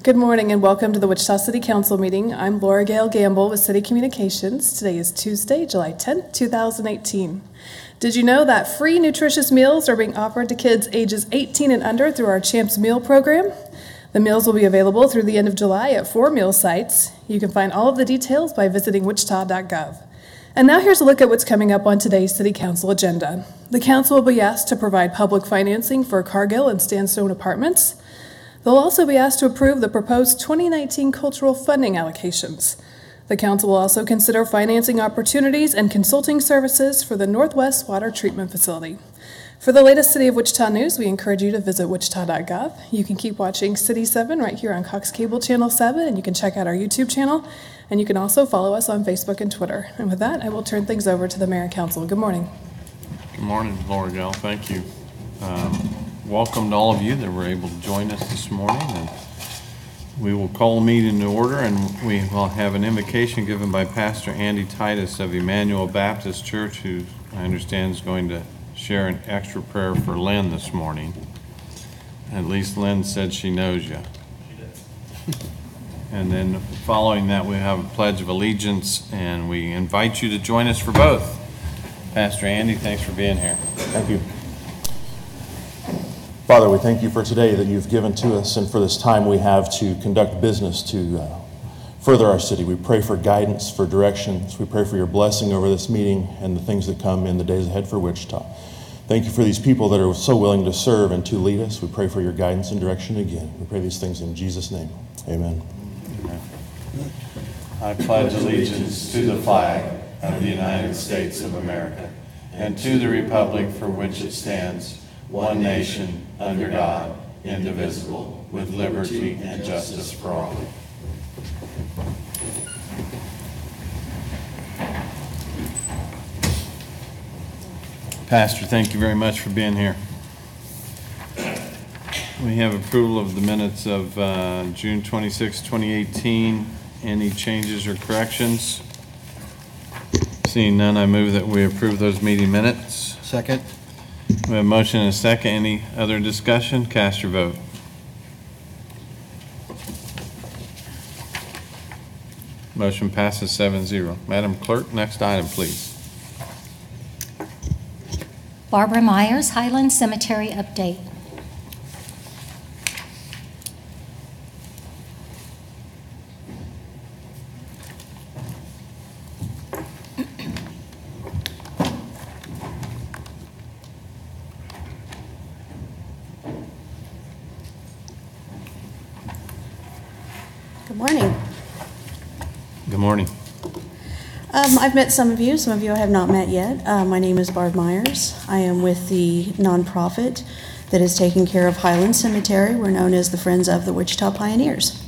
Good morning and welcome to the Wichita City Council meeting. I'm Laura Gail Gamble with City Communications. Today is Tuesday, July 10th, 2018. Did you know that free nutritious meals are being offered to kids ages 18 and under through our Champs Meal program? The meals will be available through the end of July at 4 meal sites. You can find all of the details by visiting wichita.gov. And now here's a look at what's coming up on today's City Council agenda. The Council will be asked to provide public financing for Cargill and Sandstone Apartments. They'll also be asked to approve the proposed 2019 cultural funding allocations. The Council will also consider financing opportunities and consulting services for the Northwest Water Treatment Facility. For the latest City of Wichita news, we encourage you to visit wichita.gov. You can keep watching City 7 right here on Cox Cable Channel 7, and you can check out our YouTube channel, and you can also follow us on Facebook and Twitter. And with that, I will turn things over to the Mayor and Council. Good morning. Good morning, Laura Gale. Thank you. Welcome to all of you that were able to join us this morning. And we will call the meeting to order, and we will have an invocation given by Pastor Andy Titus of Emmanuel Baptist Church, who I understand is going to share an extra prayer for Lynn this morning. At least Lynn said she knows you. And then following that, we have a Pledge of Allegiance, and we invite you to join us for both. Pastor Andy, thanks for being here. Thank you. Father, we thank you for today that you've given to us and for this time we have to conduct business to further our city. We pray for guidance, for directions. We pray for your blessing over this meeting and the things that come in the days ahead for Wichita. Thank you for these people that are so willing to serve and to lead us. We pray for your guidance and direction again. We pray these things in Jesus' name. Amen. Amen. I pledge allegiance to the flag of the United States of America and to the republic for which it stands, one nation, under God, indivisible, with liberty and justice for all. Pastor, thank you very much for being here. We have approval of the minutes of June 26, 2018. Any changes or corrections? Seeing none, I move that we approve those meeting minutes. Second. We have a motion and a second. Any other discussion? Cast your vote. Motion passes 7-0. Madam Clerk, next item, please. Barbara Myers, Highland Cemetery update. Good morning. Good morning. I've met some of you I have not met yet. My name is Barb Myers. I am with the nonprofit that is taking care of Highland Cemetery. We're known as the Friends of the Wichita Pioneers.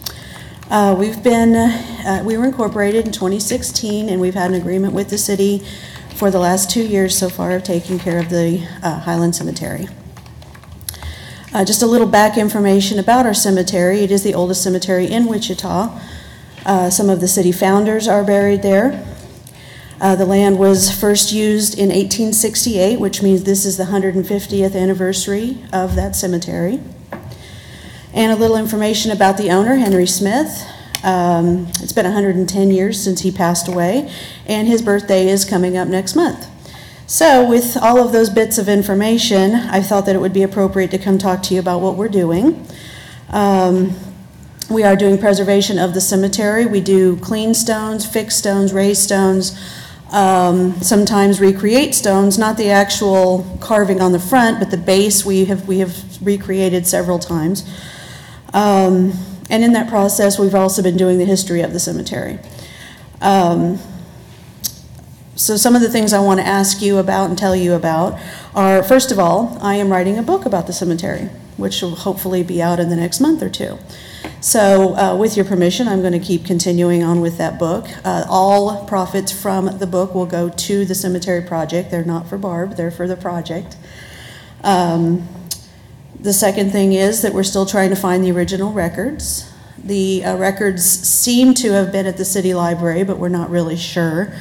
We were incorporated in 2016, and we've had an agreement with the city for the last 2 years so far of taking care of the Highland Cemetery. Just a little back information about our cemetery. It is the oldest cemetery in Wichita. Some of the city founders are buried there. The land was first used in 1868, which means this is the 150th anniversary of that cemetery. And a little information about the owner, Henry Smith. It's been 110 years since he passed away, and his birthday is coming up next month. So with all of those bits of information, I thought that it would be appropriate to come talk to you about what we're doing. We are doing preservation of the cemetery. We do clean stones, fix stones, raise stones, sometimes recreate stones, not the actual carving on the front, but the base we have recreated several times. And in that process, we've also been doing the history of the cemetery. So some of the things I want to ask you about and tell you about are, first of all, I am writing a book about the cemetery, which will hopefully be out in the next month or two. So with your permission, I'm going to keep continuing on with that book. All profits from the book will go to the cemetery project. They're not for Barb, they're for the project. The second thing is that we're still trying to find the original records. The records seem to have been at the city library, but we're not really sure.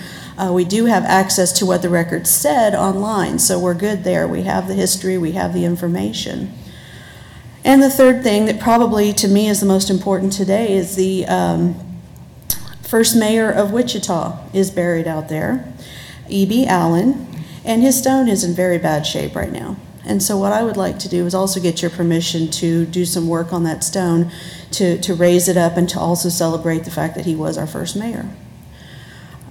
We do have access to what the records said online, so we're good there. We have the history, we have the information. And the third thing that probably to me is the most important today is the first mayor of Wichita is buried out there, E.B. Allen, and his stone is in very bad shape right now. And so what I would like to do is also get your permission to do some work on that stone to raise it up and to also celebrate the fact that he was our first mayor.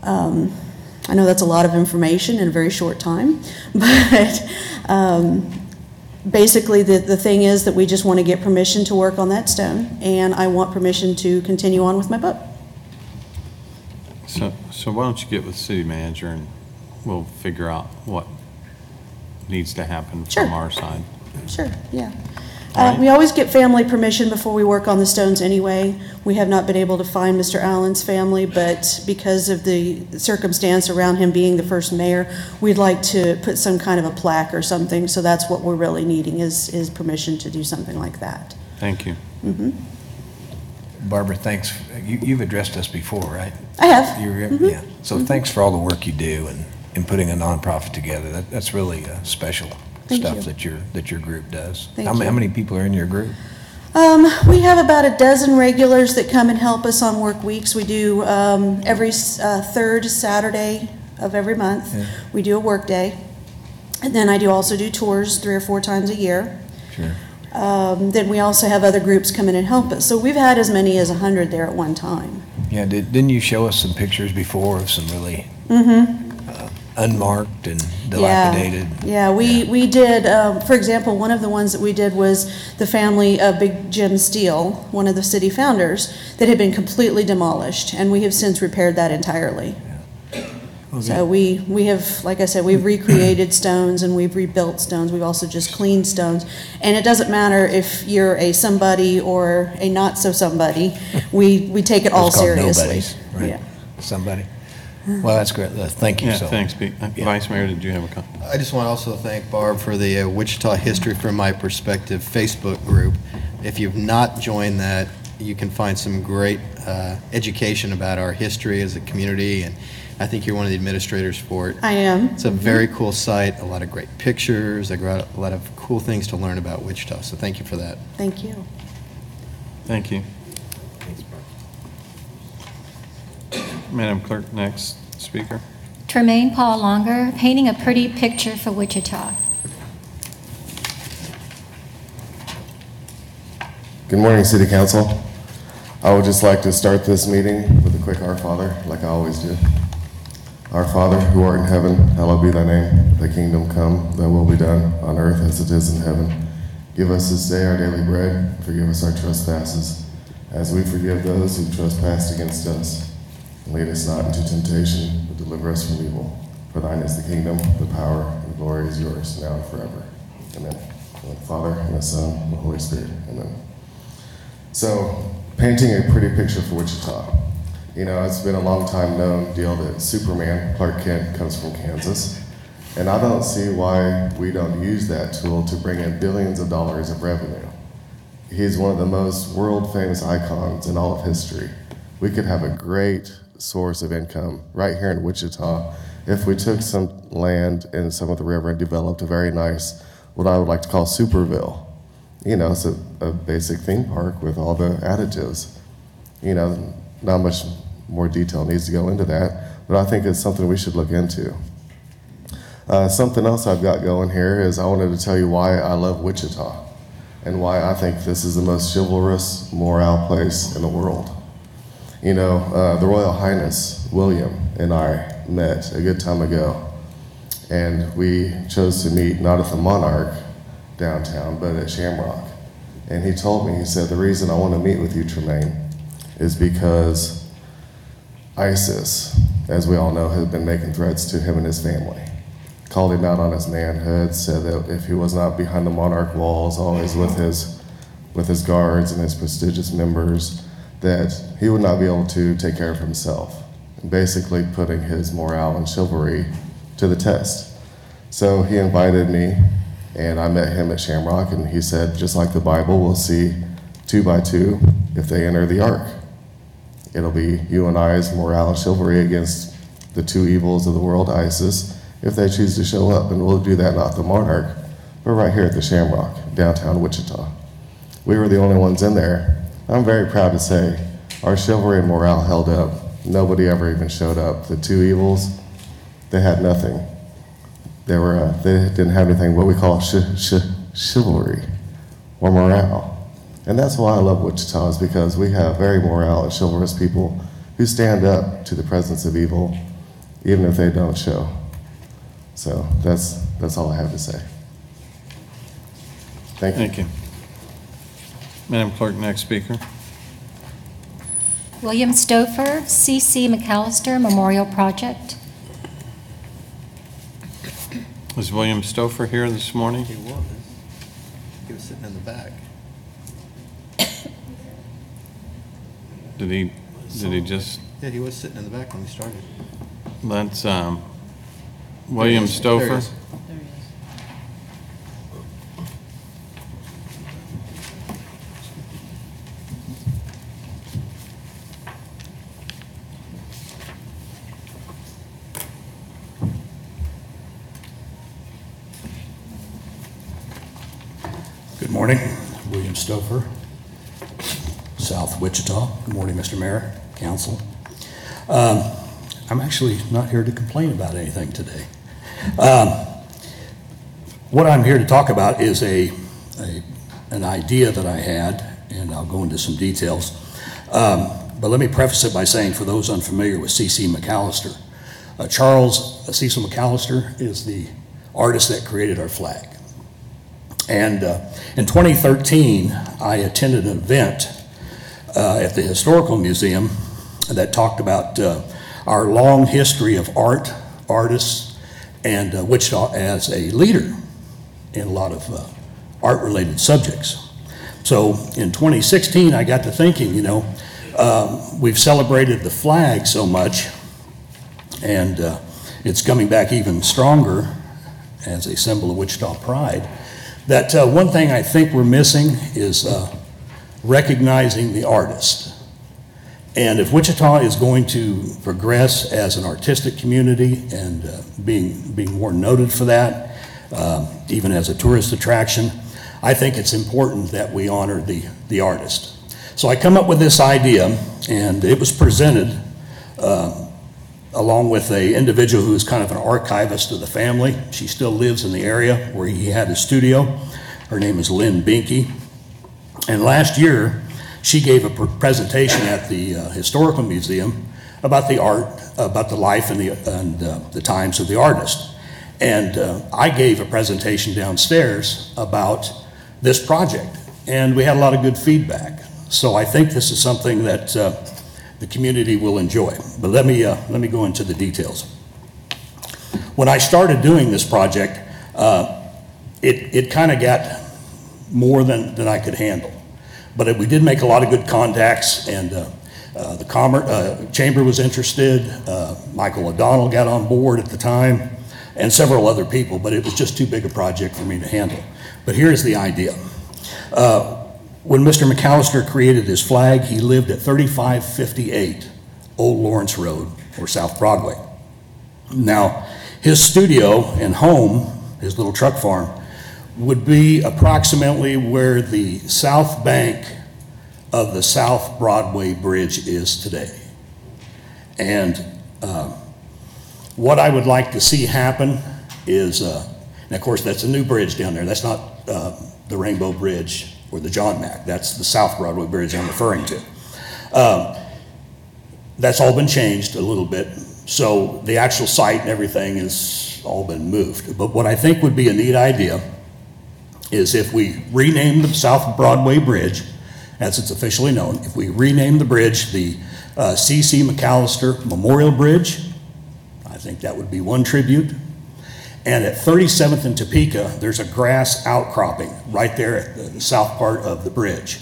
I know that's a lot of information in a very short time, but basically the thing is that we just want to get permission to work on that stone, and I want permission to continue on with my book. So why don't you get with the city manager and we'll figure out what needs to happen from our side. Sure, yeah. Right. We always get family permission before we work on the stones anyway. We have not been able to find Mr. Allen's family, but because of the circumstance around him being the first mayor, we'd like to put some kind of a plaque or something, so that's what we're really needing is permission to do something like that. Thank you. Mm-hmm. Barbara, thanks. You've addressed us before, right? I have. Yeah. So thanks for all the work you do in putting a nonprofit together. That's really special stuff that your group does. How many people are in your group? We have about a dozen regulars that come and help us on work weeks. We do every third Saturday of every month. Yeah. We do a work day. And then I also do tours 3 or 4 times a year. Sure. Then we also have other groups come in and help us. So we've had as many as 100 there at one time. Yeah, didn't you show us some pictures before of some really unmarked and dilapidated? Yeah, we did, for example, one of the ones that we did was the family of Big Jim Steele, one of the city founders, that had been completely demolished, and we have since repaired that entirely. Okay. So we have, like I said, we've recreated stones and we've rebuilt stones. We've also just cleaned stones. And it doesn't matter if you're a somebody or a not so somebody. We take it all seriously. Nobodies, right? Yeah. Somebody. Well, that's great. Thank you. Yeah, thanks, Pete. Vice Mayor, did you have a comment? I just want to also thank Barb for the Wichita History from My Perspective Facebook group. If you've not joined that, you can find some great education about our history as a community, and I think you're one of the administrators for it. I am. It's a very cool site, a lot of great pictures, a lot of cool things to learn about Wichita, so thank you for that. Thank you. Thank you. Madam Clerk, next speaker. Tremaine Paul Longer, painting a pretty picture for Wichita. Good morning, City Council. I would just like to start this meeting with a quick Our Father, like I always do. Our Father, who art in heaven, hallowed be thy name. Thy kingdom come, thy will be done, on earth as it is in heaven. Give us this day our daily bread, and forgive us our trespasses, as we forgive those who trespass against us. And lead us not into temptation, but deliver us from evil. For thine is the kingdom, the power, and the glory is yours, now and forever. Amen. In the Father, and the Son, and the Holy Spirit. Amen. So, painting a pretty picture for Wichita. You know, it's been a long time known deal that Superman, Clark Kent, comes from Kansas. And I don't see why we don't use that tool to bring in billions of dollars of revenue. He's one of the most world famous icons in all of history. We could have a great source of income right here in Wichita if we took some land in some of the river and developed a very nice, what I would like to call Superville. You know, it's a basic theme park with all the additives. You know, not much more detail needs to go into that, but I think it's something we should look into. Something else I've got going here is I wanted to tell you why I love Wichita and why I think this is the most chivalrous, morale place in the world. You know, the Royal Highness William and I met a good time ago, and we chose to meet not at the Monarch downtown, but at Shamrock. And he told me, he said, the reason I want to meet with you, Tremaine, is because ISIS, as we all know, has been making threats to him and his family. Called him out on his manhood, said that if he was not behind the Monarch walls, always with his guards and his prestigious members, that he would not be able to take care of himself, basically putting his morale and chivalry to the test. So he invited me, and I met him at Shamrock, and he said, just like the Bible, we'll see 2 by 2 if they enter the ark. It'll be you and I's morale and chivalry against the 2 evils of the world, ISIS, if they choose to show up. And we'll do that not at the Monarch, but right here at the Shamrock, downtown Wichita. we were the only ones in there. I'm very proud to say our chivalry and morale held up. Nobody ever even showed up. The two evils, they had nothing. They didn't have anything what we call chivalry or morale. And that's why I love Wichita, is because we have very morale and chivalrous people who stand up to the presence of evil, even if they don't show. So that's all I have to say. Thank you. Thank you. Madam Clerk, next speaker. William Stouffer, C.C. McAllister Memorial Project. Is William Stouffer here this morning? He was sitting in the back. Did he just, Yeah, he was sitting in the back when we started. that's William There he Stouffer? is. Good morning, William Stouffer, South Wichita. Good morning, Mr. Mayor, Council. I'm actually not here to complain about anything today. What I'm here to talk about is an idea that I had, and I'll go into some details. But let me preface it by saying, for those unfamiliar with C.C. McAllister, Charles Cecil McAllister is the artist that created our flag. And in 2013, I attended an event at the Historical Museum that talked about our long history of art, artists, and Wichita as a leader in a lot of art-related subjects. So in 2016, I got to thinking, we've celebrated the flag so much, and it's coming back even stronger as a symbol of Wichita pride, that one thing I think we're missing is recognizing the artist. And if Wichita is going to progress as an artistic community and being more noted for that, even as a tourist attraction, I think it's important that we honor the artist. So I come up with this idea, and it was presented along with an individual who is kind of an archivist of the family. She still lives in the area where he had his studio. Her name is Lynn Binky. And last year, she gave a presentation at the Historical Museum about the art, about the life and the times of the artist. And I gave a presentation downstairs about this project, and we had a lot of good feedback. So I think this is something that the community will enjoy. But let me go into the details. When I started doing this project, it kind of got more than I could handle. But we did make a lot of good contacts, and the Chamber was interested. Michael O'Donnell got on board at the time, and several other people, but it was just too big a project for me to handle. But here's the idea. When Mr. McAllister created his flag, he lived at 3558 Old Lawrence Road, or South Broadway. Now, his studio and home, his little truck farm, would be approximately where the south bank of the South Broadway Bridge is today. And what I would like to see happen is, and of course that's a new bridge down there, that's not the Rainbow Bridge or the John Mack, that's the South Broadway Bridge I'm referring to. That's all been changed a little bit, so the actual site and everything has all been moved. But what I think would be a neat idea is if we rename the South Broadway Bridge, as it's officially known, if we rename the bridge the C.C. McAllister Memorial Bridge, I think that would be one tribute. And at 37th and Topeka, there's a grass outcropping right there at the south part of the bridge.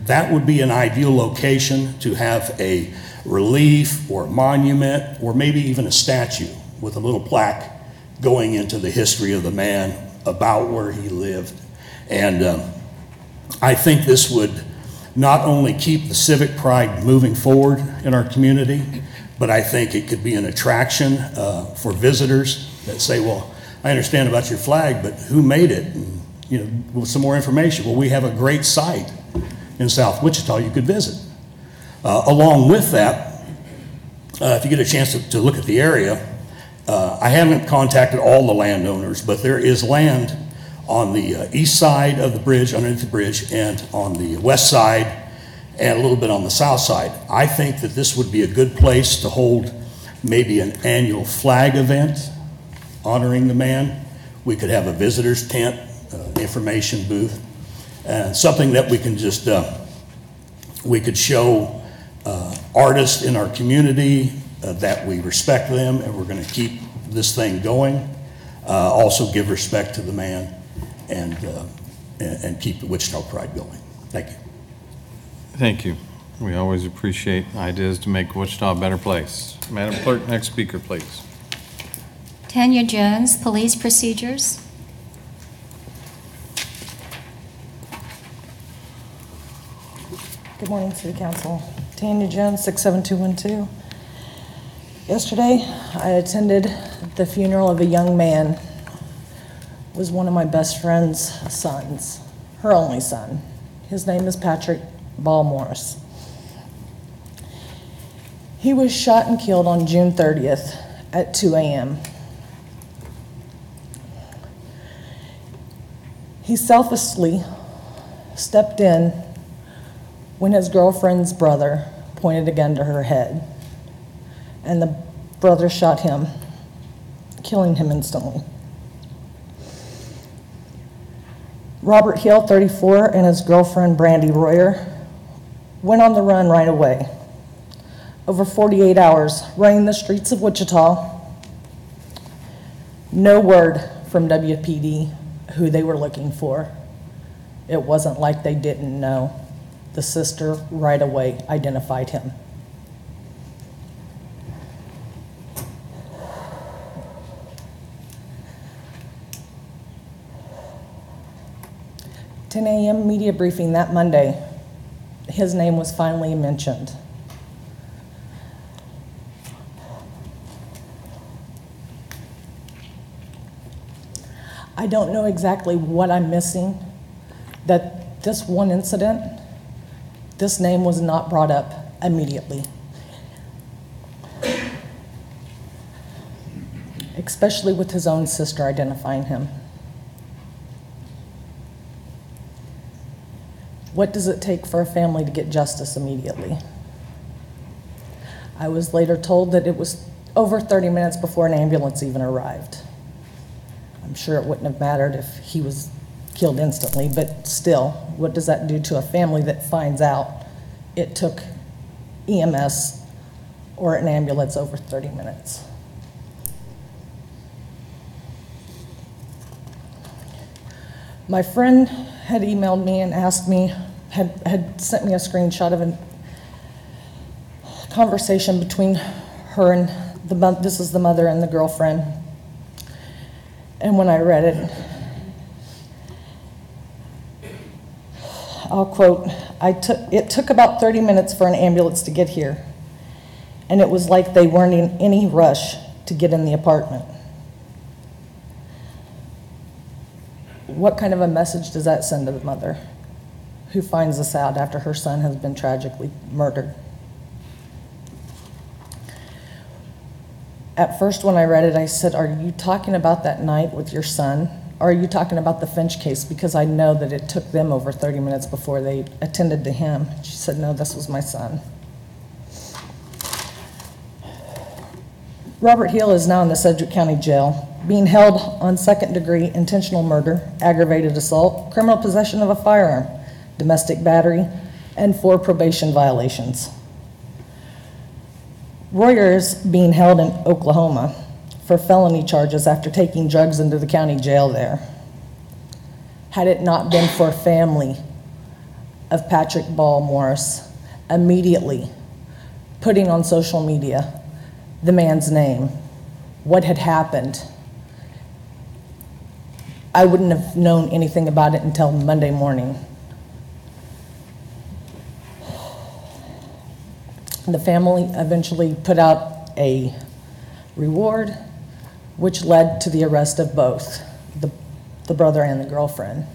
That would be an ideal location to have a relief or monument, or maybe even a statue with a little plaque going into the history of the man, about where he lived. And I think this would not only keep the civic pride moving forward in our community, but I think it could be an attraction for visitors that say, well, I understand about your flag, but who made it? And with some more information. Well, we have a great site in South Wichita you could visit. Along with that, if you get a chance to look at the area, I haven't contacted all the landowners, but there is land on the east side of the bridge, underneath the bridge, and on the west side, and a little bit on the south side. I think that this would be a good place to hold maybe an annual flag event honoring the man. We could have a visitor's tent, information booth, something that we can just, we could show artists in our community that we respect them and we're going to keep this thing going. Also give respect to the man and keep the Wichita Pride going. Thank you. Thank you. We always appreciate ideas to make Wichita a better place. Madam Clerk, next speaker, please. Tanya Jones, Police Procedures. Good morning, City Council. Tanya Jones, 67212. Yesterday, I attended the funeral of a young man. It was one of my best friend's sons, her only son. His name is Patrick Ball Morris. He was shot and killed on June 30th at 2 a.m. He selfishly stepped in when his girlfriend's brother pointed a gun to her head, and the brother shot him, killing him instantly. Robert Hill, 34, and his girlfriend, Brandy Royer, went on the run right away. Over 48 hours, running the streets of Wichita. No word from WPD who they were looking for. It wasn't like they didn't know. The sister right away identified him. "10 a.m. media briefing that Monday. His name was finally mentioned. I don't know exactly what I'm missing, that this one incident, this name was not brought up immediately. Especially with his own sister identifying him. What does it take for a family to get justice immediately? I was later told that it was over 30 minutes before an ambulance even arrived. I'm sure it wouldn't have mattered if he was killed instantly, but still, what does that do to a family that finds out it took EMS or an ambulance over 30 minutes? My friend had emailed me and asked me, had sent me a screenshot of a conversation between her and this is the mother and the girlfriend. And when I read it, I'll quote, it took about 30 minutes for an ambulance to get here, and it was like they weren't in any rush to get in the apartment. What kind of a message does that send to the mother who finds this out after her son has been tragically murdered? At first when I read it, I said, are you talking about that night with your son? Or are you talking about the Finch case? Because I know that it took them over 30 minutes before they attended to him. She said, no, this was my son. Robert Hill is now in the Sedgwick County Jail, being held on second-degree intentional murder, aggravated assault, criminal possession of a firearm, domestic battery, and 4 probation violations. Royer is being held in Oklahoma for felony charges after taking drugs into the county jail there. Had it not been for family of Patrick Ball Morris immediately putting on social media the man's name, what had happened, I wouldn't have known anything about it until Monday morning. The family eventually put out a reward, which led to the arrest of both the brother and the girlfriend.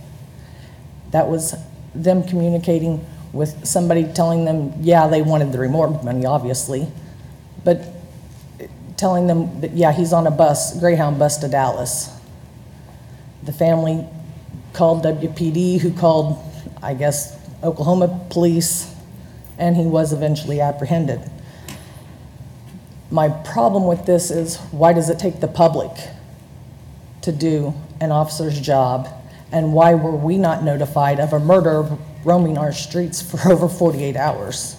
That was them communicating with somebody telling them, yeah, they wanted the remortgage money, obviously, but telling them that, yeah, he's on a bus, Greyhound bus to Dallas. The family called WPD, who called, I guess, Oklahoma police, and he was eventually apprehended. My problem with this is, why does it take the public to do an officer's job? And why were we not notified of a murder roaming our streets for over 48 hours?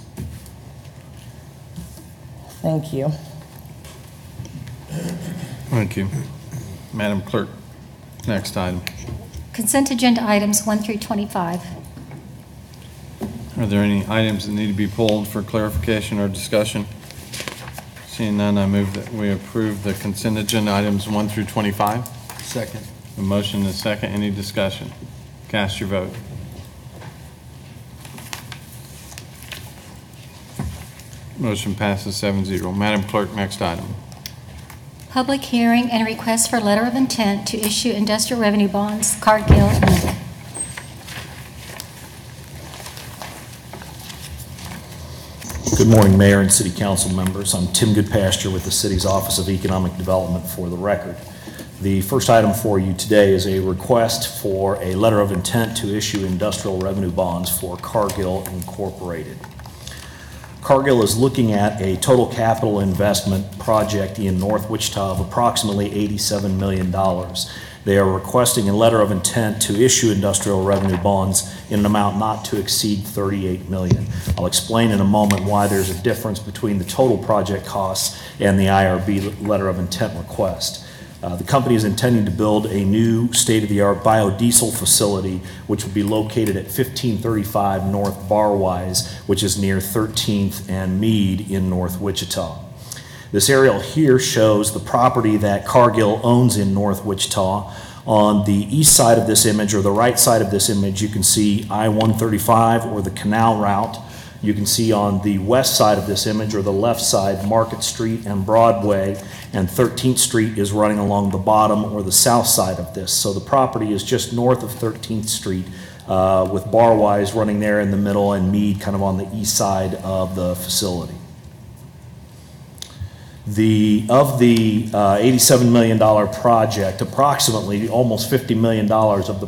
Thank you. Thank you. Madam Clerk, next item. Consent agenda items 1 through 25. Are there any items that need to be pulled for clarification or discussion? Seeing none, I move that we approve the consent agenda items 1 through 25. Second. A motion and a second. Any discussion? Cast your vote. Motion passes 7-0. Madam Clerk, next item. Public hearing and request for letter of intent to issue industrial revenue bonds, Cargill, Inc. Good morning, Mayor and City Council members. I'm Tim Goodpasture with the City's Office of Economic Development for the record. The first item for you today is a request for a letter of intent to issue industrial revenue bonds for Cargill Incorporated. Cargill is looking at a total capital investment project in North Wichita of approximately $87 million. They are requesting a letter of intent to issue industrial revenue bonds in an amount not to exceed $38 million. I'll explain in a moment why there's a difference between the total project costs and the IRB letter of intent request. The company is intending to build a new state-of-the-art biodiesel facility, which will be located at 1535 North Barwise, which is near 13th and Meade in North Wichita. This aerial here shows the property that Cargill owns in North Wichita. On the east side of this image, or the right side of this image, you can see I-135 or the canal route. You can see on the west side of this image, or the left side, Market Street and Broadway, and 13th Street is running along the bottom or the south side of this. So the property is just north of 13th Street, with Barwise running there in the middle and Meade kind of on the east side of the facility. Of the $87 million project, approximately almost $50 million of the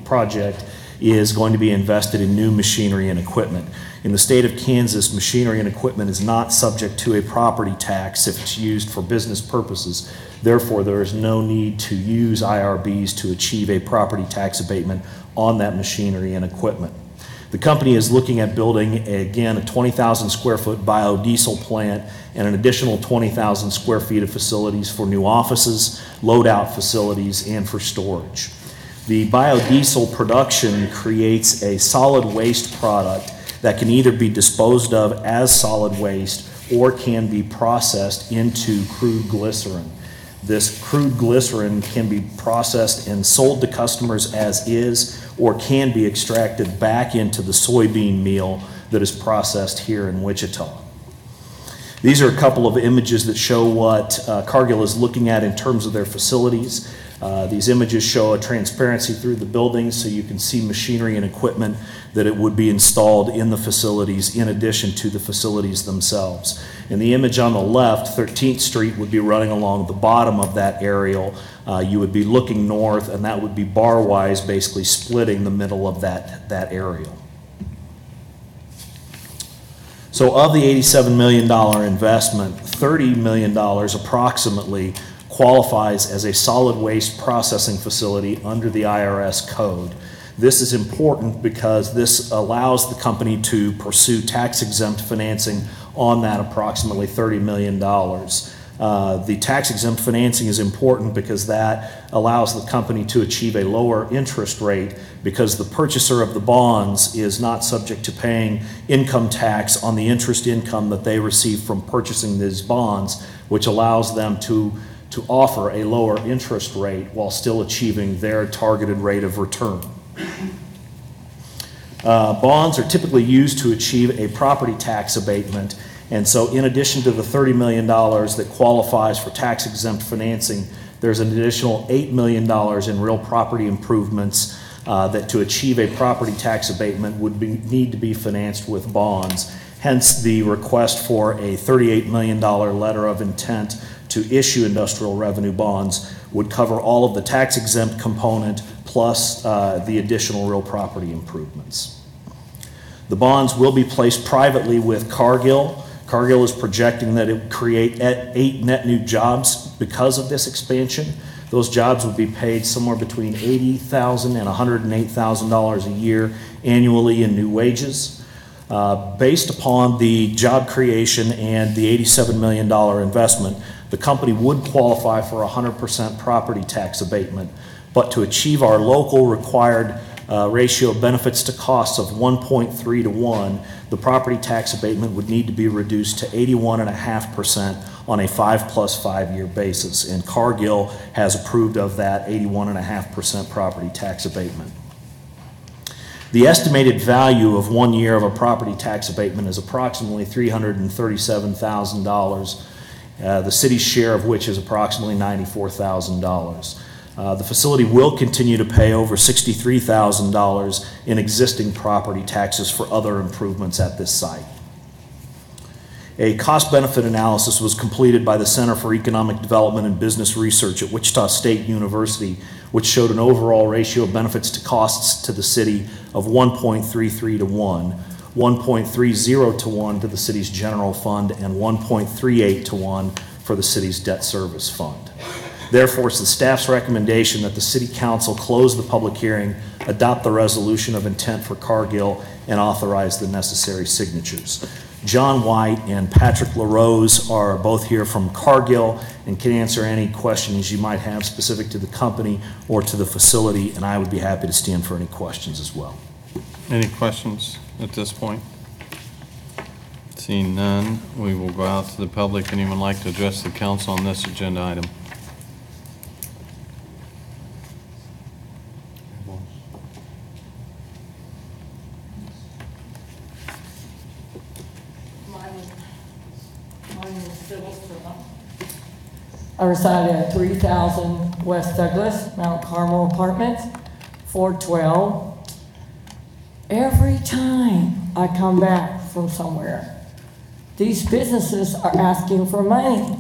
project is going to be invested in new machinery and equipment. In the state of Kansas, machinery and equipment is not subject to a property tax if it's used for business purposes. Therefore, there is no need to use IRBs to achieve a property tax abatement on that machinery and equipment. The company is looking at building, again, a 20,000 square foot biodiesel plant and an additional 20,000 square feet of facilities for new offices, load-out facilities, and for storage. The biodiesel production creates a solid waste product that can either be disposed of as solid waste or can be processed into crude glycerin. This crude glycerin can be processed and sold to customers as is, or can be extracted back into the soybean meal that is processed here in Wichita. These are a couple of images that show what Cargill is looking at in terms of their facilities. These images show a transparency through the buildings so you can see machinery and equipment that it would be installed in the facilities in addition to the facilities themselves. In the image on the left, 13th Street would be running along the bottom of that aerial. You would be looking north, and that would be Barwise basically splitting the middle of that aerial. So of the $87 million investment, $30 million approximately qualifies as a solid waste processing facility under the IRS code. This is important because this allows the company to pursue tax-exempt financing on that approximately $30 million. The tax-exempt financing is important because that allows the company to achieve a lower interest rate because the purchaser of the bonds is not subject to paying income tax on the interest income that they receive from purchasing these bonds, which allows them to offer a lower interest rate while still achieving their targeted rate of return. Bonds are typically used to achieve a property tax abatement, and so in addition to the $30 million that qualifies for tax-exempt financing, there's an additional $8 million in real property improvements that to achieve a property tax abatement would need to be financed with bonds. Hence the request for a $38 million letter of intent to issue industrial revenue bonds would cover all of the tax exempt component plus the additional real property improvements. The bonds will be placed privately with Cargill. Cargill is projecting that it would create 8 net new jobs because of this expansion. Those jobs would be paid somewhere between $80,000 and $108,000 a year annually in new wages. Based upon the job creation and the $87 million investment, the company would qualify for 100% property tax abatement. But to achieve our local required ratio of benefits to costs of 1.3 to 1, the property tax abatement would need to be reduced to 81.5% on a 5+5 year basis. And Cargill has approved of that 81.5% property tax abatement. The estimated value of 1 year of a property tax abatement is approximately $337,000, the city's share of which is approximately $94,000. The facility will continue to pay over $63,000 in existing property taxes for other improvements at this site. A cost-benefit analysis was completed by the Center for Economic Development and Business Research at Wichita State University, which showed an overall ratio of benefits to costs to the city of 1.33 to 1, 1.30 to 1 to the city's general fund, and 1.38 to 1 for the city's debt service fund. Therefore, it's the staff's recommendation that the City Council close the public hearing, adopt the resolution of intent for Cargill, and authorize the necessary signatures. John White and Patrick LaRose are both here from Cargill and can answer any questions you might have specific to the company or to the facility, and I would be happy to stand for any questions as well. Any questions at this point? Seeing none, we will go out to the public. Anyone like to address the council on this agenda item? I reside at 3000 West Douglas, Mount Carmel Apartments, 412. Every time I come back from somewhere, these businesses are asking for money.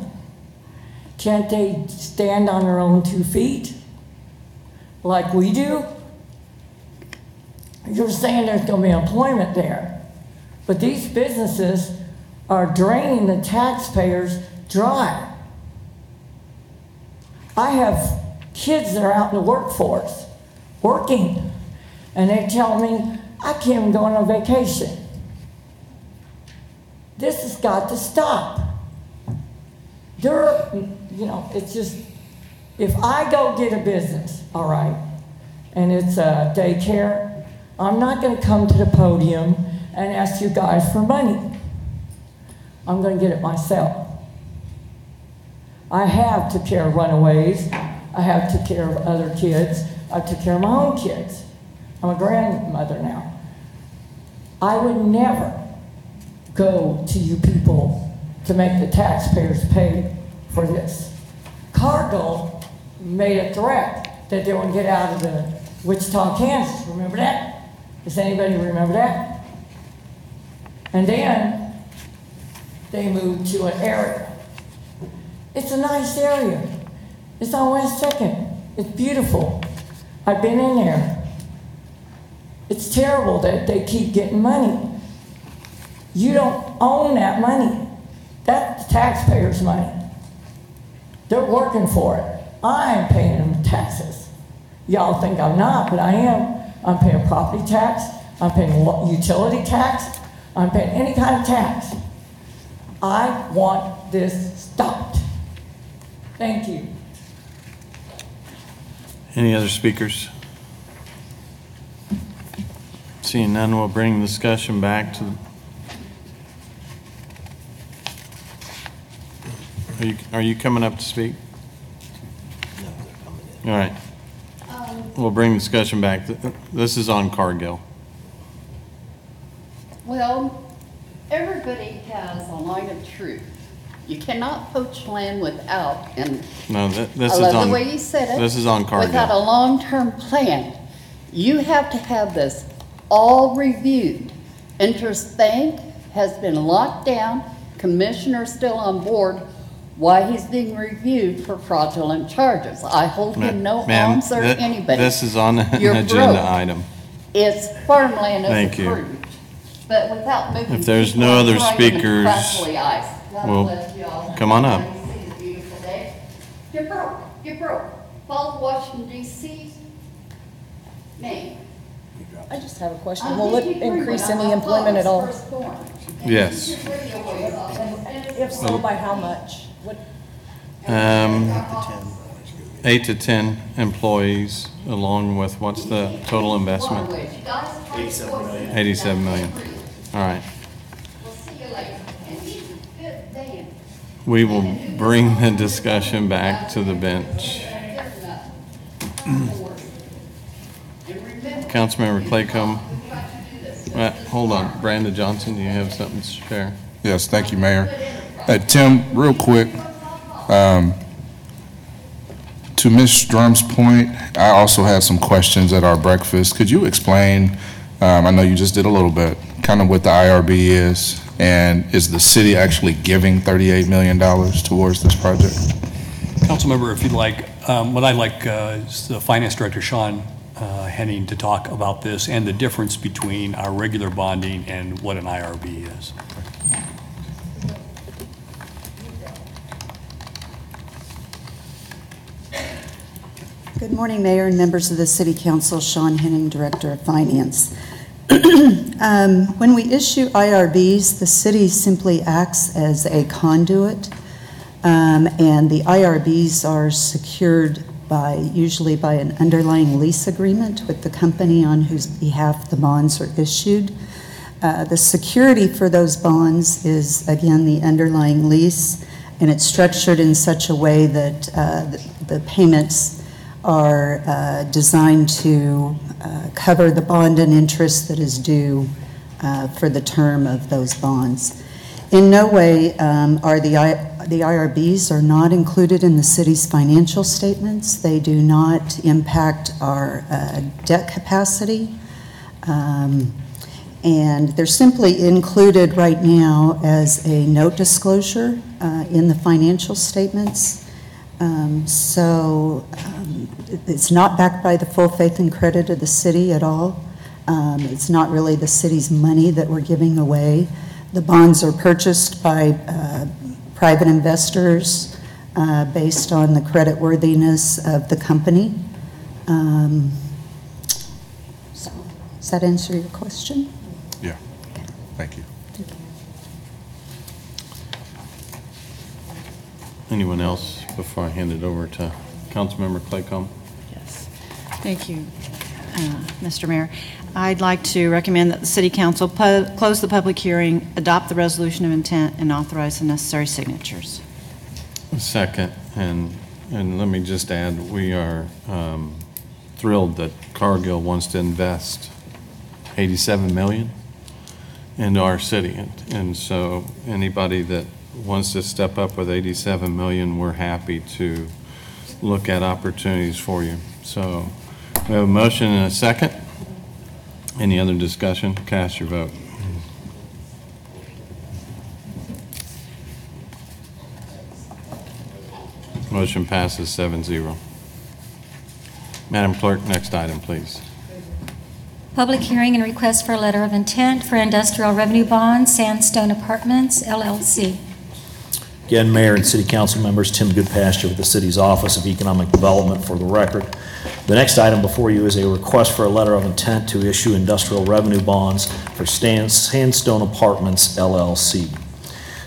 Can't they stand on their own 2 feet like we do? You're saying there's going to be employment there, but these businesses are draining the taxpayers dry. I have kids that are out in the workforce, working, and they tell me, I can't even go on a vacation. This has got to stop. It's just, if I go get a business, all right, and it's a daycare, I'm not going to come to the podium and ask you guys for money. I'm going to get it myself. I have took care of runaways. I have took care of other kids. I took care of my own kids. I'm a grandmother now. I would never go to you people to make the taxpayers pay for this. Cargill made a threat that they would get out of the Wichita, Kansas. Remember that? Does anybody remember that? And then they moved to an area. It's a nice area. It's on West 2nd. It's beautiful. I've been in there. It's terrible that they keep getting money. You don't own that money. That's the taxpayers' money. They're working for it. I'm paying them taxes. Y'all think I'm not, but I am. I'm paying property tax. I'm paying utility tax. I'm paying any kind of tax. I want this stopped. Thank you. Any other speakers? Seeing none, we'll bring the discussion back to. Are you coming up to speak? No, they're coming in. All right. We'll bring the discussion back. This is on Cargill. Well, everybody has a line of truth. You cannot poach land without, and No, this I is love on. the way you said it. This is on Cargill. Without a long-term plan. You have to have this all reviewed. Interest Bank has been locked down, commissioner's still on board. Why he's being reviewed for fraudulent charges. I hold him no arms or anybody. This is on an You're agenda broke. item. It's farmland Thank is you. approved. But without moving. If there's people no and other throwing them in speakers, crackly ice. God well, bless you all. come on up. Everybody sees a beautiful day. You're broke. You're broke. Follow Washington DC. Maine. I just have a question. I'm Will it 53 increase when I'm any a employment at all? firstborn. Yes. If so, by how much? What? 8 to 10 employees, along with, what's the total investment? 87 million. All right. We'll see you later. And he's a good man. We will bring the discussion back to the bench. Councilmember Claycomb. Hold on. Brandon Johnson, do you have something to share? Yes, thank you, Mayor. Tim, real quick, to Ms. Strum's point, I also had some questions at our breakfast. Could you explain, I know you just did a little bit, kind of what the IRB is, and is the city actually giving $38 million towards this project? Councilmember, if you'd like, what I'd like is the Finance Director, Sean Henning, to talk about this and the difference between our regular bonding and what an IRB is. Good morning, Mayor and members of the City Council. Sean Henning, Director of Finance. When we issue IRBs, the city simply acts as a conduit, and the IRBs are secured usually by an underlying lease agreement with the company on whose behalf the bonds are issued. The security for those bonds is, again, the underlying lease, and it's structured in such a way that the payments are designed to cover the bond and interest that is due for the term of those bonds. In no way are the IRBs are not included in the city's financial statements. They do not impact our debt capacity. And they're simply included right now as a note disclosure in the financial statements. It's not backed by the full faith and credit of the city at all. It's not really the city's money that we're giving away. The bonds are purchased by private investors based on the creditworthiness of the company. So, does that answer your question? Yeah, thank you. Thank you. Anyone else before I hand it over to Councilmember Claycomb? Yes. Thank you, Mr. Mayor. I'd like to recommend that the City Council close the public hearing, adopt the resolution of intent, and authorize the necessary signatures. Second, and let me just add, we are thrilled that Cargill wants to invest $87 million into our city, and so anybody that wants to step up with $87 million, we're happy to look at opportunities for you. So we have a motion and a second. Any other discussion? Cast your vote. Motion passes 7-0. Madam Clerk, next item, please. Public hearing and request for a letter of intent for industrial revenue bond, Sandstone Apartments, LLC. Again, Mayor and City Council members, Tim Goodpasture with the City's Office of Economic Development for the record. The next item before you is a request for a letter of intent to issue industrial revenue bonds for Sandstone Apartments, LLC.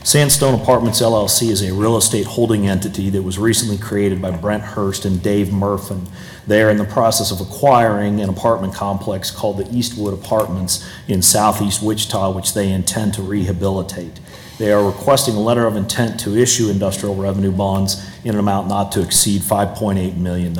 Sandstone Apartments, LLC is a real estate holding entity that was recently created by Brent Hurst and Dave Murphin. They are in the process of acquiring an apartment complex called the Eastwood Apartments in southeast Wichita, which they intend to rehabilitate. They are requesting a letter of intent to issue industrial revenue bonds in an amount not to exceed $5.8 million.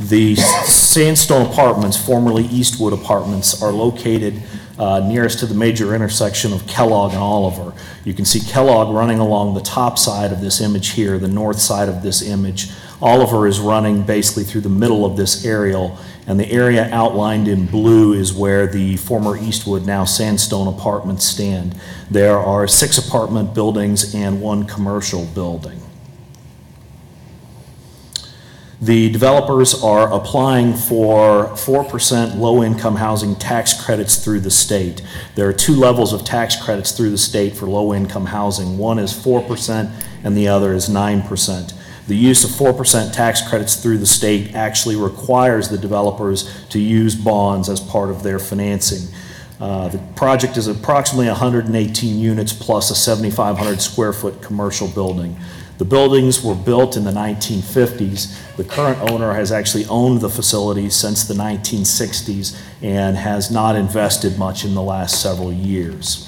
The Sandstone Apartments, formerly Eastwood Apartments, are located nearest to the major intersection of Kellogg and Oliver. You can see Kellogg running along the top side of this image here, the north side of this image. Oliver is running basically through the middle of this aerial, and the area outlined in blue is where the former Eastwood, now Sandstone apartments stand. There are 6 apartment buildings and 1 commercial building. The developers are applying for 4% low-income housing tax credits through the state. There are 2 levels of tax credits through the state for low-income housing. One is 4% and the other is 9%. The use of 4% tax credits through the state actually requires the developers to use bonds as part of their financing. The project is approximately 118 units plus a 7,500 square foot commercial building. The buildings were built in the 1950s. The current owner has actually owned the facilities since the 1960s and has not invested much in the last several years.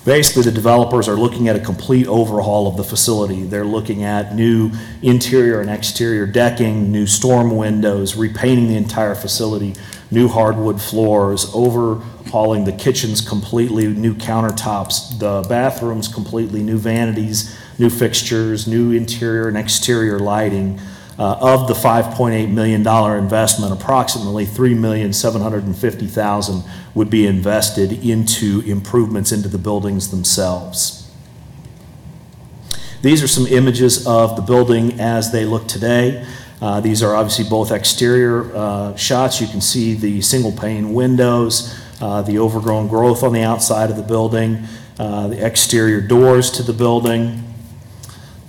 Basically, the developers are looking at a complete overhaul of the facility. They're looking at new interior and exterior decking, new storm windows, repainting the entire facility, new hardwood floors, overhauling the kitchens completely, new countertops, the bathrooms completely, new vanities, new fixtures, new interior and exterior lighting. Of the $5.8 million investment, approximately $3,750,000 would be invested into improvements into the buildings themselves. These are some images of the building as they look today. These are obviously both exterior shots. You can see the single pane windows, the overgrown growth on the outside of the building, the exterior doors to the building.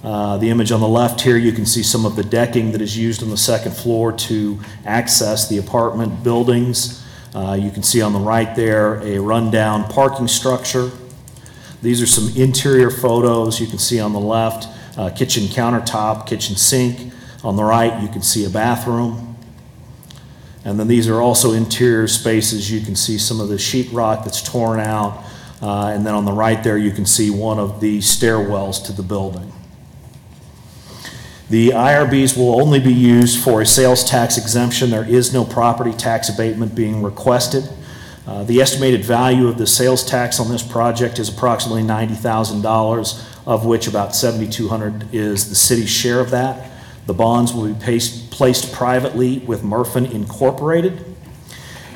The image on the left here, you can see some of the decking that is used on the second floor to access the apartment buildings. You can see on the right there a rundown parking structure. These are some interior photos. You can see on the left kitchen countertop, kitchen sink. On the right you can see a bathroom. And then these are also interior spaces. You can see some of the sheetrock that's torn out. And then on the right there you can see one of the stairwells to the building. The IRBs will only be used for a sales tax exemption. There is no property tax abatement being requested. The estimated value of the sales tax on this project is approximately $90,000, of which about $7,200 is the city's share of that. The bonds will be placed privately with Murphin Incorporated.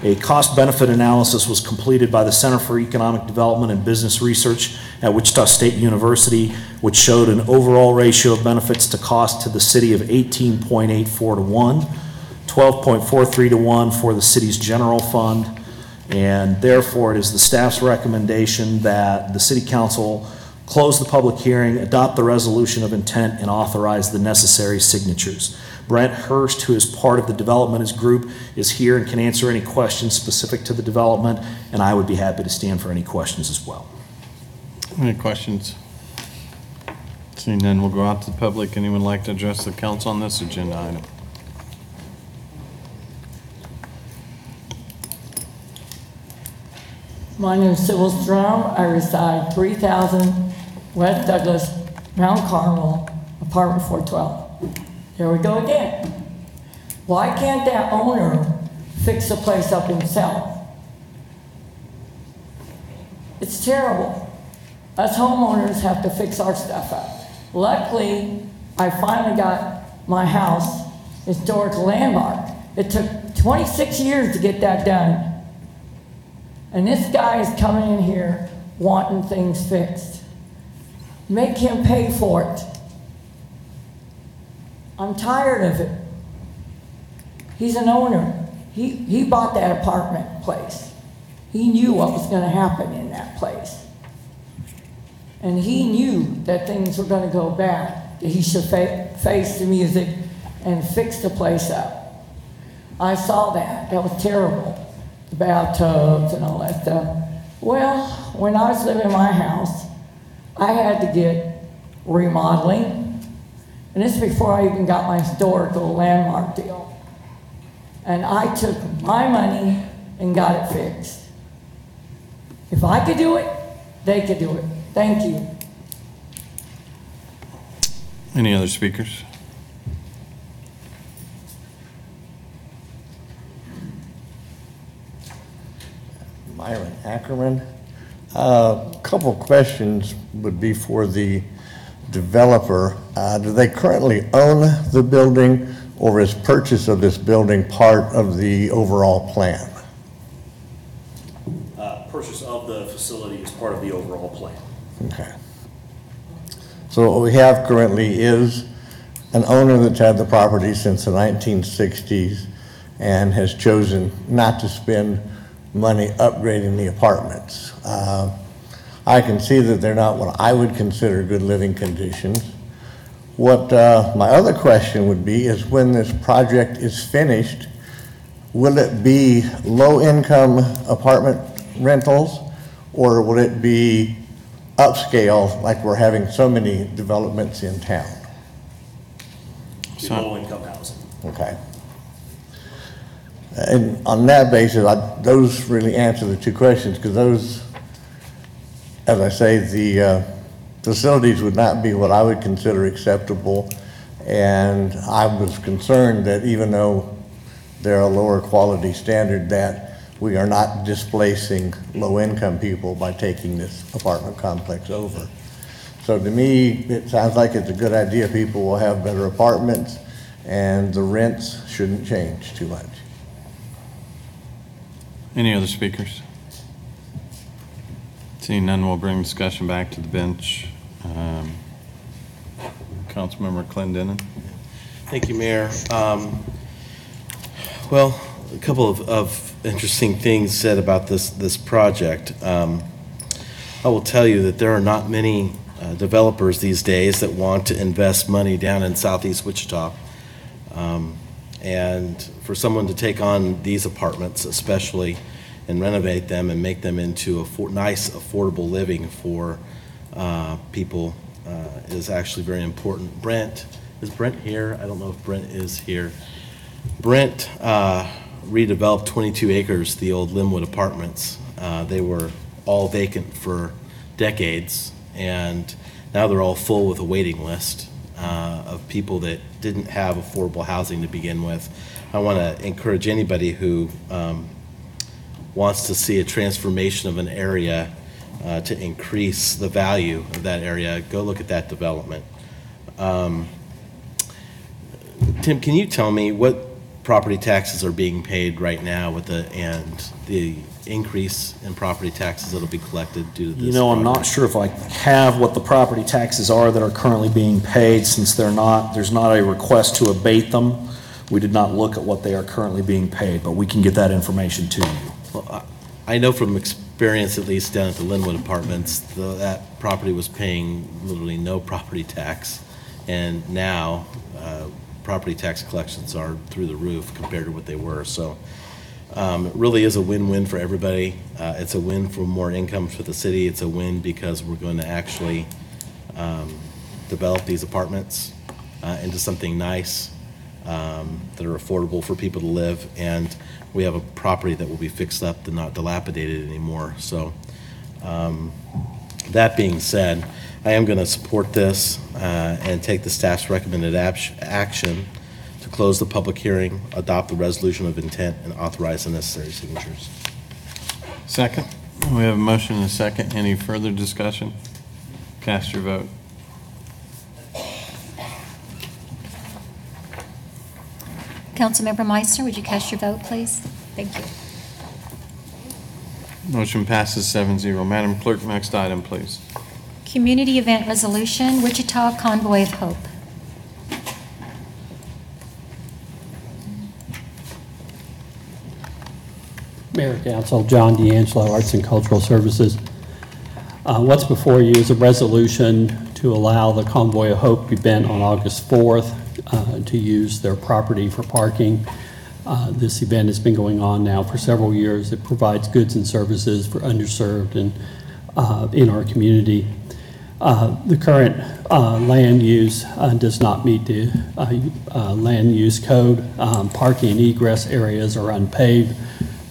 A cost-benefit analysis was completed by the Center for Economic Development and Business Research at Wichita State University, which showed an overall ratio of benefits to cost to the city of 18.84 to 1, 12.43 to 1 for the city's general fund, and therefore it is the staff's recommendation that the City Council close the public hearing, adopt the resolution of intent, and authorize the necessary signatures. Brent Hurst, who is part of the development group, is here and can answer any questions specific to the development, and I would be happy to stand for any questions as well. Any questions? Seeing none, we'll go out to the public. Anyone like to address the council on this agenda item? My name is Sybil Strom. I reside 3000 West Douglas, Mount Carmel, apartment 412. Here we go again. Why can't that owner fix the place up himself? It's terrible. Us homeowners have to fix our stuff up. Luckily, I finally got my house historical landmark. It took 26 years to get that done. And this guy is coming in here wanting things fixed. Make him pay for it. I'm tired of it. He's an owner. He bought that apartment place. He knew what was going to happen in that place. And he knew that things were going to go bad, that he should face the music and fix the place up. I saw that. That was terrible. The bathtubs and all that stuff. Well, when I was living in my house, I had to get remodeling. And this is before I even got my historical landmark deal. And I took my money and got it fixed. If I could do it, they could do it. Thank you. Any other speakers? My Byron Ackerman. A couple questions would be for the developer. Do they currently own the building, or is purchase of this building part of the overall plan? Purchase of the facility is part of the overall plan. Okay. So what we have currently is an owner that's had the property since the 1960s and has chosen not to spend money upgrading the apartments. I can see that they're not what I would consider good living conditions. What my other question would be is, when this project is finished, will it be low-income apartment rentals, or will it be upscale like we're having so many developments in town? Low-income housing. Okay. And on that basis, those really answer the two questions, because those, as I say, the facilities would not be what I would consider acceptable. And I was concerned that even though they're a lower quality standard, that we are not displacing low-income people by taking this apartment complex over. So to me, it sounds like it's a good idea. People will have better apartments, and the rents shouldn't change too much. Any other speakers? Seeing none, we'll bring discussion back to the bench. Councilmember Clendenin. Thank you, Mayor. Well, a couple of interesting things said about this project. I will tell you that there are not many developers these days that want to invest money down in southeast Wichita. And for someone to take on these apartments especially and renovate them and make them into a nice affordable living for people is actually very important. Brent, is Brent here? I don't know if Brent is here. Brent redeveloped 22 acres, the old Linwood apartments. They were all vacant for decades, and now they're all full with a waiting list of people that didn't have affordable housing to begin with. I want to encourage anybody who wants to see a transformation of an area to increase the value of that area, go look at that development. Tim, can you tell me what property taxes are being paid right now and the increase in property taxes that'll be collected due to this? You know, I'm not sure if I have what the property taxes are that are currently being paid, since there's not a request to abate them. We did not look at what they are currently being paid, but we can get that information to you. Well, I know from experience, at least down at the Linwood Apartments, that property was paying literally no property tax, and now property tax collections are through the roof compared to what they were. So it really is a win-win for everybody. It's a win for more income for the city. It's a win because we're going to actually develop these apartments into something nice that are affordable for people to live, and we have a property that will be fixed up and not dilapidated anymore. So that being said, I am going to support this and take the staff's recommended action to close the public hearing, adopt the resolution of intent, and authorize the necessary signatures. Second. We have a motion and a second. Any further discussion? Cast your vote. Councilmember Meissner, would you cast your vote, please? Thank you. Motion passes 7-0. Madam Clerk, next item, please. Community Event Resolution, Wichita Convoy of Hope. Mayor, Council, John D'Angelo, Arts and Cultural Services. What's before you is a resolution to allow the Convoy of Hope event on August 4th to use their property for parking. This event has been going on now for several years. It provides goods and services for underserved and in our community. The current land use does not meet the land use code. Parking and egress areas are unpaved.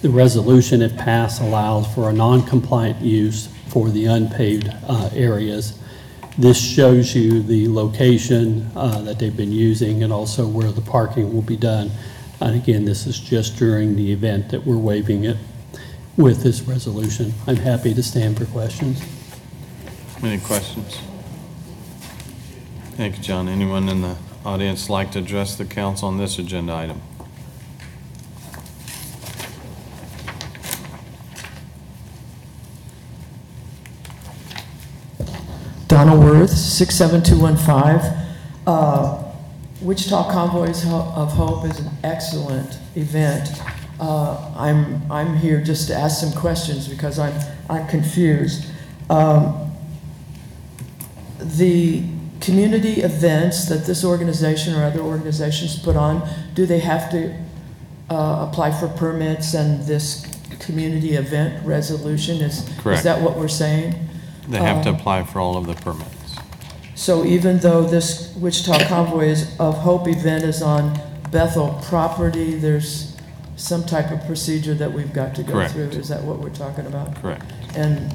The resolution, if passed, allows for a non-compliant use for the unpaved areas. This shows you the location that they've been using and also where the parking will be done. And again, this is just during the event that we're waiving it. with this resolution. I'm happy to stand for questions. Any questions? Thank you, John. Anyone in the audience like to address the council on this agenda item? Donna Worth, 67215. Wichita Convoys of Hope is an excellent event. I'm here just to ask some questions because I'm confused. The community events that this organization or other organizations put on, do they have to apply for permits and this community event resolution? Correct. Is that what we're saying? They have to apply for all of the permits. So even though this Wichita Convoys of Hope event is on Bethel property, there's some type of procedure that we've got to go Correct. through? Is that what we're talking about? Correct. And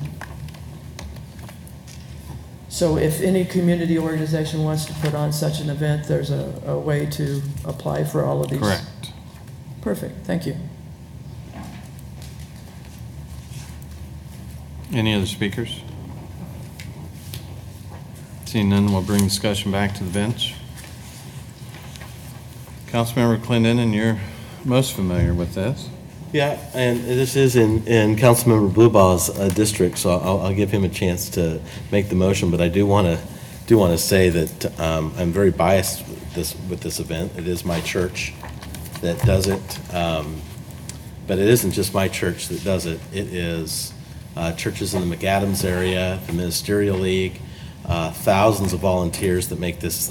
so if any community organization wants to put on such an event, there's a way to apply for all of these? Correct. Perfect, thank you. Any other speakers? Seeing none, we'll bring discussion back to the bench. Councilmember Clinton, and you're most familiar with this. Yeah, and this is in Councilmember Blueball's district, so I'll give him a chance to make the motion. But I do want to say that I'm very biased with this event. It is my church that does it, but it isn't just my church that does it. It is churches in the McAdams area, the Ministerial League, thousands of volunteers that make this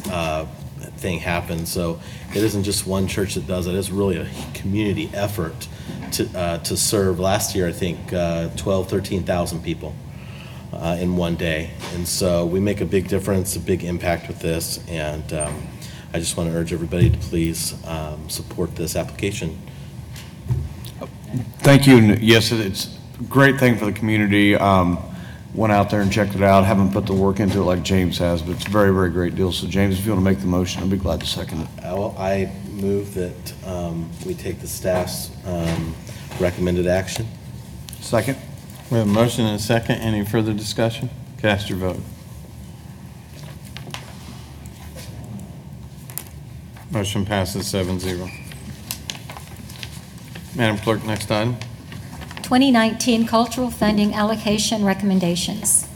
thing happen. So it isn't just one church that does it. It's really a community effort to serve. Last year, I think 13,000 people in one day. And so we make a big difference, a big impact with this. And I just want to urge everybody to please support this application. Thank you. And yes, it's a great thing for the community. Went out there and checked it out. Haven't put the work into it like James has, but it's a very, very great deal. So James, if you want to make the motion, I'll be glad to second it. I move that we take the staff's recommended action. Second. We have a motion and a second. Any further discussion? Cast your vote. Motion passes 7-0. Madam Clerk, next item. 2019 Cultural Funding Allocation Recommendations.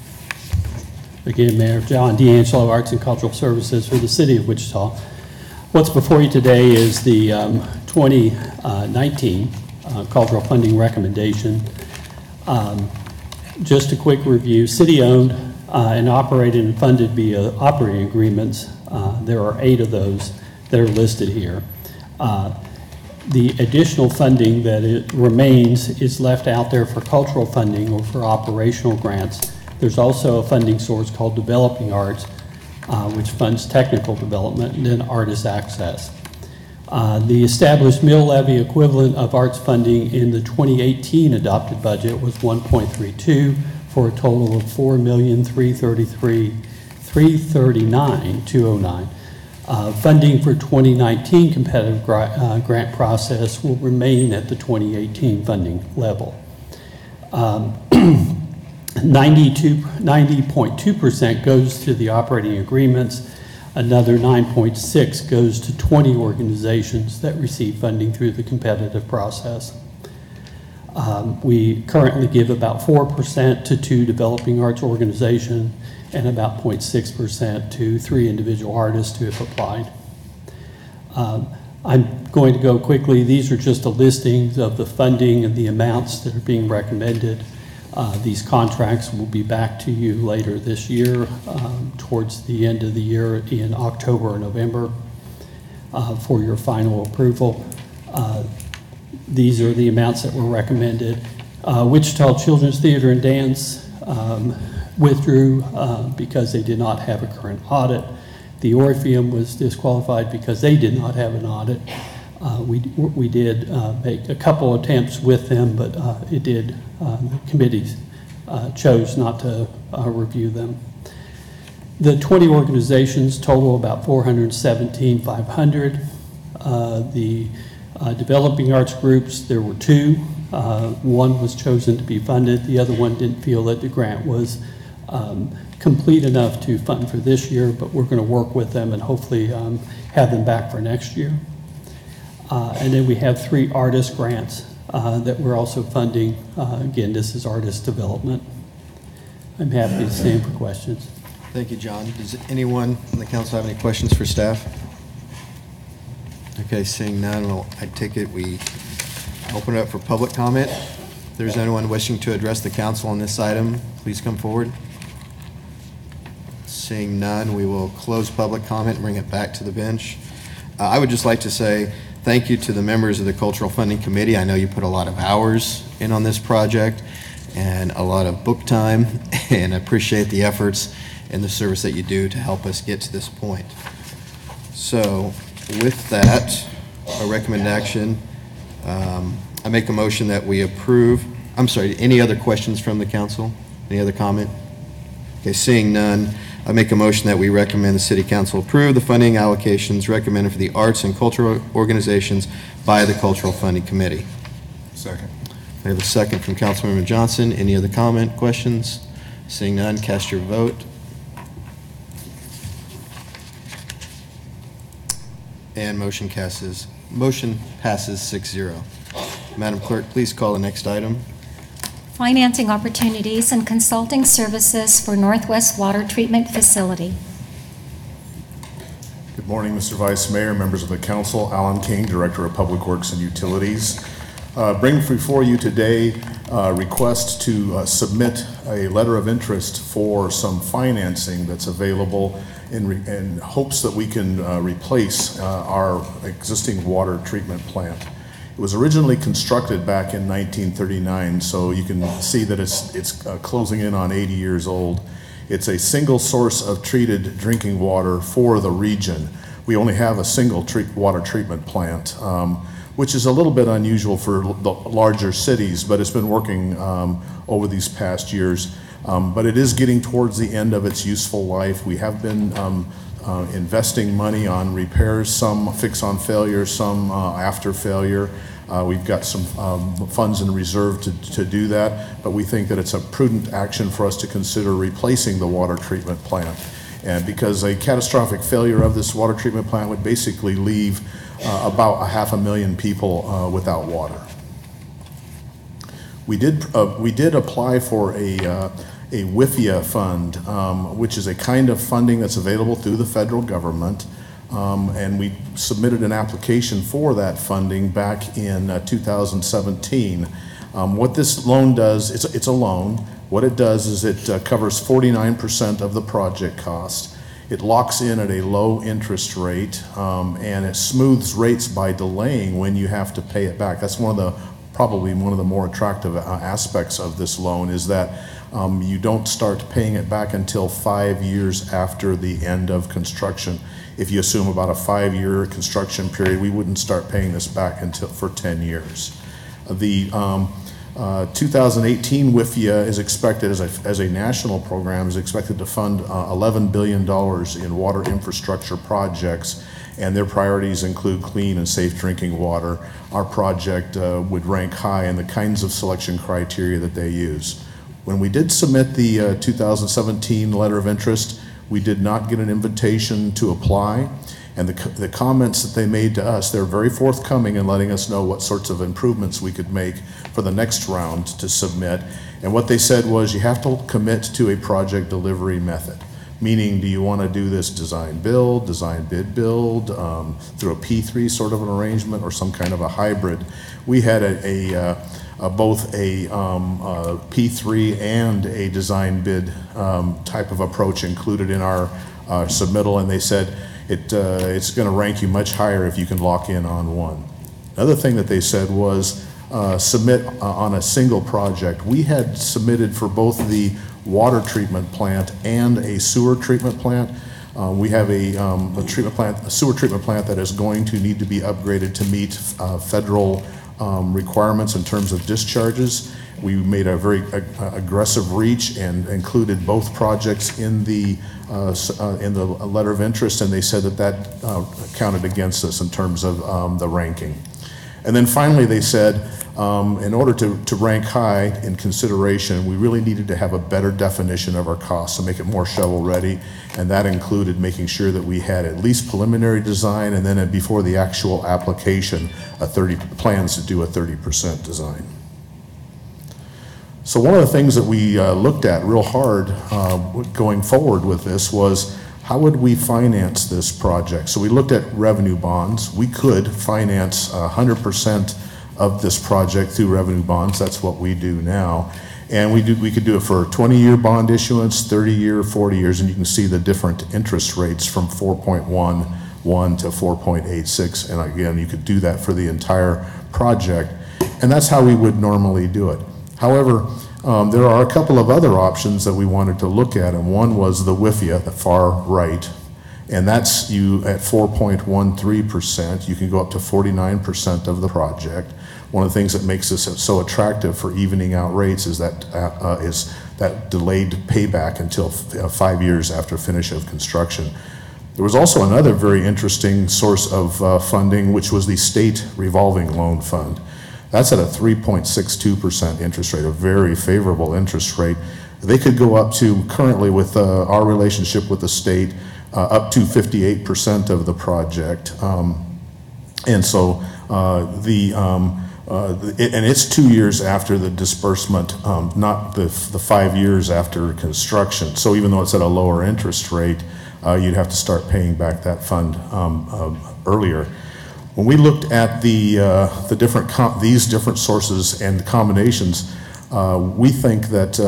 Again, Mayor John D'Angelo, Arts and Cultural Services for the City of Wichita. What's before you today is the 2019 Cultural Funding Recommendation. Just a quick review, city-owned and operated and funded via operating agreements. There are 8 of those that are listed here. The additional funding that it remains is left out there for cultural funding or for operational grants. There's also a funding source called Developing Arts, which funds technical development, and then artist access. The established mill levy equivalent of arts funding in the 2018 adopted budget was 1.32 for a total of $4,339,209. Funding for 2019 competitive grant process will remain at the 2018 funding level. 90.2% goes to the operating agreements. Another 9.6% goes to 20 organizations that receive funding through the competitive process. We currently give about 4% to 2 developing arts organizations and about 0.6% to 3 individual artists who have applied. I'm going to go quickly. These are just a listing of the funding and the amounts that are being recommended. These contracts will be back to you later this year, towards the end of the year in October or November for your final approval. These are the amounts that were recommended. Wichita Children's Theater and Dance withdrew because they did not have a current audit. The Orpheum was disqualified because they did not have an audit. We did make a couple attempts with them, but the committees chose not to review them. The 20 organizations total about $417,500. The developing arts groups, there were 2. One was chosen to be funded. The other one didn't feel that the grant was complete enough to fund for this year, but we're going to work with them and hopefully have them back for next year. And then we have 3 artist grants that we're also funding. Again, this is artist development. I'm happy to stand for questions. Thank you, John. Does anyone in the council have any questions for staff? Okay, seeing none, well, I take it we open it up for public comment. If there's anyone wishing to address the council on this item, please come forward. Seeing none, we will close public comment and bring it back to the bench. I would just like to say thank you to the members of the Cultural Funding Committee. I know you put a lot of hours in on this project and a lot of book time, and I appreciate the efforts and the service that you do to help us get to this point. So with that, I recommend action. I make a motion that we approve. I'm sorry, any other questions from the council? Any other comment? Okay, seeing none, I make a motion that we recommend the City Council approve the funding allocations recommended for the arts and cultural organizations by the Cultural Funding Committee. Second. I have a second from Councilmember Johnson. Any other comment, questions? Seeing none, cast your vote. And motion passes 6-0. Madam Clerk, please call the next item. Financing opportunities and consulting services for Northwest Water Treatment Facility. Good morning, Mr. Vice Mayor, members of the council. Alan King, Director of Public Works and Utilities. Bring before you today a request to submit a letter of interest for some financing that's available in hopes that we can replace our existing water treatment plant. It was originally constructed back in 1939, so you can see that it's closing in on 80 years old. It's a single source of treated drinking water for the region. We only have a single water treatment plant, which is a little bit unusual for the larger cities, but it's been working over these past years. But it is getting towards the end of its useful life. We have been investing money on repairs, some fix on failure, some after failure. We've got some funds in reserve to do that, but we think that it's a prudent action for us to consider replacing the water treatment plant. And because a catastrophic failure of this water treatment plant would basically leave about 500,000 people without water. We did apply for a WIFIA fund, which is a kind of funding that's available through the federal government. And we submitted an application for that funding back in 2017. What this loan does, it's a loan. What it does is it covers 49% of the project cost. It locks in at a low interest rate, and it smooths rates by delaying when you have to pay it back. That's probably one of the more attractive aspects of this loan is that you don't start paying it back until 5 years after the end of construction. If you assume about a 5-year construction period, we wouldn't start paying this back for 10 years. The 2018 WIFIA is expected, as a national program, is expected to fund $11 billion in water infrastructure projects, and their priorities include clean and safe drinking water. Our project would rank high in the kinds of selection criteria that they use. When we did submit the 2017 letter of interest, we did not get an invitation to apply, and the comments that they made to us, they're very forthcoming in letting us know what sorts of improvements we could make for the next round to submit. And what they said was you have to commit to a project delivery method, meaning do you want to do this design bid build, through a P3 sort of an arrangement or some kind of a hybrid. We had both a P3 and a design bid type of approach included in our submittal, and they said it's going to rank you much higher if you can lock in on one. Another thing that they said was submit on a single project. We had submitted for both the water treatment plant and a sewer treatment plant. We have a sewer treatment plant that is going to need to be upgraded to meet federal requirements in terms of discharges. We made a very aggressive reach and included both projects in the letter of interest, and they said that counted against us in terms of the ranking. And then finally they said, in order to rank high in consideration, we really needed to have a better definition of our costs to make it more shovel-ready, and that included making sure that we had at least preliminary design, and then before the actual application, plans to do a 30% design. So one of the things that we looked at real hard going forward with this was, how would we finance this project? So we looked at revenue bonds. We could finance 100% of this project through revenue bonds. That's what we do now. And we could do it for a 20-year bond issuance, 30-year, 40 years, and you can see the different interest rates from 4.11 to 4.86. And again, you could do that for the entire project. And that's how we would normally do it. However, there are a couple of other options that we wanted to look at, and one was the WIFIA, the far right, and that's you at 4.13%. You can go up to 49% of the project. One of the things that makes this so attractive for evening out rates is that delayed payback until 5 years after finish of construction. There was also another very interesting source of funding, which was the state revolving loan fund. That's at a 3.62% interest rate, a very favorable interest rate. They could go up to, currently with our relationship with the state, up to 58% of the project. And so and it's 2 years after the disbursement, not the 5 years after construction. So even though it's at a lower interest rate, you'd have to start paying back that fund earlier. When we looked at these different sources and combinations, we think that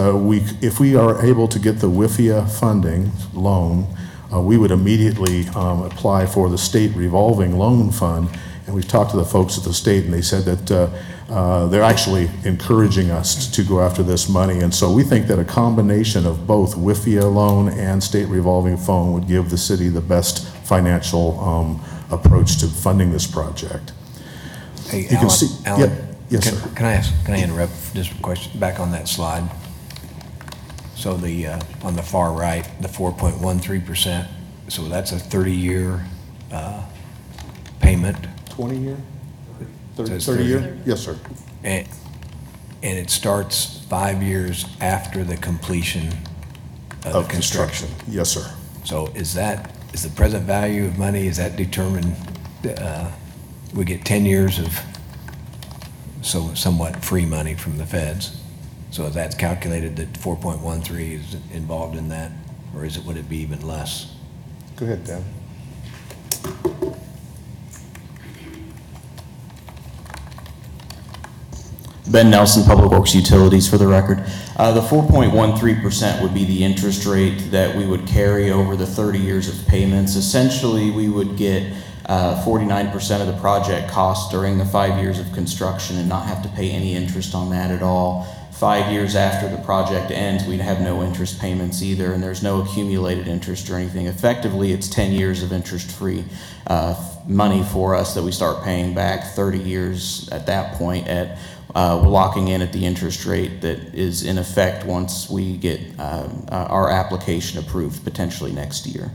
if we are able to get the WIFIA funding loan, we would immediately apply for the state revolving loan fund. And we've talked to the folks at the state, and they said that they're actually encouraging us to go after this money. And so we think that a combination of both WIFIA loan and state revolving fund would give the city the best financial approach to funding this project. Hey, you can see, Alan, yes, sir. Can I interrupt just a question back on that slide? So on the far right, the 4.13%, so that's a 30-year payment. 20 year? 30 year? Yes, sir. And it starts 5 years after the completion of construction. Yes, sir. So is the present value of money, is that determined, we get 10 years of somewhat free money from the feds? So that's calculated that 4.13 is involved in that, or would it be even less? Go ahead, Dan. Ben Nelson, Public Works Utilities, for the record. The 4.13% would be the interest rate that we would carry over the 30 years of payments. Essentially, we would get 49% of the project cost during the 5 years of construction and not have to pay any interest on that at all. 5 years after the project ends, we'd have no interest payments either, and there's no accumulated interest or anything. Effectively, it's 10 years of interest-free money for us that we start paying back 30 years at that point at locking in at the interest rate that is in effect once we get our application approved potentially next year.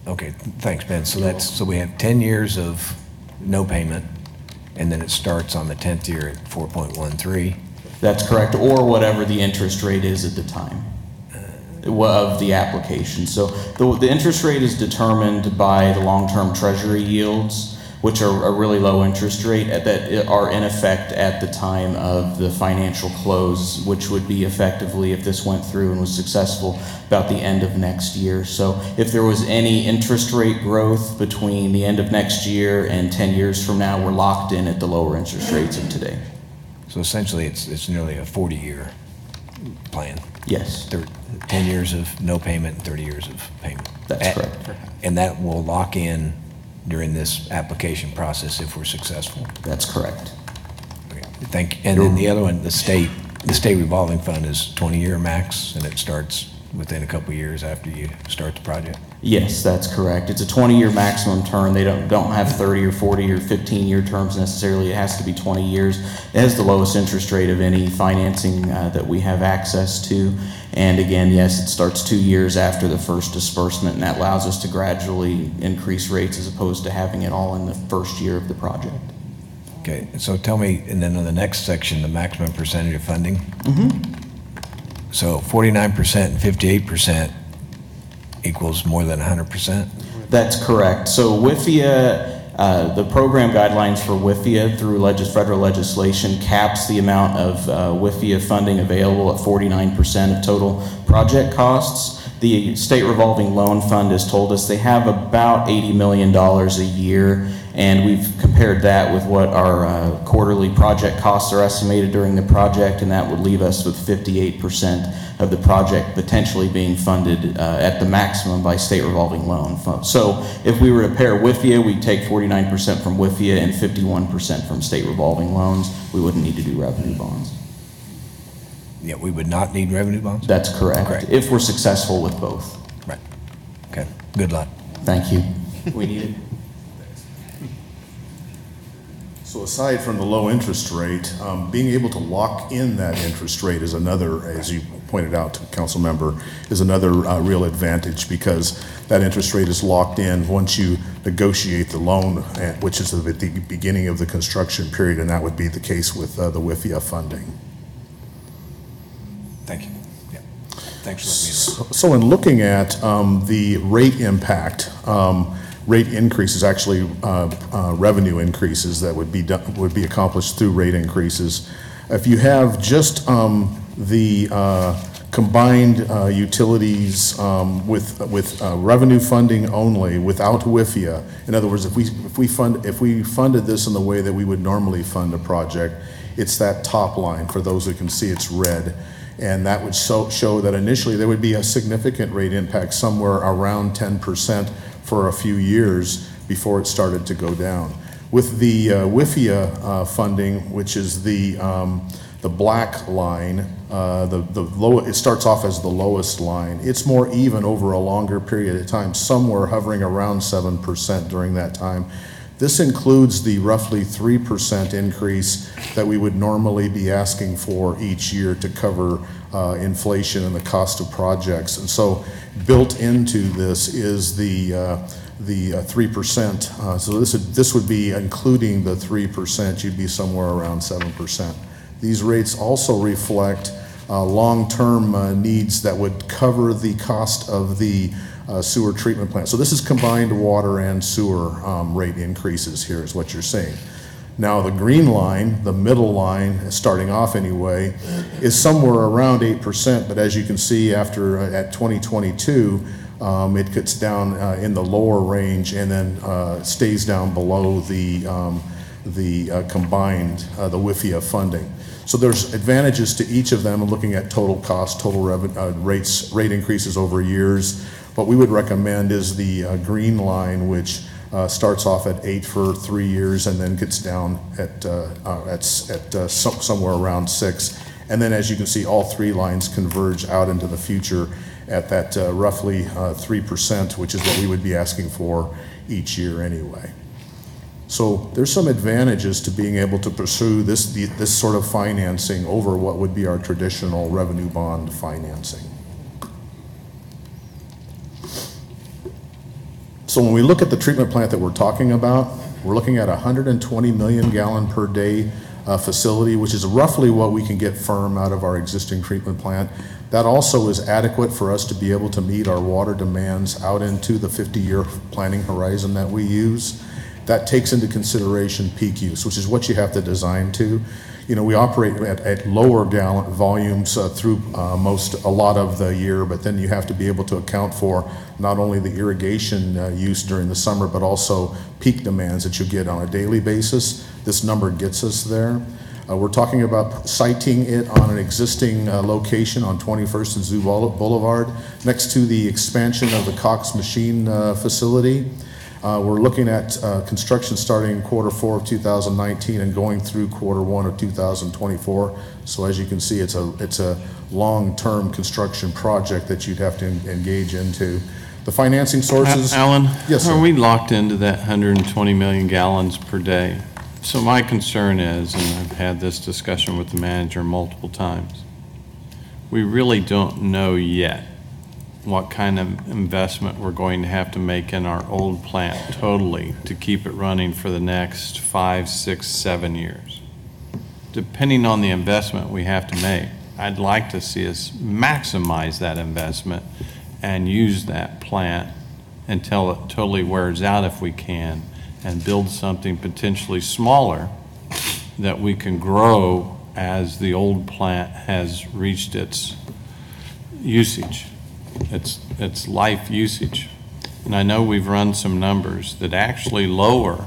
Okay, thanks, Ben. So we have 10 years of no payment, and then it starts on the 10th year at 4.13. That's correct, or whatever the interest rate is at the time of the application. So the interest rate is determined by the long-term treasury yields, which are a really low interest rate that are in effect at the time of the financial close, which would be effectively, if this went through and was successful, about the end of next year. So if there was any interest rate growth between the end of next year and 10 years from now, we're locked in at the lower interest rates of today. So essentially, it's nearly a 40-year plan. Yes. 10 years of no payment and 30 years of payment. That's correct. And that will lock in during this application process if we're successful. That's correct. Okay. Thank you. And then the other one, the state revolving fund is 20-year max, and it starts within a couple of years after you start the project? Yes, that's correct. It's a 20-year maximum term. They don't have 30 or 40 or 15-year terms necessarily. It has to be 20 years. It has the lowest interest rate of any financing that we have access to. And again, yes, it starts 2 years after the first disbursement, and that allows us to gradually increase rates as opposed to having it all in the first year of the project. Okay, so tell me, and then on the next section, the maximum percentage of funding? So 49% and 58% equals more than 100%? That's correct. So WIFIA, the program guidelines for WIFIA through federal legislation caps the amount of WIFIA funding available at 49% of total project costs. The state revolving loan fund has told us they have about $80 million a year, and we've compared that with what our quarterly project costs are estimated during the project, and that would leave us with 58% of the project potentially being funded at the maximum by state revolving loan fund. So if we were to pair WIFIA, we'd take 49% from WIFIA and 51% from state revolving loans. We wouldn't need to do revenue bonds. Yeah, we would not need revenue bonds? That's correct, if we're successful with both. Right. Okay, good luck. Thank you. We need it. So aside from the low interest rate, being able to lock in that interest rate is another, as you pointed out, council member, is another real advantage, because that interest rate is locked in once you negotiate the loan, which is at the beginning of the construction period, and that would be the case with the WIFIA funding. Thank you. Yeah. Thanks for letting me know. So in looking at the rate impact, rate increases, actually revenue increases that would be accomplished through rate increases. If you have just the combined utilities with revenue funding only, without WIFIA, in other words, if we funded this in the way that we would normally fund a project, it's that top line. For those who can see, it's red. And that would show that initially there would be a significant rate impact, somewhere around 10% for a few years before it started to go down. With the WIFIA funding, which is the black line, it starts off as the lowest line. It's more even over a longer period of time, somewhere hovering around 7% during that time. This includes the roughly 3% increase that we would normally be asking for each year to cover inflation and the cost of projects. And so built into this is the 3%. So this would be including the 3%, you'd be somewhere around 7%. These rates also reflect long-term needs that would cover the cost of the sewer treatment plant. So this is combined water and sewer rate increases here is what you're seeing. Now the green line, the middle line, starting off anyway, is somewhere around 8%, but as you can see at 2022, it gets down in the lower range and then stays down below the combined, the WIFIA funding. So there's advantages to each of them. I'm looking at total cost, total rate increases over years. What we would recommend is the green line, which starts off at 8 for 3 years and then gets down at somewhere around 6. And then as you can see, all three lines converge out into the future at that roughly 3%, which is what we would be asking for each year anyway. So there's some advantages to being able to pursue this sort of financing over what would be our traditional revenue bond financing. So when we look at the treatment plant that we're talking about, we're looking at a 120 million gallon per day facility, which is roughly what we can get firm out of our existing treatment plant. That also is adequate for us to be able to meet our water demands out into the 50-year planning horizon that we use. That takes into consideration peak use, which is what you have to design to. You know, we operate at lower gallon volumes through a lot of the year, but then you have to be able to account for not only the irrigation use during the summer, but also peak demands that you get on a daily basis. This number gets us there. We're talking about siting it on an existing location on 21st and Zoo Boulevard, next to the expansion of the Cox Machine facility. We're looking at construction starting Q4 of 2019 and going through Q1 of 2024. So as you can see, it's a long-term construction project that you'd have to engage into. The financing sources. Alan, yes, sir. Are we locked into that 120 million gallons per day? So my concern is, and I've had this discussion with the manager multiple times, we really don't know yet what kind of investment we're going to have to make in our old plant totally to keep it running for the next 5, 6, 7 years. Depending on the investment we have to make, I'd like to see us maximize that investment and use that plant until it totally wears out if we can, and build something potentially smaller that we can grow as the old plant has reached its usage, its life usage. And I know we've run some numbers that actually lower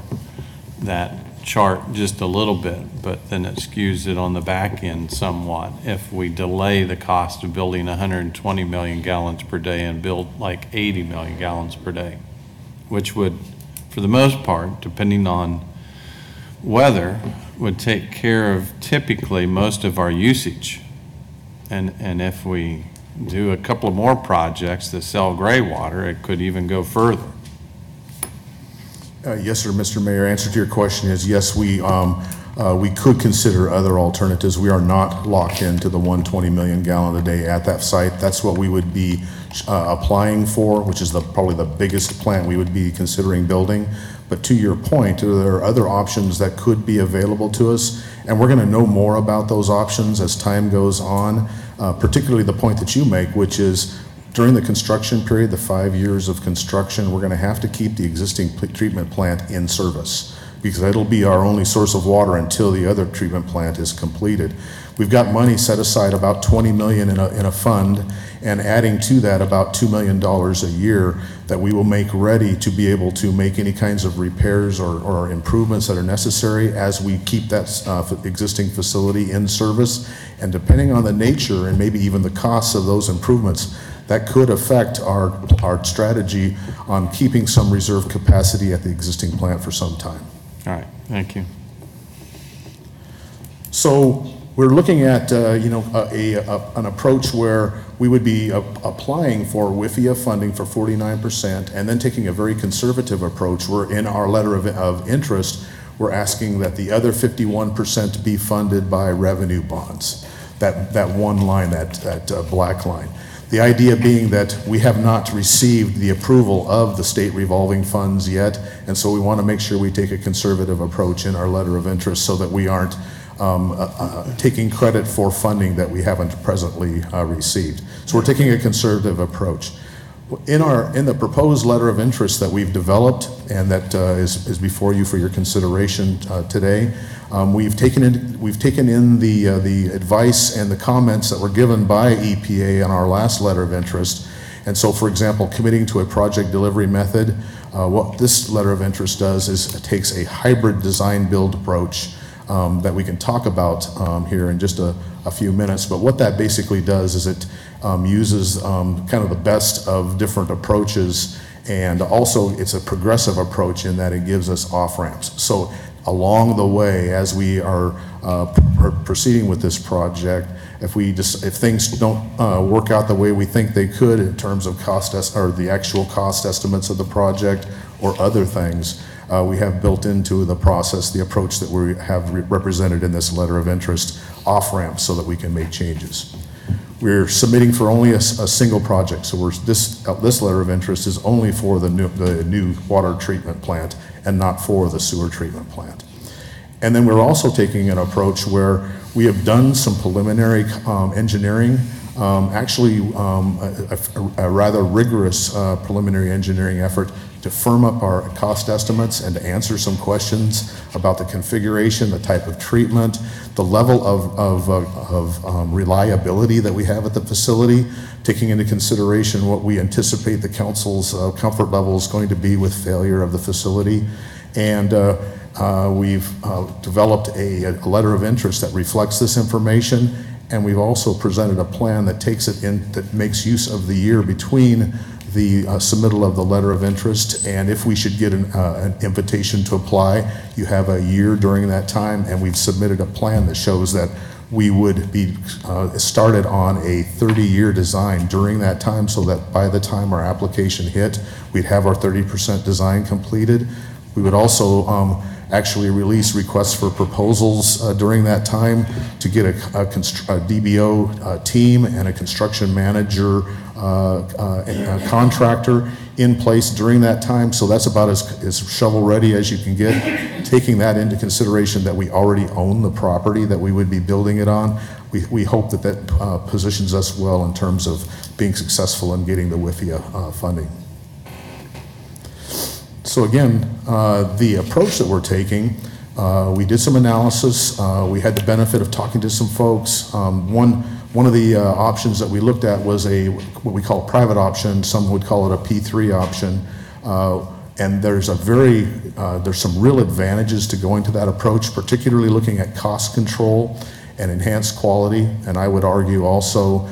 that chart just a little bit, but then it skews it on the back end somewhat if we delay the cost of building 120 million gallons per day and build like 80 million gallons per day, which would, for the most part, depending on weather, would take care of typically most of our usage. And if we do a couple of more projects that sell gray water, it could even go further. Yes, sir, Mr. Mayor. Answer to your question is yes, we could consider other alternatives. We are not locked into the 120 million gallon a day at that site. That's what we would be applying for, which is probably the biggest plant we would be considering building. But to your point, there are other options that could be available to us, and we're going to know more about those options as time goes on, particularly the point that you make, which is during the construction period, the 5 years of construction, we're going to have to keep the existing treatment plant in service because it'll be our only source of water until the other treatment plant is completed. We've got money set aside, about $20 million in a fund, and adding to that about $2 million a year that we will make ready to be able to make any kinds of repairs or improvements that are necessary as we keep that existing facility in service. And depending on the nature and maybe even the costs of those improvements, that could affect our strategy on keeping some reserve capacity at the existing plant for some time. All right, thank you. So we're looking at an approach where we would be applying for WIFIA funding for 49% and then taking a very conservative approach where in our letter of interest, we're asking that the other 51% be funded by revenue bonds. That one line, that black line. The idea being that we have not received the approval of the state revolving funds yet, and so we want to make sure we take a conservative approach in our letter of interest so that we aren't taking credit for funding that we haven't presently received. So we're taking a conservative approach. In the proposed letter of interest that we've developed and that is before you for your consideration today, we've taken in the advice and the comments that were given by EPA on our last letter of interest. And so, for example, committing to a project delivery method, what this letter of interest does is it takes a hybrid design build approach that we can talk about here in just a few minutes. But what that basically does is it uses kind of the best of different approaches, and also it's a progressive approach in that it gives us off-ramps. So along the way, as we are proceeding with this project, if things don't work out the way we think they could in terms of or the actual cost estimates of the project or other things, we have built into the process the approach that we have represented in this letter of interest, off-ramps, so that we can make changes. We're submitting for only a single project, so this letter of interest is only for the new water treatment plant and not for the sewer treatment plant. And then we're also taking an approach where we have done some preliminary engineering, actually a rather rigorous preliminary engineering effort to firm up our cost estimates and to answer some questions about the configuration, the type of treatment, the level of reliability that we have at the facility, taking into consideration what we anticipate the council's comfort level is going to be with failure of the facility. And we've developed a letter of interest that reflects this information, and we've also presented a plan that takes it in, that makes use of the year between the submittal of the letter of interest, and if we should get an invitation to apply, you have a year during that time, and we've submitted a plan that shows that we would be started on a 30-year design during that time, so that by the time our application hit, we'd have our 30% design completed. We would also actually release requests for proposals during that time to get a DBO team and a construction manager a contractor in place during that time. So that's about as shovel-ready as you can get, taking that into consideration that we already own the property that we would be building it on. We hope that that positions us well in terms of being successful in getting the WIFIA funding. So again, the approach that we're taking, we did some analysis. We had the benefit of talking to some folks. One of the options that we looked at was what we call a private option. Some would call it a P3 option. And there's some real advantages to going to that approach, particularly looking at cost control and enhanced quality, and I would argue also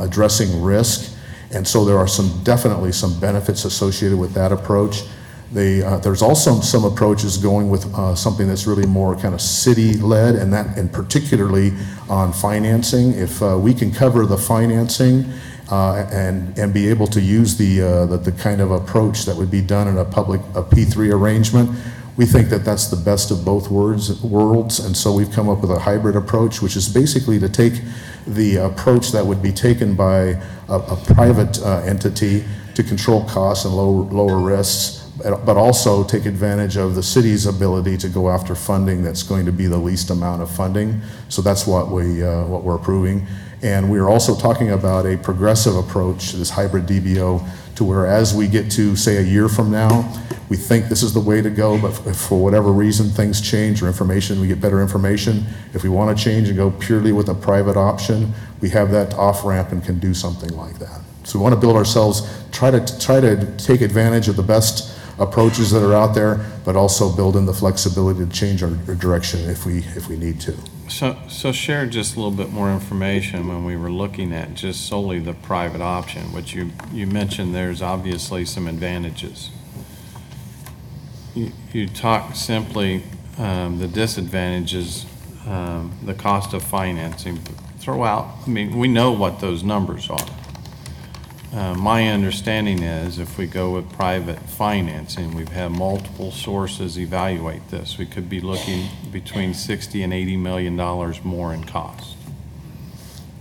addressing risk. And so there are definitely some benefits associated with that approach. There's also some approaches going with something that's really more kind of city-led, and particularly on financing. If we can cover the financing and be able to use the kind of approach that would be done in a P3 arrangement, we think that that's the best of both worlds. And so we've come up with a hybrid approach, which is basically to take the approach that would be taken by a private entity to control costs and lower risks, but also take advantage of the city's ability to go after funding that's going to be the least amount of funding. So that's what we're approving. And we're also talking about a progressive approach to this hybrid DBO, to where as we get to, say, a year from now, we think this is the way to go, but if for whatever reason things change or we get better information, if we want to change and go purely with a private option, we have that off-ramp and can do something like that. So we want to build ourselves, try to take advantage of the best approaches that are out there, but also build in the flexibility to change our direction if we need to. So share just a little bit more information when we were looking at just solely the private option, which you mentioned there's obviously some advantages. You talk simply the disadvantages, the cost of financing. We know what those numbers are. My understanding is if we go with private financing, we've had multiple sources evaluate this. We could be looking between $60 and $80 million more in cost.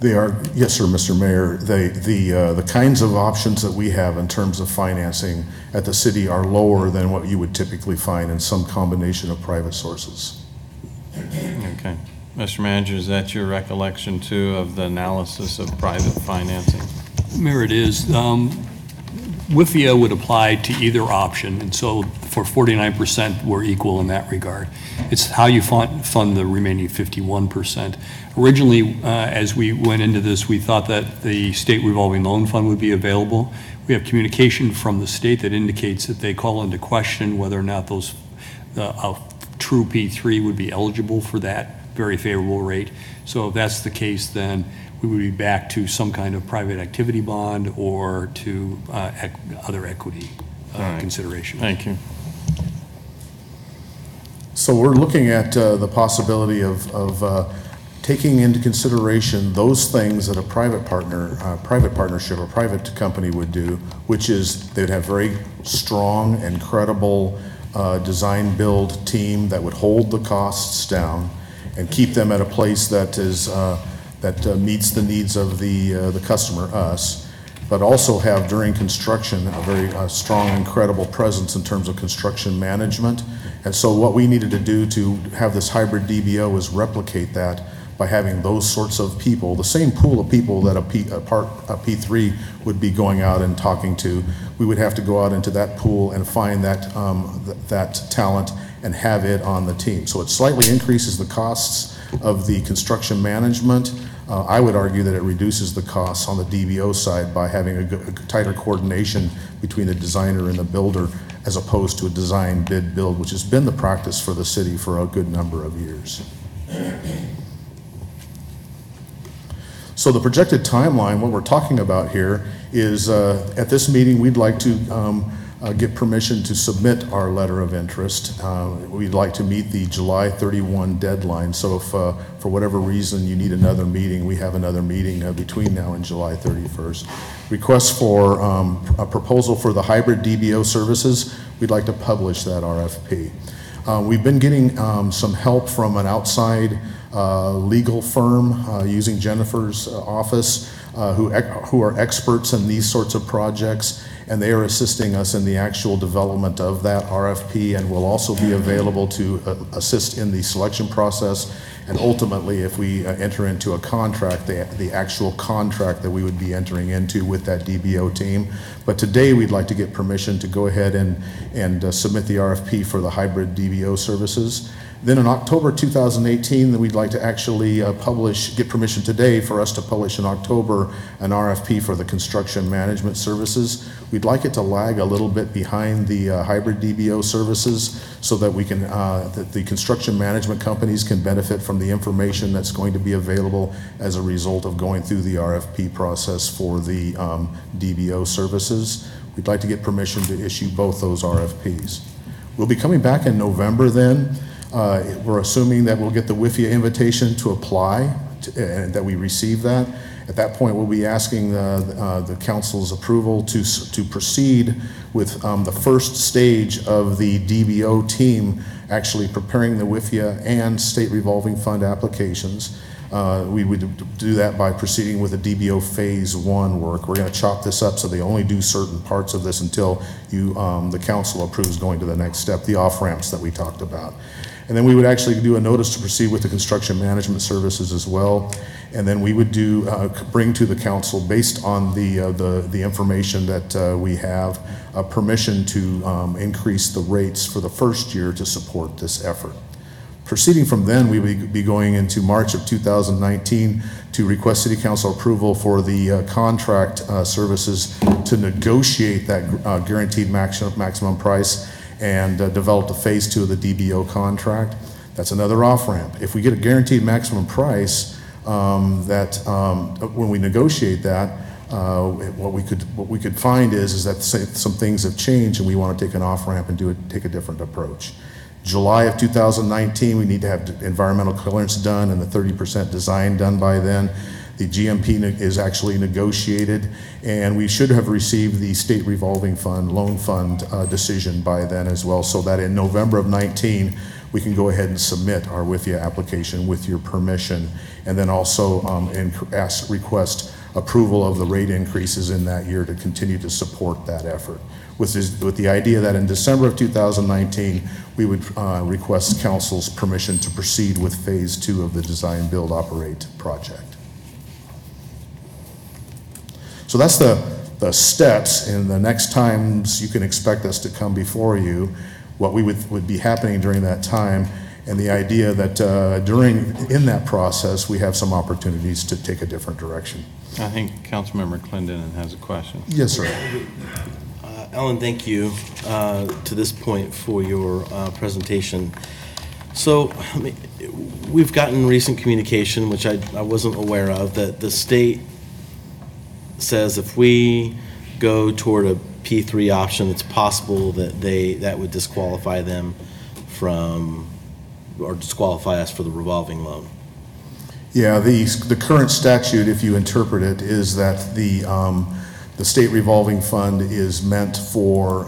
They are, yes, sir, Mr. Mayor. The kinds of options that we have in terms of financing at the city are lower than what you would typically find in some combination of private sources. Okay. Mr. Manager, is that your recollection too of the analysis of private financing? Mayor, it is. WIFIA would apply to either option, and so for 49%, we're equal in that regard. It's how you fund the remaining 51%. Originally, as we went into this, we thought that the state revolving loan fund would be available. We have communication from the state that indicates that they call into question whether or not a true P3 would be eligible for that very favorable rate. So if that's the case, then we would be back to some kind of private activity bond or to other equity consideration. Thank you. So we're looking at the possibility of taking into consideration those things that a private partnership or private company would do, which is they'd have very strong and credible design build team that would hold the costs down and keep them at a place that is that meets the needs of the customer, us, but also have during construction a very strong and credible presence in terms of construction management. And so what we needed to do to have this hybrid DBO is replicate that by having those sorts of people, the same pool of people that a P3 would be going out and talking to. We would have to go out into that pool and find that talent and have it on the team. So it slightly increases the costs of the construction management. I would argue that it reduces the costs on the DBO side by having a tighter coordination between the designer and the builder, as opposed to a design bid build, which has been the practice for the city for a good number of years. So the projected timeline, what we're talking about here is at this meeting, we'd like to get permission to submit our letter of interest. We'd like to meet the July 31 deadline. So if for whatever reason you need another meeting, we have another meeting between now and July 31st. Request for a proposal for the hybrid DBO services, we'd like to publish that RFP. We've been getting some help from an outside legal firm using Jennifer's office who are experts in these sorts of projects, and they are assisting us in the actual development of that RFP and will also be available to assist in the selection process. And ultimately, if we enter into a contract, the actual contract that we would be entering into with that DBO team. But today, we'd like to get permission to go ahead and submit the RFP for the hybrid DBO services. Then in October 2018, we'd like to actually get permission today for us to publish in October an RFP for the construction management services. We'd like it to lag a little bit behind the hybrid DBO services so that we can, that the construction management companies can benefit from the information that's going to be available as a result of going through the RFP process for the DBO services. We'd like to get permission to issue both those RFPs. We'll be coming back in November then. We're assuming that we'll get the WIFIA invitation to apply and that we receive that. At that point, we'll be asking the council's approval to proceed with the first stage of the DBO team actually preparing the WIFIA and state revolving fund applications. We would do that by proceeding with the DBO phase 1 work. We're going to chop this up so they only do certain parts of this until the council approves going to the next step, the off-ramps that we talked about. And then we would actually do a notice to proceed with the construction management services as well. And then we would bring to the council, based on the information that we have, permission to increase the rates for the first year to support this effort. Proceeding from then, we would be going into March of 2019 to request City Council approval for the contract services to negotiate that guaranteed maximum price and develop the phase 2 of the DBO contract. That's another off-ramp. If we get a guaranteed maximum price, when we negotiate that, what we could find is that some things have changed and we want to take an off-ramp and take a different approach. July of 2019, we need to have environmental clearance done and the 30% design done by then. The GMP is actually negotiated, and we should have received the state revolving fund, loan fund decision by then as well, so that in November of 19, we can go ahead and submit our WIFIA application with your permission, and then also request approval of the rate increases in that year to continue to support that effort. With the idea that in December of 2019, we would request council's permission to proceed with phase 2 of the design, build, operate project. So that's the steps, and the next times you can expect us to come before you, what would be happening during that time, and the idea that in that process, we have some opportunities to take a different direction. I think Councilmember Clendenin has a question. Yes, sir. Ellen, thank you to this point for your presentation. So we've gotten recent communication, which I wasn't aware of, that the state says if we go toward a P3 option, it's possible that that would disqualify them from, or disqualify us for the revolving loan. Yeah, the current statute, if you interpret it, is that the state revolving fund is meant for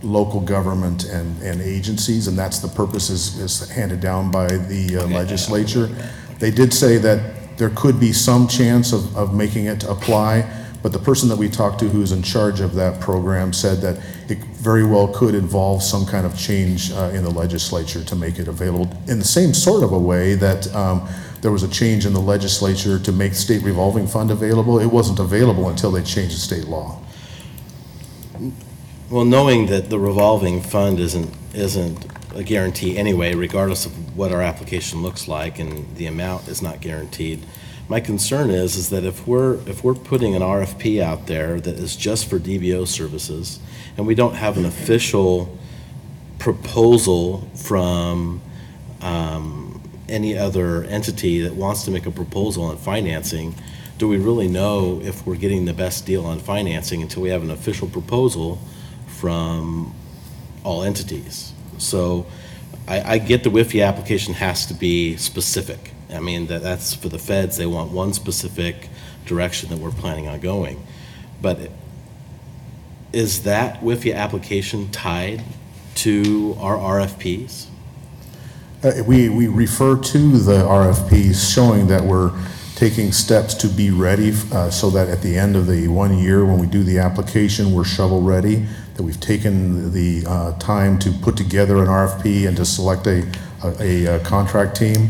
local government and agencies, and that's the purpose is handed down by the legislature. They did say that there could be some chance of making it apply, but the person that we talked to who's in charge of that program said that it very well could involve some kind of change in the legislature to make it available in the same sort of a way that there was a change in the legislature to make state revolving fund available. It wasn't available until they changed the state law. Well, knowing that the revolving fund isn't a guarantee anyway, regardless of what our application looks like, and the amount is not guaranteed, my concern is that if we're putting an RFP out there that is just for DBO services, and we don't have an official proposal from any other entity that wants to make a proposal on financing, do we really know if we're getting the best deal on financing until we have an official proposal from all entities? So I get the WIFIA application has to be specific. I mean, that's for the feds. They want one specific direction that we're planning on going. But is that WIFIA application tied to our RFPs? We refer to the RFPs showing that we're taking steps to be ready so that at the end of the 1 year, when we do the application, we're shovel ready, that we've taken the time to put together an RFP and to select a contract team.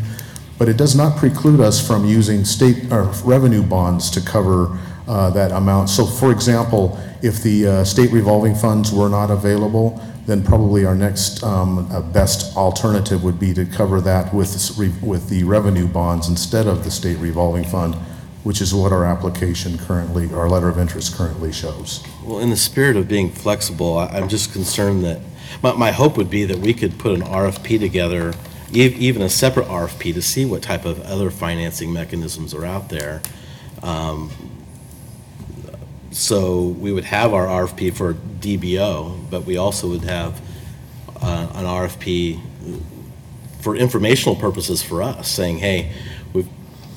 But it does not preclude us from using state or revenue bonds to cover that amount. So for example, if the state revolving funds were not available, then probably our next best alternative would be to cover that with the revenue bonds instead of the state revolving fund, which is what our application currently, our letter of interest currently shows. Well, in the spirit of being flexible, I'm just concerned that, my hope would be that we could put an RFP together, even a separate RFP, to see what type of other financing mechanisms are out there. So we would have our RFP for DBO, but we also would have an RFP for informational purposes for us, saying, hey,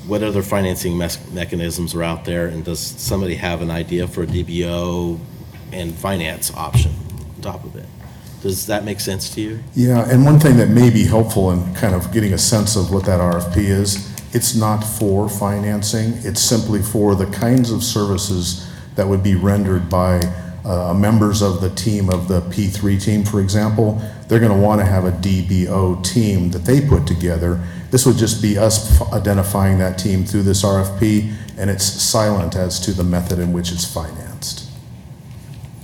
what other financing mechanisms are out there, and does somebody have an idea for a DBO and finance option on top of it? Does that make sense to you? Yeah, and one thing that may be helpful in kind of getting a sense of what that RFP is, it's not for financing, it's simply for the kinds of services that would be rendered by members of the team, of the P3 team, for example. They're going to want to have a DBO team that they put together. This would just be us identifying that team through this RFP, and it's silent as to the method in which it's financed.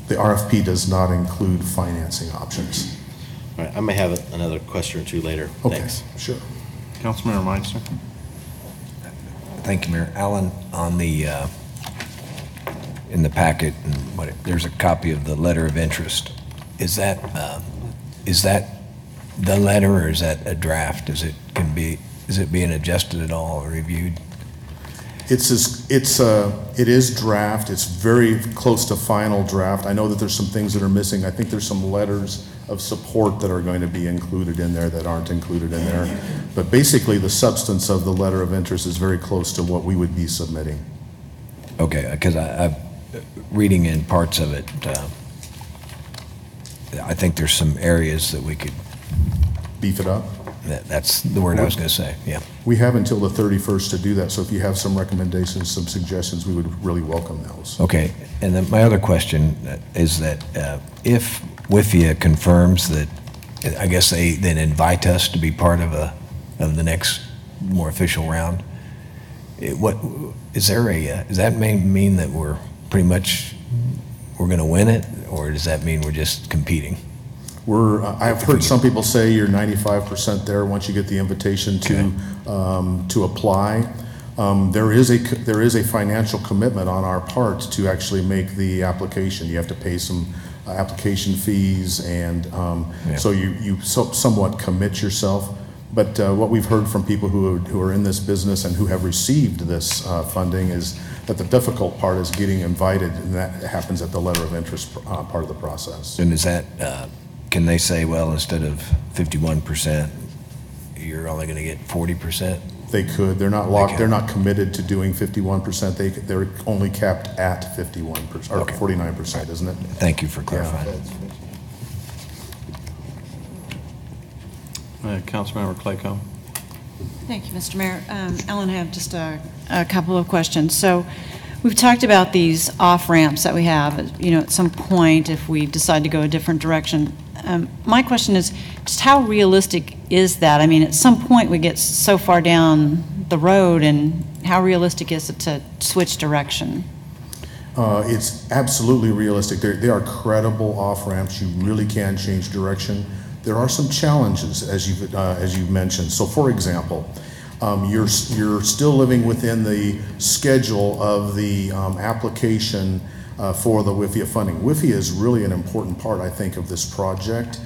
The RFP does not include financing options. All right, I may have another question or two later. Okay, Thanks. sure. Councilmember Meister. Thank you, Mayor. Alan, on the in the packet, and there's a copy of the letter of interest. Is that the letter, or is that a draft? Is it being adjusted at all or reviewed? It is draft. It's very close to final draft. I know that there's some things that are missing. I think there's some letters of support that are going to be included in there that aren't included in there. But basically, the substance of the letter of interest is very close to what we would be submitting. Okay, because I'm reading in parts of it. I think there's some areas that we could beef it up. That's the word I was going to say. Yeah. We have until the 31st to do that. So if you have some recommendations, some suggestions, we would really welcome those. Okay. And then my other question is that if WIFIA confirms that, I guess they then invite us to be part of the next more official round. Does that mean that we're pretty much going to win it, or does that mean we're just competing? I've heard some people say you're 95% there once you get the invitation to apply. There is a financial commitment on our part to actually make the application. You have to pay some application fees, and so you somewhat commit yourself. But what we've heard from people who are in this business and who have received this funding is that the difficult part is getting invited, and that happens at the letter of interest part of the process. And is that, can they say, well, instead of 51%, you're only going to get 40%? They could. They're not locked. They're not committed to doing 51%. They're only capped at 51% or 49%, isn't it? Thank you for clarifying. Councilmember Claycomb. Thank you, Mr. Mayor. Ellen, I have just a couple of questions. So we've talked about these off-ramps that we have, at some point if we decide to go a different direction. My question is, just how realistic is that? I mean, at some point we get so far down the road, and how realistic is it to switch direction? It's absolutely realistic. They are credible off-ramps. You really can change direction. There are some challenges, as you've mentioned. So, for example, you're still living within the schedule of the application for the WIFIA funding. WIFIA is really an important part, I think, of this project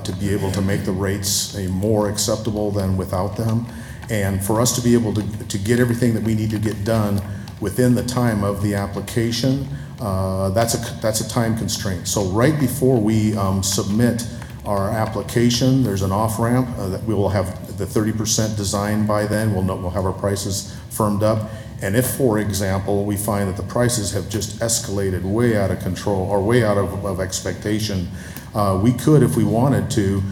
to be able to make the rates more acceptable than without them, and for us to be able to get everything that we need to get done within the time of the application. That's a time constraint. So, right before we submit our application, there's an off-ramp that we will have the 30% designed by then. We'll have our prices firmed up. And if, for example, we find that the prices have just escalated way out of control or way out of expectation, we could, if we wanted to,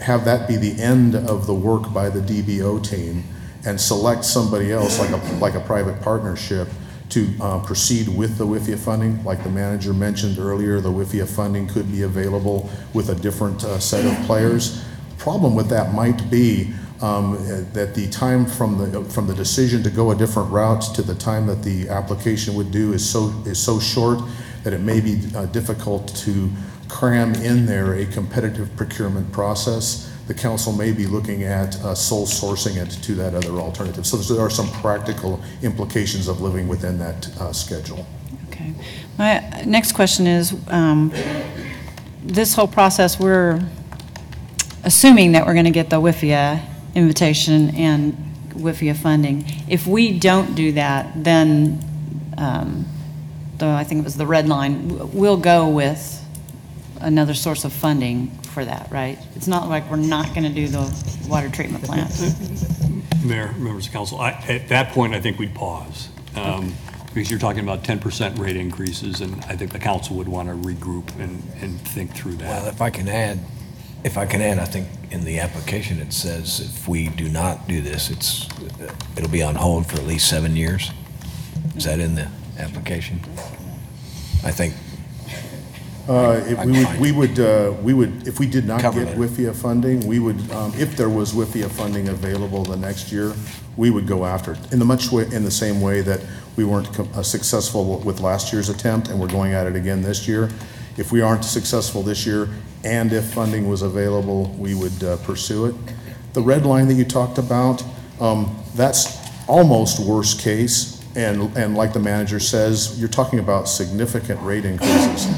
have that be the end of the work by the DBO team and select somebody else, like a private partnership, to proceed with the WIFIA funding. Like the manager mentioned earlier, the WIFIA funding could be available with a different set of players. The problem with that might be that the time from the decision to go a different route to the time that the application would due is so short that it may be difficult to cram in there a competitive procurement process. The council may be looking at sole sourcing it to that other alternative. So there are some practical implications of living within that schedule. Okay. My next question is, this whole process, we're assuming that we're going to get the WIFIA invitation and WIFIA funding. If we don't do that, then I think it was the red line, we'll go with another source of funding for that, right? It's not like we're not going to do the water treatment plant. Mayor, members of council, at that point, I think we'd pause. Because you're talking about 10% rate increases, and I think the council would want to regroup and think through that. Well, if I can add, I think in the application it says if we do not do this, it'll be on hold for at least 7 years. Is that in the application? I think. If we did not get WIFIA funding, we would, if there was WIFIA funding available the next year, we would go after it in the same way that we weren't successful with last year's attempt, and we're going at it again this year. If we aren't successful this year, and if funding was available, we would pursue it. The red line that you talked about, that's almost worst case, and like the manager says, you're talking about significant rate increases.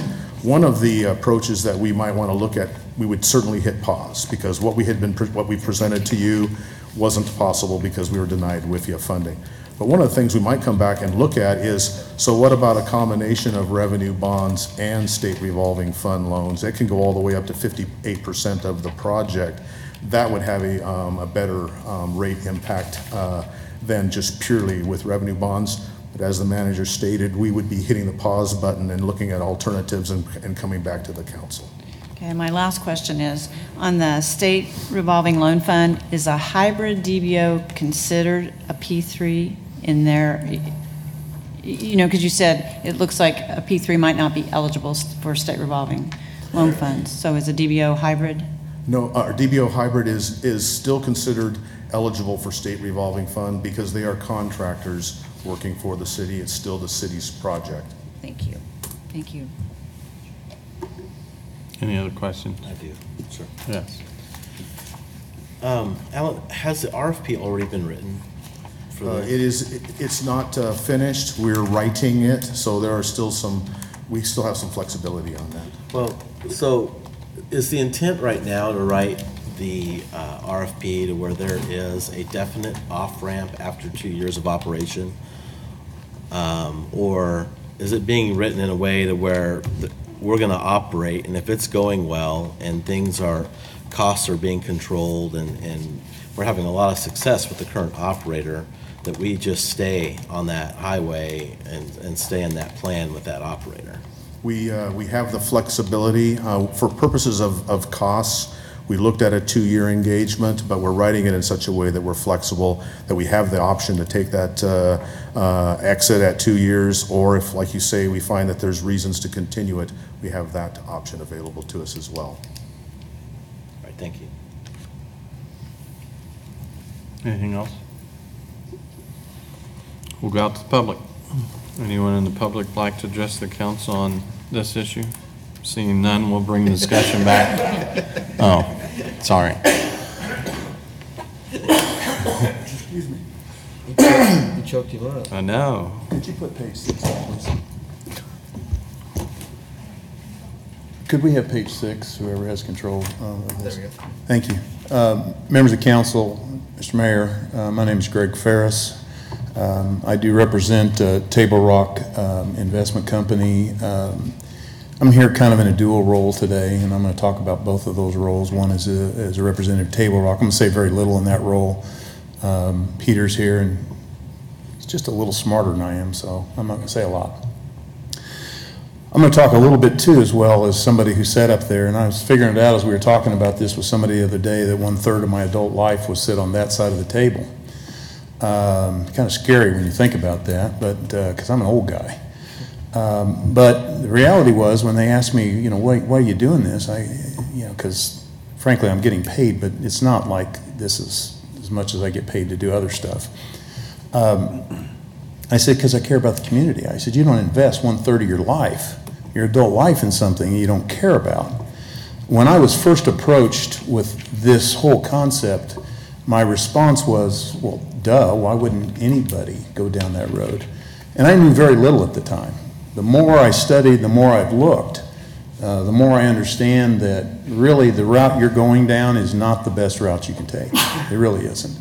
One of the approaches that we might want to look at, we would certainly hit pause, because what we presented to you wasn't possible because we were denied WIFIA funding. But one of the things we might come back and look at is, so what about a combination of revenue bonds and state revolving fund loans? That can go all the way up to 58% of the project. That would have a better rate impact than just purely with revenue bonds. But as the manager stated, we would be hitting the pause button and looking at alternatives and coming back to the council. Okay, my last question is, on the state revolving loan fund, is a hybrid DBO considered a P3 in there? You know, because you said it looks like a P3 might not be eligible for state revolving loan funds. So is a DBO hybrid? No, our DBO hybrid is still considered eligible for state revolving fund because they are contractors working for the city. It's still the city's project. Thank you. Thank you. Any other questions? I do, sure. Yes. Alan, has the RFP already been written? It's not finished. We're writing it, so there are still we still have some flexibility on that. Well, so is the intent right now to write the RFP to where there is a definite off-ramp after 2 years of operation? Or is it being written in a way to where we're going to operate, and if it's going well and costs are being controlled and we're having a lot of success with the current operator, that we just stay on that highway and stay in that plan with that operator? We have the flexibility for purposes of costs. We looked at a 2-year engagement, but we're writing it in such a way that we're flexible, that we have the option to take that exit at 2 years, or if, like you say, we find that there's reasons to continue it, we have that option available to us as well. All right, thank you. Anything else? We'll go out to the public. Anyone in the public like to address the council on this issue? Seeing none, we'll bring the discussion back. Oh, sorry. Excuse me. You choked him up. I know. Could you put page 6 on, please? Could we have page 6, whoever has control of this? There we go. Thank you. Members of council, Mr. Mayor, my name is Greg Ferris. I do represent Table Rock Investment Company. I'm here kind of in a dual role today, and I'm going to talk about both of those roles. One is as a representative of Table Rock. I'm going to say very little in that role. Peter's here, and he's just a little smarter than I am, so I'm not going to say a lot. I'm going to talk a little bit too, as well as somebody who sat up there, and I was figuring it out as we were talking about this with somebody the other day, that 1/3 of my adult life was sit on that side of the table. Kind of scary when you think about that, but because I'm an old guy. But the reality was, when they asked me, you know, why are you doing this? Because frankly, I'm getting paid, but it's not like this is as much as I get paid to do other stuff. I said, because I care about the community. I said, you don't invest 1/3 of your life, your adult life, in something you don't care about. When I was first approached with this whole concept, my response was, well, duh, why wouldn't anybody go down that road? And I knew very little at the time. The more I studied, the more I've looked, the more I understand that really the route you're going down is not the best route you can take. It really isn't.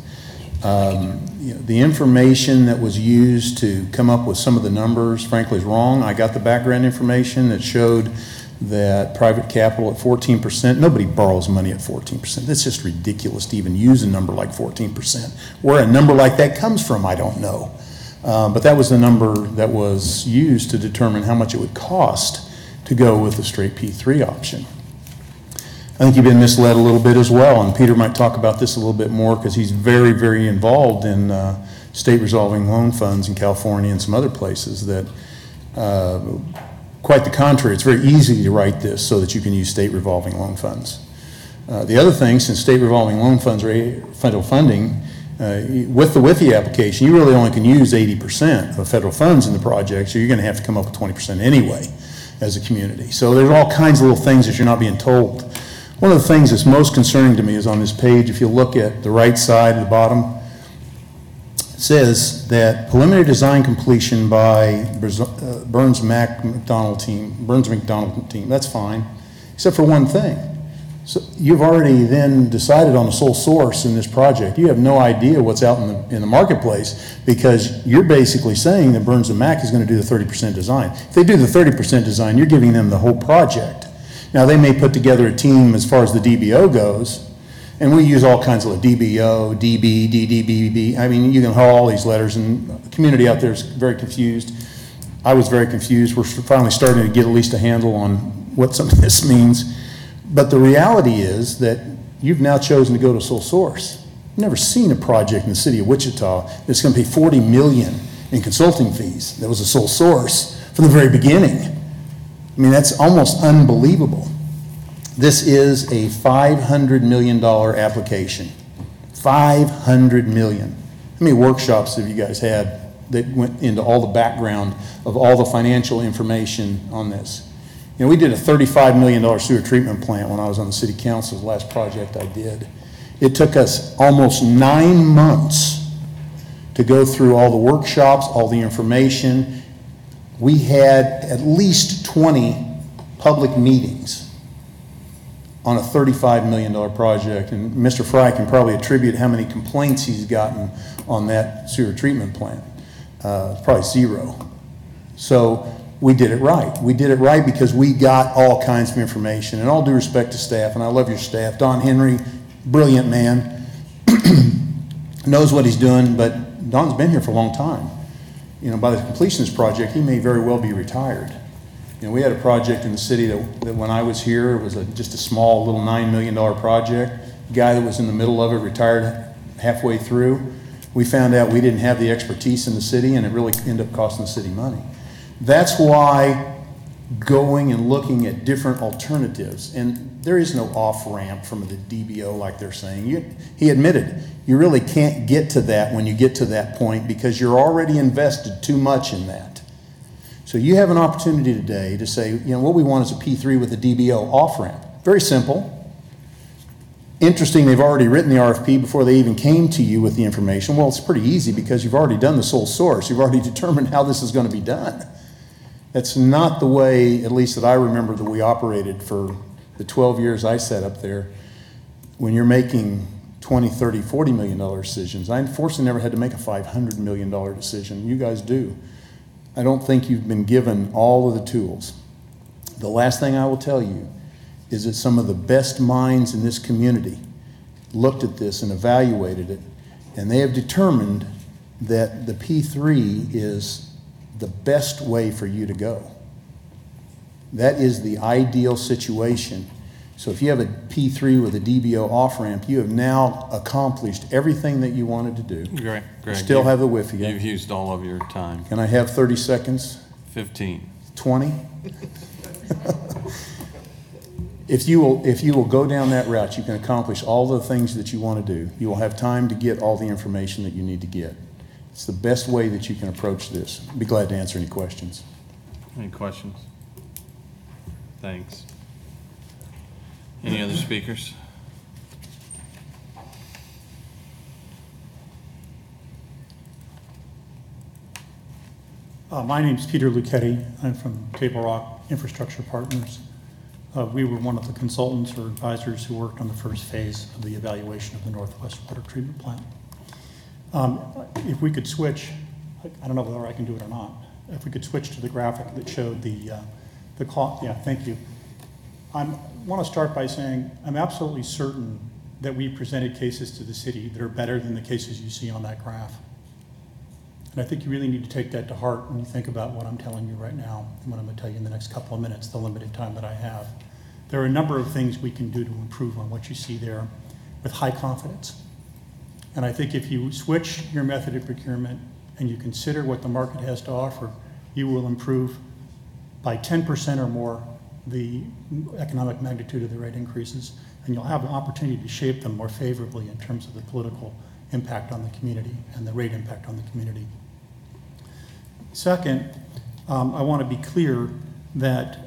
The information that was used to come up with some of the numbers, frankly, is wrong. I got the background information that showed that private capital at 14%, nobody borrows money at 14%. That's just ridiculous to even use a number like 14%. Where a number like that comes from, I don't know. But that was the number that was used to determine how much it would cost to go with the straight P3 option. I think you've been misled a little bit as well, and Peter might talk about this a little bit more because he's very, very involved in state revolving loan funds in California and some other places that, quite the contrary, it's very easy to write this so that you can use state revolving loan funds. The other thing, since state revolving loan funds are federal funding, with the WIFI application, you really only can use 80% of federal funds in the project, so you're going to have to come up with 20% anyway as a community. So there's all kinds of little things that you're not being told. One of the things that's most concerning to me is on this page, if you look at the right side at the bottom, it says that preliminary design completion by Burns McDonald team, that's fine, except for one thing. So you've already then decided on a sole source in this project. You have no idea what's out in the marketplace, because you're basically saying that Burns and Mac is going to do the 30% design. If they do the 30% design, you're giving them the whole project. Now, they may put together a team as far as the DBO goes, and we use all kinds of DBO, DB, DDBB. I mean, you can haul all these letters, and the community out there is very confused. I was very confused. We're finally starting to get at least a handle on what some of this means. But the reality is that you've now chosen to go to sole source. I've never seen a project in the city of Wichita that's going to pay $40 million in consulting fees that was a sole source from the very beginning. I mean, that's almost unbelievable. This is a $500 million application. $500 million. How many workshops have you guys had that went into all the background of all the financial information on this? You know, we did a $35 million sewer treatment plant when I was on the city council, the last project I did. It took us almost 9 months to go through all the workshops, all the information. We had at least 20 public meetings on a $35 million project, and Mr. Fry can probably attribute how many complaints he's gotten on that sewer treatment plant. Probably 0. So we did it right. We did it right because we got all kinds of information, and all due respect to staff, and I love your staff. Don Henry, brilliant man, knows what he's doing, but Don's been here for a long time. You know, by the completion of this project, he may very well be retired. You know, we had a project in the city that when I was here, it was just a small little $9 million project. The guy that was in the middle of it retired halfway through. We found out we didn't have the expertise in the city, and it really ended up costing the city money. That's why going and looking at different alternatives, and there is no off-ramp from the DBO like they're saying. He admitted, you really can't get to that when you get to that point because you're already invested too much in that. So you have an opportunity today to say, you know, what we want is a P3 with a DBO off-ramp. Very simple. Interesting, they've already written the RFP before they even came to you with the information. Well, it's pretty easy because you've already done the sole source. You've already determined how this is going to be done. That's not the way, at least that I remember, that we operated for the 12 years I sat up there. When you're making $20, $30, $40 million decisions, I unfortunately never had to make a $500 million decision. You guys do. I don't think you've been given all of the tools. The last thing I will tell you is that some of the best minds in this community looked at this and evaluated it, and they have determined that the P3 is the best way for you to go. That is the ideal situation. So if you have a P3 with a DBO off-ramp, you have now accomplished everything that you wanted to do. Greg, Still have the WIFIA. You've used all of your time. Can I have 30 seconds? 15. 20? If you will go down that route, you can accomplish all the things that you want to do. You will have time to get all the information that you need to get. It's the best way that you can approach this. I'd be glad to answer any questions. Any questions? Thanks. Any other speakers? My name's Peter Lucchetti. I'm from Table Rock Infrastructure Partners. We were one of the consultants or advisors who worked on the first phase of the evaluation of the Northwest Water Treatment Plant. If we could switch, I don't know whether I can do it or not. If we could switch to the graphic that showed the cost, yeah, thank you. I want to start by saying I'm absolutely certain that we presented cases to the city that are better than the cases you see on that graph. And I think you really need to take that to heart when you think about what I'm telling you right now and what I'm going to tell you in the next couple of minutes, the limited time that I have. There are a number of things we can do to improve on what you see there with high confidence. And I think if you switch your method of procurement and you consider what the market has to offer, you will improve by 10% or more the economic magnitude of the rate increases, and you'll have an opportunity to shape them more favorably in terms of the political impact on the community and the rate impact on the community. Second, I want to be clear that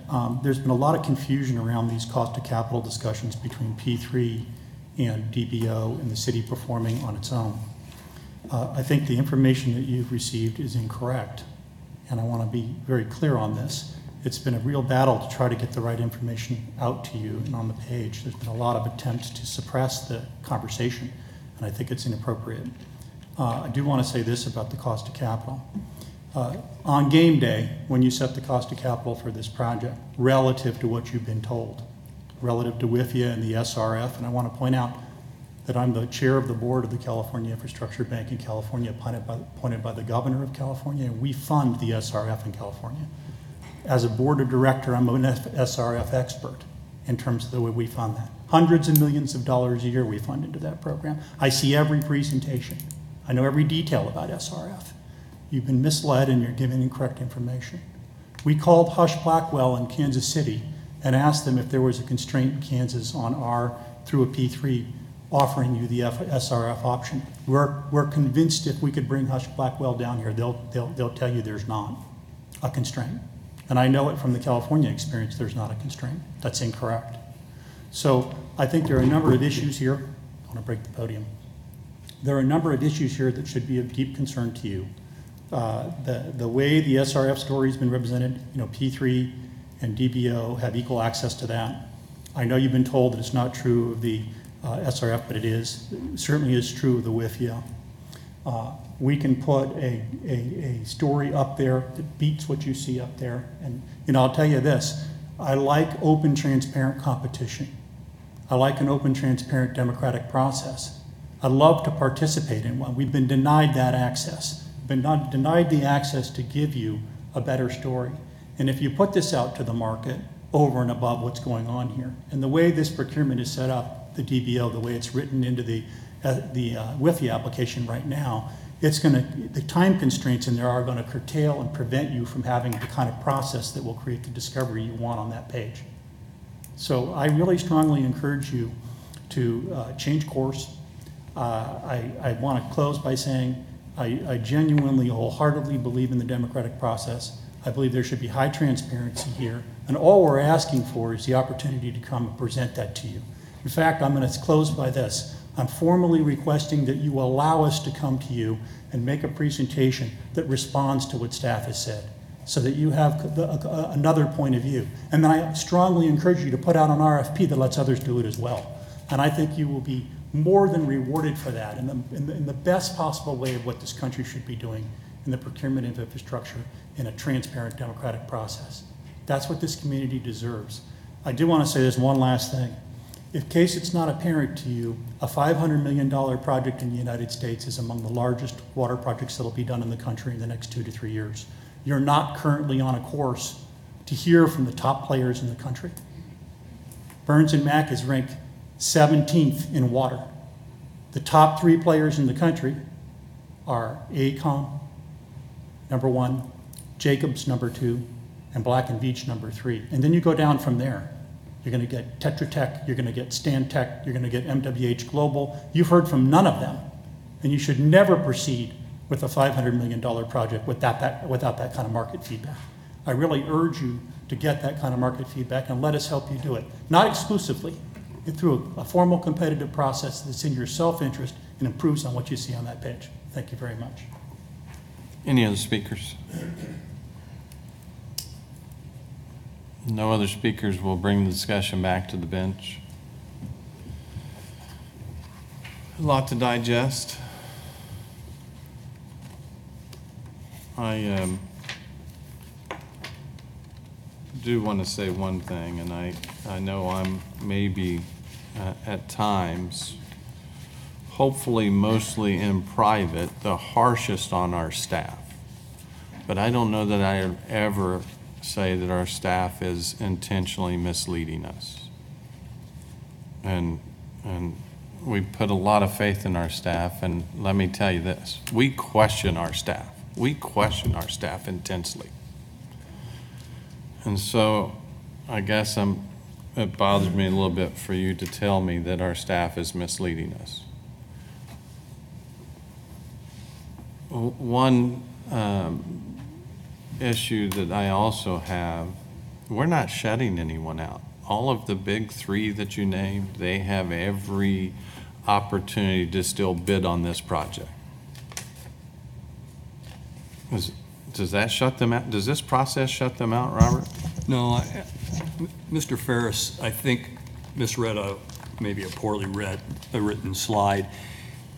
there's been a lot of confusion around these cost of capital discussions between P3 and DBO and the city performing on its own. I think the information that you've received is incorrect, and I want to be very clear on this. It's been a real battle to try to get the right information out to you and on the page. There's been a lot of attempts to suppress the conversation, and I think it's inappropriate. I do want to say this about the cost of capital. On game day, when you set the cost of capital for this project, relative to what you've been told, relative to WIFIA and the SRF, and I want to point out that I'm the chair of the board of the California Infrastructure Bank in California, appointed by the governor of California, and we fund the SRF in California. As a board of director, I'm an SRF expert in terms of the way we fund that. Hundreds of millions of dollars a year we fund into that program. I see every presentation. I know every detail about SRF. You've been misled and you're giving incorrect information. We called Hush Blackwell in Kansas City and asked them if there was a constraint in Kansas on through a P3, offering you the SRF option. We're convinced if we could bring Hush Blackwell down here, they'll tell you there's not a constraint. And I know it from the California experience, there's not a constraint. That's incorrect. So I think there are a number of issues here. I want to break the podium. There are a number of issues here that should be of deep concern to you. The way the SRF story has been represented, P3 and DBO have equal access to that. I know you've been told that it's not true of the SRF, but it is. It certainly is true of the WIFIA. We can put a story up there that beats what you see up there. And I'll tell you this, I like open, transparent competition. I like an open, transparent democratic process. I'd love to participate in one. We've been denied that access. Been denied the access to give you a better story. And if you put this out to the market over and above what's going on here, and the way this procurement is set up, the DBO, the way it's written into the WIFIA application right now, the time constraints in there are going to curtail and prevent you from having the kind of process that will create the discovery you want on that page. So I really strongly encourage you to change course. I want to close by saying I genuinely, wholeheartedly believe in the democratic process. I believe there should be high transparency here, and all we're asking for is the opportunity to come and present that to you. In fact, I'm going to close by this. I'm formally requesting that you allow us to come to you and make a presentation that responds to what staff has said, so that you have another point of view. And then I strongly encourage you to put out an RFP that lets others do it as well. And I think you will be more than rewarded for that in the best possible way of what this country should be doing in the procurement of infrastructure in a transparent democratic process. That's what this community deserves. I do want to say this one last thing. In case it's not apparent to you, a $500 million project in the United States is among the largest water projects that will be done in the country in the next 2 to 3 years. You're not currently on a course to hear from the top players in the country. Burns and Mac is ranked 17th in water. The top 3 players in the country are AECOM, number 1, Jacobs, number 2, and Black & Veatch, number 3. And then you go down from there. You're going to get Tetra Tech, you're going to get Stantec, you're going to get MWH Global. You've heard from none of them. And you should never proceed with a $500 million project without that kind of market feedback. I really urge you to get that kind of market feedback and let us help you do it. Not exclusively, through a formal competitive process that's in your self-interest and improves on what you see on that page. Thank you very much. Any other speakers? No other speakers will bring the discussion back to the bench. A lot to digest. I do want to say one thing, and I know I'm maybe at times, hopefully mostly in private, the harshest on our staff. But I don't know that I ever say that our staff is intentionally misleading us. And we put a lot of faith in our staff, and let me tell you this, we question our staff. We question our staff intensely. And so I guess it bothers me a little bit for you to tell me that our staff is misleading us. One issue that I also have, we're not shutting anyone out. All of the big 3 that you named, they have every opportunity to still bid on this project. Does that shut them out? Does this process shut them out, Robert? No, Mr. Ferris, I think misread maybe a poorly written slide.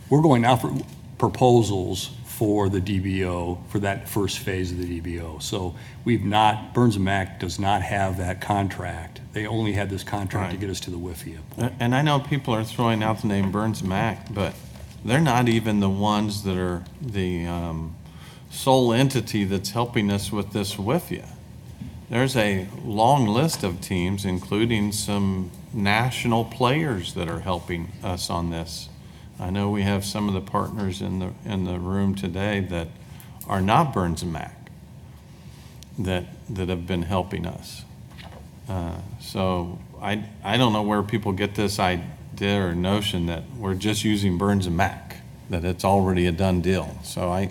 We're going out for proposals for the DBO, for that first phase of the DBO. So Burns and Mac does not have that contract. They only had this contract to get us to the WIFIA point. And I know people are throwing out the name Burns and Mac, but they're not even the ones that are the sole entity that's helping us with this WIFIA. There's a long list of teams, including some national players that are helping us on this. I know we have some of the partners in the room today that are not Burns and Mac that have been helping us. So I don't know where people get this idea or notion that we're just using Burns and Mac, that it's already a done deal. So I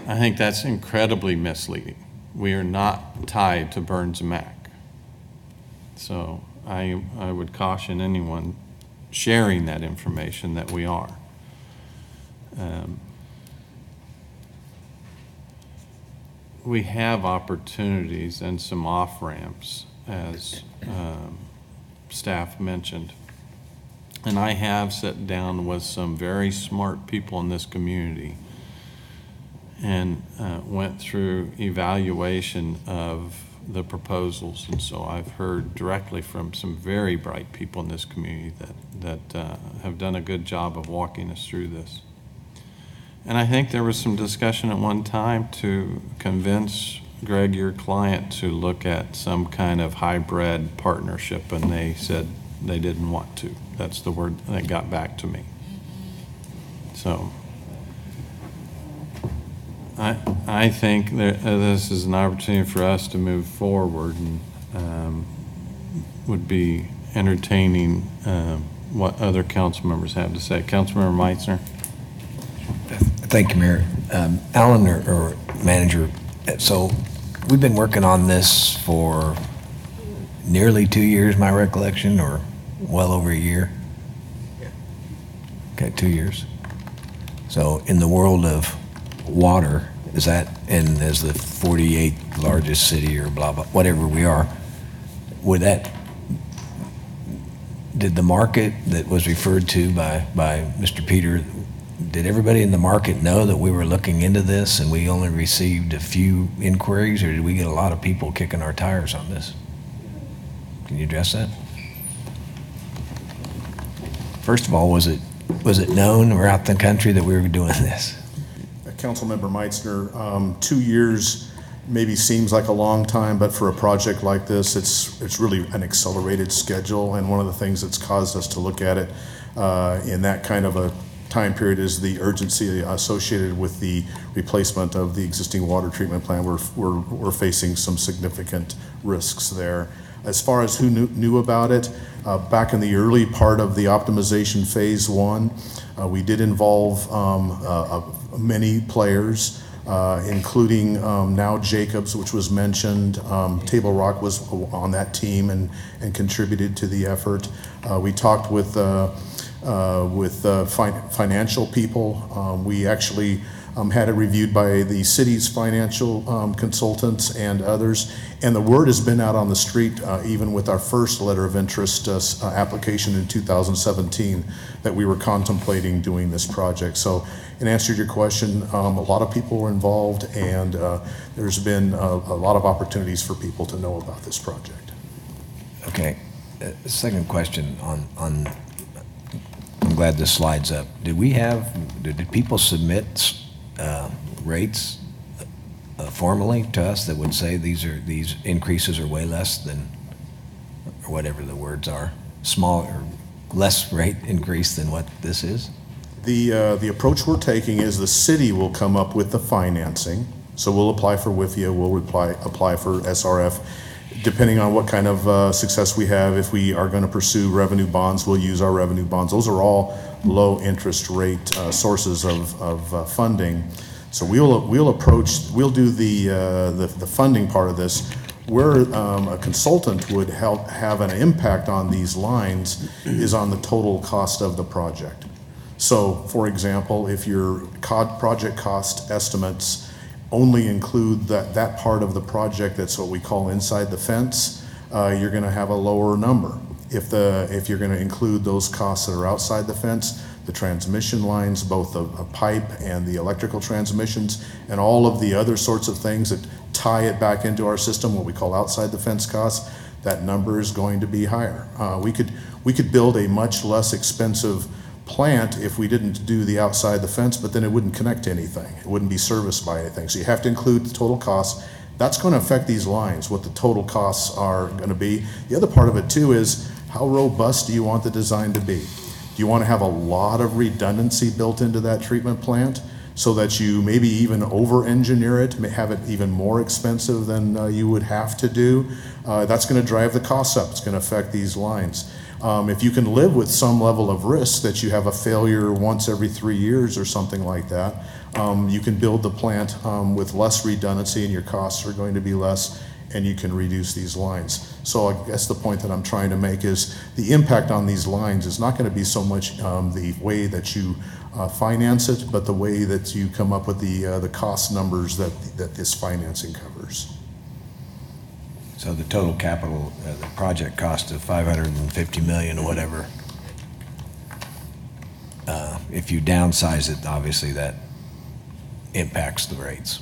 think that's incredibly misleading. We are not tied to Burns and Mac. So I would caution anyone sharing that information that we are. We have opportunities and some off-ramps, as staff mentioned. And I have sat down with some very smart people in this community and went through evaluation of the proposals. And so I've heard directly from some very bright people in this community that have done a good job of walking us through this. And I think there was some discussion at one time to convince Greg, your client, to look at some kind of hybrid partnership, and they said they didn't want to. That's the word that got back to me. So I think that this is an opportunity for us to move forward, and would be entertaining what other council members have to say. Councilmember Meitzner. Thank you, Mayor. Alan, or Manager, so we've been working on this for nearly 2 years, my recollection, or well over a year? Okay, 2 years. So in the world of water, is that, and as the 48th largest city or blah, blah, whatever we are, would that, did the market that was referred to by Mr. Peter, did everybody in the market know that we were looking into this and we only received a few inquiries, or did we get a lot of people kicking our tires on this? Can you address that? First of all, was it known or out in the country that we were doing this? Councilmember Meitzner, 2 years maybe seems like a long time, but for a project like this, it's really an accelerated schedule. And one of the things that's caused us to look at it in that kind of a time period is the urgency associated with the replacement of the existing water treatment plant. We're facing some significant risks there. As far as who knew about it, back in the early part of the optimization phase 1, we did involve many players, including now Jacobs, which was mentioned. Table Rock was on that team and contributed to the effort. We talked with financial people. We actually had it reviewed by the city's financial consultants and others. And the word has been out on the street, even with our first letter of interest application in 2017, that we were contemplating doing this project. So in answer to your question, a lot of people were involved, and there's been a lot of opportunities for people to know about this project. Okay. Second question on I'm glad this slide's up. Did people submit rates formally to us that would say these increases are way less than, or whatever the words are, small or less rate increase than what this is? The approach we're taking is the city will come up with the financing. So we'll apply for WIFIA, we'll apply for SRF. Depending on what kind of success we have, if we are going to pursue revenue bonds, we'll use our revenue bonds. Those are all low interest rate sources of funding. So we'll do the funding part of this. Where a consultant would help have an impact on these lines is on the total cost of the project. So, for example, if your project cost estimates only include that part of the project that's what we call inside the fence, you're going to have a lower number. If you're going to include those costs that are outside the fence, the transmission lines, both a pipe and the electrical transmissions, and all of the other sorts of things that tie it back into our system, what we call outside the fence costs, that number is going to be higher. We could build a much less expensive plant if we didn't do the outside the fence, but then it wouldn't connect to anything. It wouldn't be serviced by anything. So you have to include the total costs. That's going to affect these lines, what the total costs are going to be. The other part of it too is how robust do you want the design to be? Do you want to have a lot of redundancy built into that treatment plant so that you maybe even over-engineer it, have it even more expensive than you would have to do? That's going to drive the costs up. It's going to affect these lines. If you can live with some level of risk that you have a failure once every 3 years or something like that, you can build the plant with less redundancy and your costs are going to be less, and you can reduce these lines. So I guess the point that I'm trying to make is the impact on these lines is not going to be so much the way that you finance it, but the way that you come up with the cost numbers that this financing covers. So the total capital, the project cost of $550 million or whatever, if you downsize it, obviously that impacts the rates.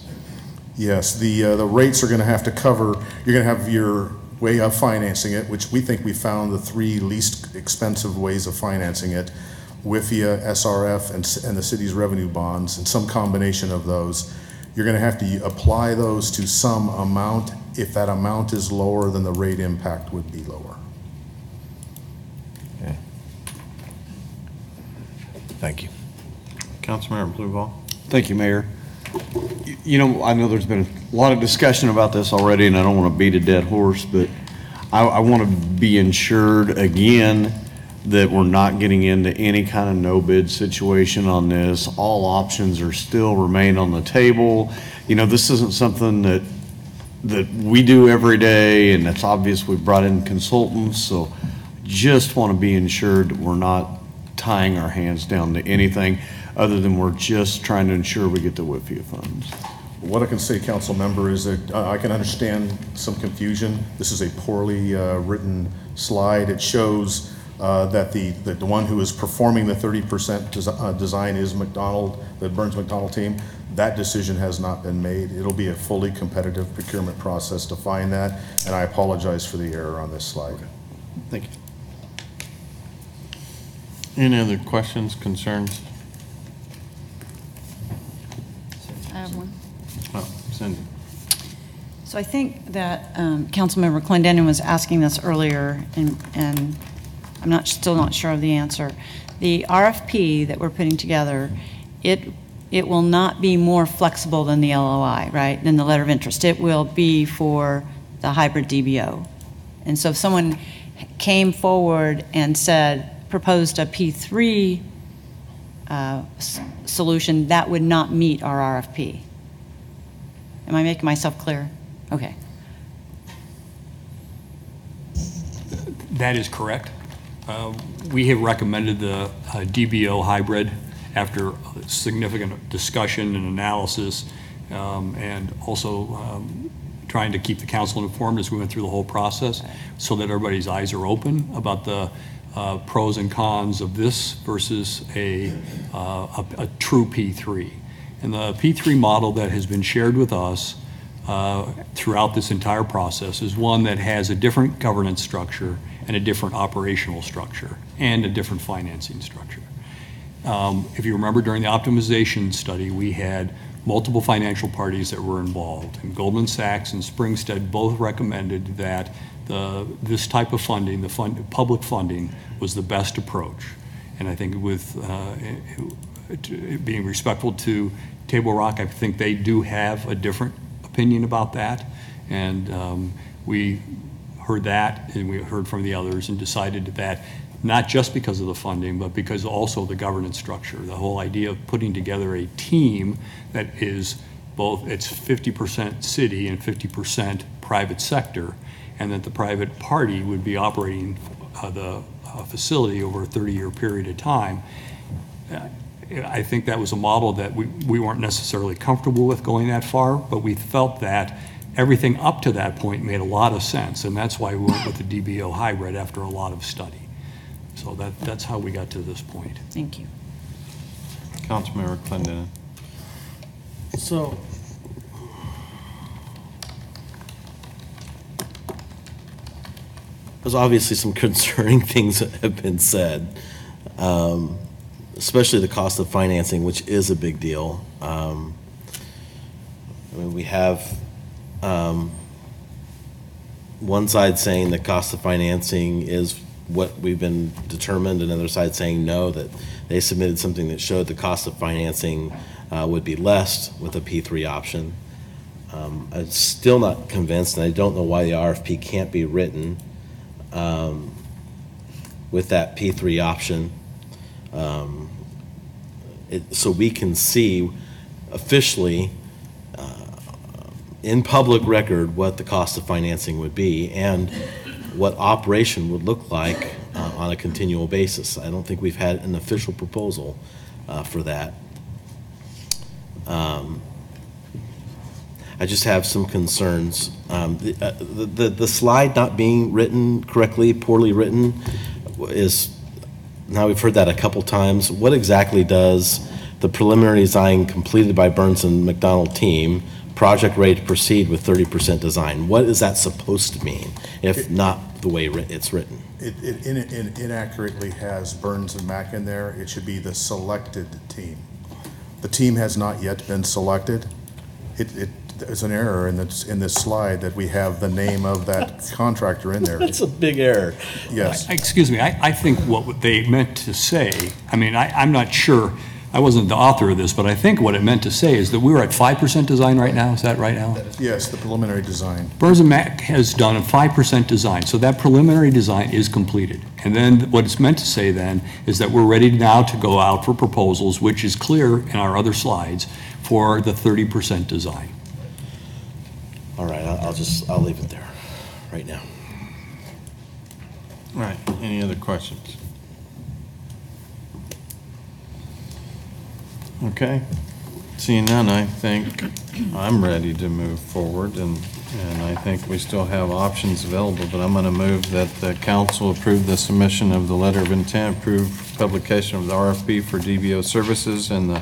Yes, the rates are going to have to cover, you're going to have your way of financing it, which we think we found the 3 least expensive ways of financing it: WIFIA, SRF, and the city's revenue bonds, and some combination of those. You're going to have to apply those to some amount. If that amount is lower, then the rate impact would be lower. Okay. Thank you. Councilmember Blueball. Thank you, Mayor. You know, I know there's been a lot of discussion about this already, and I don't want to beat a dead horse, but I want to be ensured again that we're not getting into any kind of no bid situation on this. All options are still remain on the table. You know, this isn't something that we do every day, and it's obvious we brought in consultants, so just want to be ensured that we're not tying our hands down to anything other than we're just trying to ensure we get the WIFIA funds. What I can say, council member, is that I can understand some confusion. This is a poorly written slide. It shows that the one who is performing the 30% design is McDonald, the Burns McDonald team. That decision has not been made. It'll be a fully competitive procurement process to find that, and I apologize for the error on this slide. Okay. Thank you. Any other questions, concerns? I have one. Oh, Cindy. So I think that Councilmember Clendenin was asking this earlier, and I'm still not sure of the answer. The RFP that we're putting together, it will not be more flexible than the LOI, right, than the letter of interest. It will be for the hybrid DBO. And so if someone came forward and proposed a P3 solution, that would not meet our RFP. Am I making myself clear? Okay. That is correct. We have recommended the DBO hybrid after significant discussion and analysis, and also trying to keep the council informed as we went through the whole process, so that everybody's eyes are open about the pros and cons of this versus a true P3. And the P3 model that has been shared with us throughout this entire process is one that has a different governance structure and a different operational structure and a different financing structure. If you remember, during the optimization study, we had multiple financial parties that were involved, and Goldman Sachs and Springstead both recommended that this type of funding, public funding, was the best approach. And I think with being respectful to Table Rock, I think they do have a different opinion about that. And we heard that, and we heard from the others, and decided that not just because of the funding, but because also the governance structure, the whole idea of putting together a team that is both, it's 50% city and 50% private sector, and that the private party would be operating the facility over a 30-year period of time. I think that was a model that we weren't necessarily comfortable with going that far, but we felt that everything up to that point made a lot of sense, and that's why we went with the DBO hybrid after a lot of study. So that's how we got to this point. Thank you. Councilmember Clendenin. So, there's obviously some concerning things that have been said, especially the cost of financing, which is a big deal. I mean, we have one side saying the cost of financing is what we've been determined, another side saying no, that they submitted something that showed the cost of financing would be less with a P3 option. I'm still not convinced, and I don't know why the RFP can't be written with that P3 option, so we can see officially in public record what the cost of financing would be and what operation would look like on a continual basis. I don't think we've had an official proposal for that. I just have some concerns. The slide not being written correctly, poorly written, is, now we've heard that a couple times. What exactly does the preliminary design completed by Burns and McDonald team, project ready to proceed with 30% design? What is that supposed to mean, if not the way it's written? It inaccurately has Burns and Mac in there. It should be the selected team. The team has not yet been selected. There's an error in this slide that we have the name of that contractor in there. That's a big error. Yes. Excuse me, I think what they meant to say, I mean, I'm not sure, I wasn't the author of this, but I think what it meant to say is that we're at 5% design right now. Is that right, Alan? Yes, the preliminary design. Burns and Mac has done a 5% design, so that preliminary design is completed. And then what it's meant to say then is that we're ready now to go out for proposals, which is clear in our other slides, for the 30% design. All right, I'll leave it there right now. All right, any other questions? Okay, seeing none, I think I'm ready to move forward, and I think we still have options available, but I'm going to move that the council approve the submission of the letter of intent, approve publication of the RFP for DBO services and the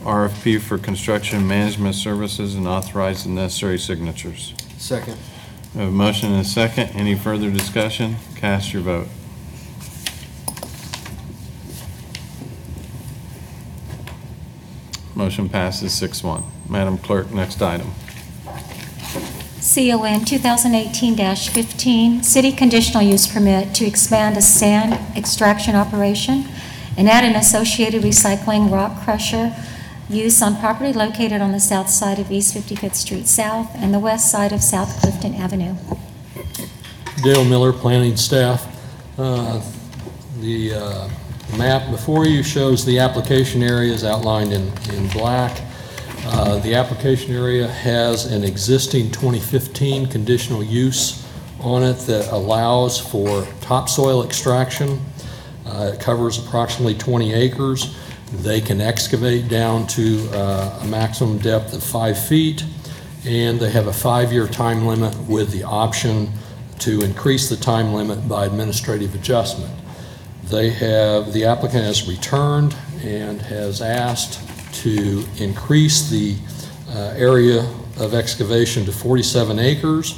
RFP for construction management services, and authorize the necessary signatures. Second. We have a motion and a second. Any further discussion? Cast your vote. Motion passes 6-1. Madam Clerk, next item. CON 2018-15, city conditional use permit to expand a sand extraction operation and add an associated recycling rock crusher use on property located on the south side of East 55th Street South and the west side of South Clifton Avenue. Dale Miller, planning staff. The map before you shows the application areas outlined in black. The application area has an existing 2015 conditional use on it that allows for topsoil extraction. It covers approximately 20 acres. They can excavate down to a maximum depth of 5 feet, and they have a 5-year time limit with the option to increase the time limit by administrative adjustment. The applicant has returned and has asked to increase the area of excavation to 47 acres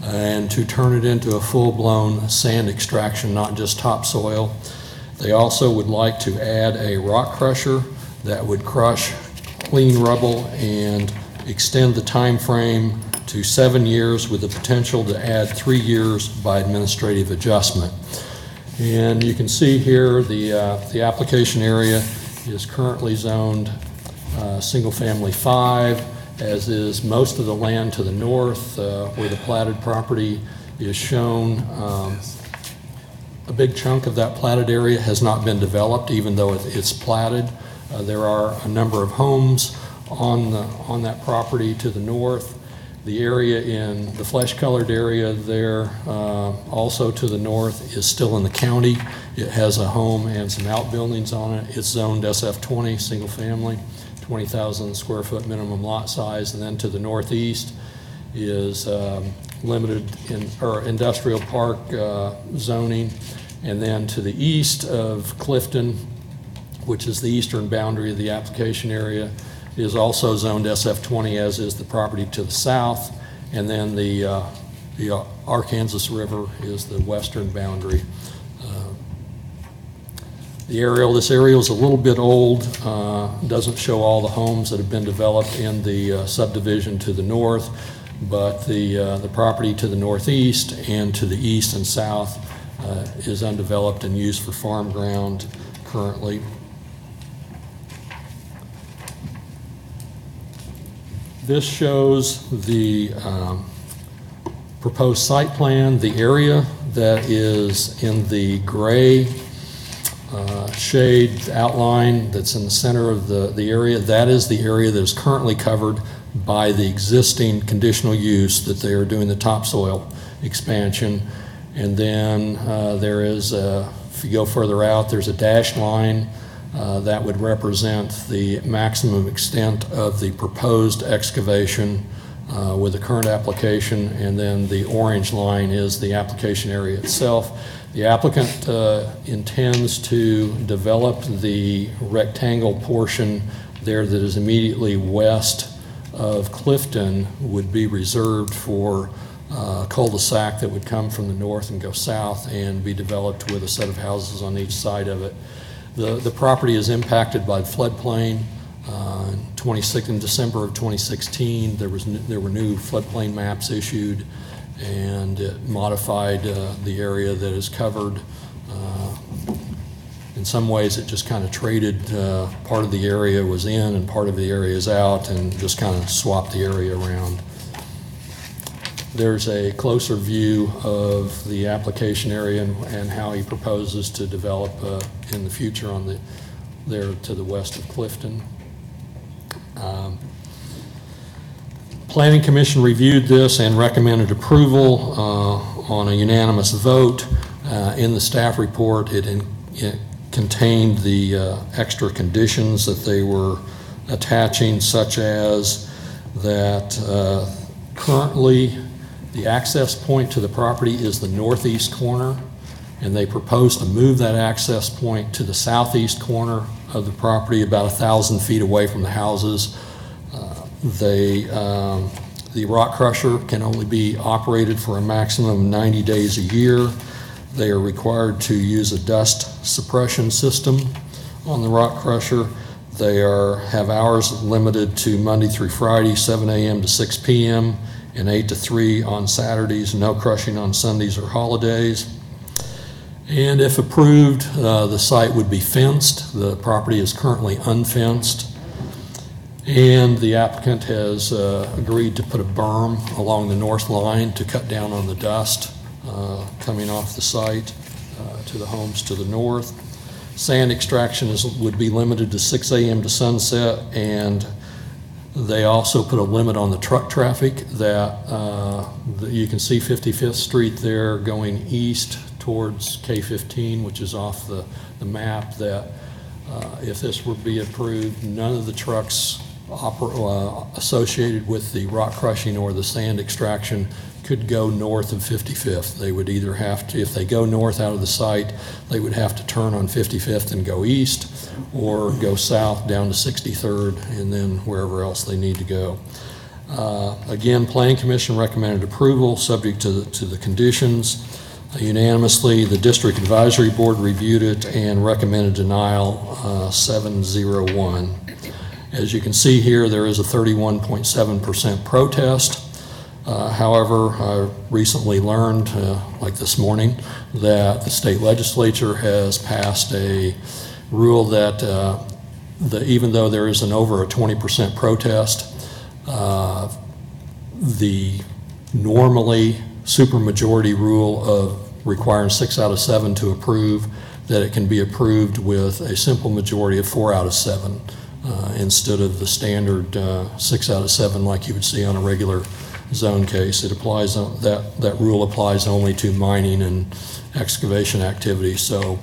and to turn it into a full-blown sand extraction, not just topsoil. They also would like to add a rock crusher that would crush clean rubble and extend the time frame to 7 years with the potential to add 3 years by administrative adjustment. And you can see here the application area is currently zoned single family 5, as is most of the land to the north where the platted property is shown. A big chunk of that platted area has not been developed, even though it's platted. There are a number of homes on that property to the north. The area in the flesh-colored area there, also to the north, is still in the county. It has a home and some outbuildings on it. It's zoned SF20, single family, 20,000 square foot minimum lot size. And then to the northeast is limited or industrial park zoning. And then to the east of Clifton, which is the eastern boundary of the application area, is also zoned SF20, as is the property to the south. And then the Arkansas River is the western boundary. This aerial is a little bit old, doesn't show all the homes that have been developed in the subdivision to the north, but the property to the northeast and to the east and south is undeveloped and used for farm ground currently. This shows the proposed site plan. The area that is in the gray shade outline that's in the center of the area, that is the area that is currently covered by the existing conditional use that they are doing the topsoil expansion. And then there is, if you go further out, there's a dashed line that would represent the maximum extent of the proposed excavation with the current application, and then the orange line is the application area itself. The applicant intends to develop the rectangle portion there that is immediately west of Clifton would be reserved for a cul-de-sac that would come from the north and go south and be developed with a set of houses on each side of it. The property is impacted by the floodplain. In December of 2016, there were new floodplain maps issued, and it modified the area that is covered. In some ways, it just kind of traded part of the area was in and part of the area is out, and just kind of swapped the area around. There's a closer view of the application area and how he proposes to develop in the future on there to the west of Clifton. Planning Commission reviewed this and recommended approval on a unanimous vote. In the staff report, it contained the extra conditions that they were attaching, such as that currently the access point to the property is the northeast corner, and they propose to move that access point to the southeast corner of the property, about 1,000 feet away from the houses. The rock crusher can only be operated for a maximum of 90 days a year. They are required to use a dust suppression system on the rock crusher. They have hours limited to Monday through Friday, 7 a.m. to 6 p.m., and 8 to 3 on Saturdays, no crushing on Sundays or holidays. And if approved, the site would be fenced. The property is currently unfenced. And the applicant has agreed to put a berm along the north line to cut down on the dust coming off the site to the homes to the north. Sand extraction would be limited to 6 a.m. to sunset, and they also put a limit on the truck traffic that you can see 55th Street there going east towards K-15, which is off the map, that if this were to be approved, none of the trucks associated with the rock crushing or the sand extraction could go north of 55th. They would either have to, if they go north out of the site, they would have to turn on 55th and go east, or go south down to 63rd and then wherever else they need to go. Again, Planning Commission recommended approval subject to the conditions. Unanimously, the District Advisory Board reviewed it and recommended denial 701. As you can see here, there is a 31.7% protest. However, I recently learned, like this morning, that the state legislature has passed a rule that even though there is over a 20% protest, the normally supermajority rule of requiring 6 out of 7 to approve, that it can be approved with a simple majority of 4 out of 7 instead of the standard 6 out of 7 like you would see on a regular zone case. It applies, that rule applies only to mining and excavation activities. So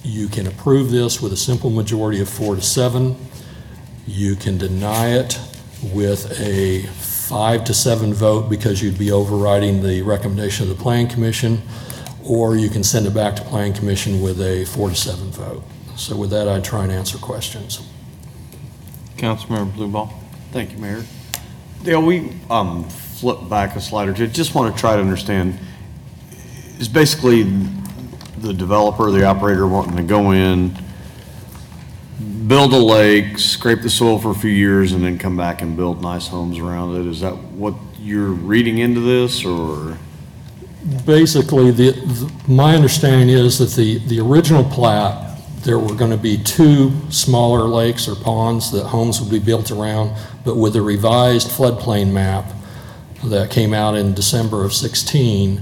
you can approve this with a simple majority of 4 to 7. You can deny it with a 5 to 7 vote because you'd be overriding the recommendation of the Planning Commission, or you can send it back to Planning Commission with a 4 to 7 vote. So with that, I'd try and answer questions. Councilmember Blueball. Thank you, Mayor. Dale, we flip back a slide or two. Just want to try to understand, is basically the developer, the operator wanting to go in, build a lake, scrape the soil for a few years, and then come back and build nice homes around it? Is that what you're reading into this, or? Basically, my understanding is that the original plat, there were going to be 2 smaller lakes or ponds that homes would be built around, but with the revised floodplain map that came out in December of 16,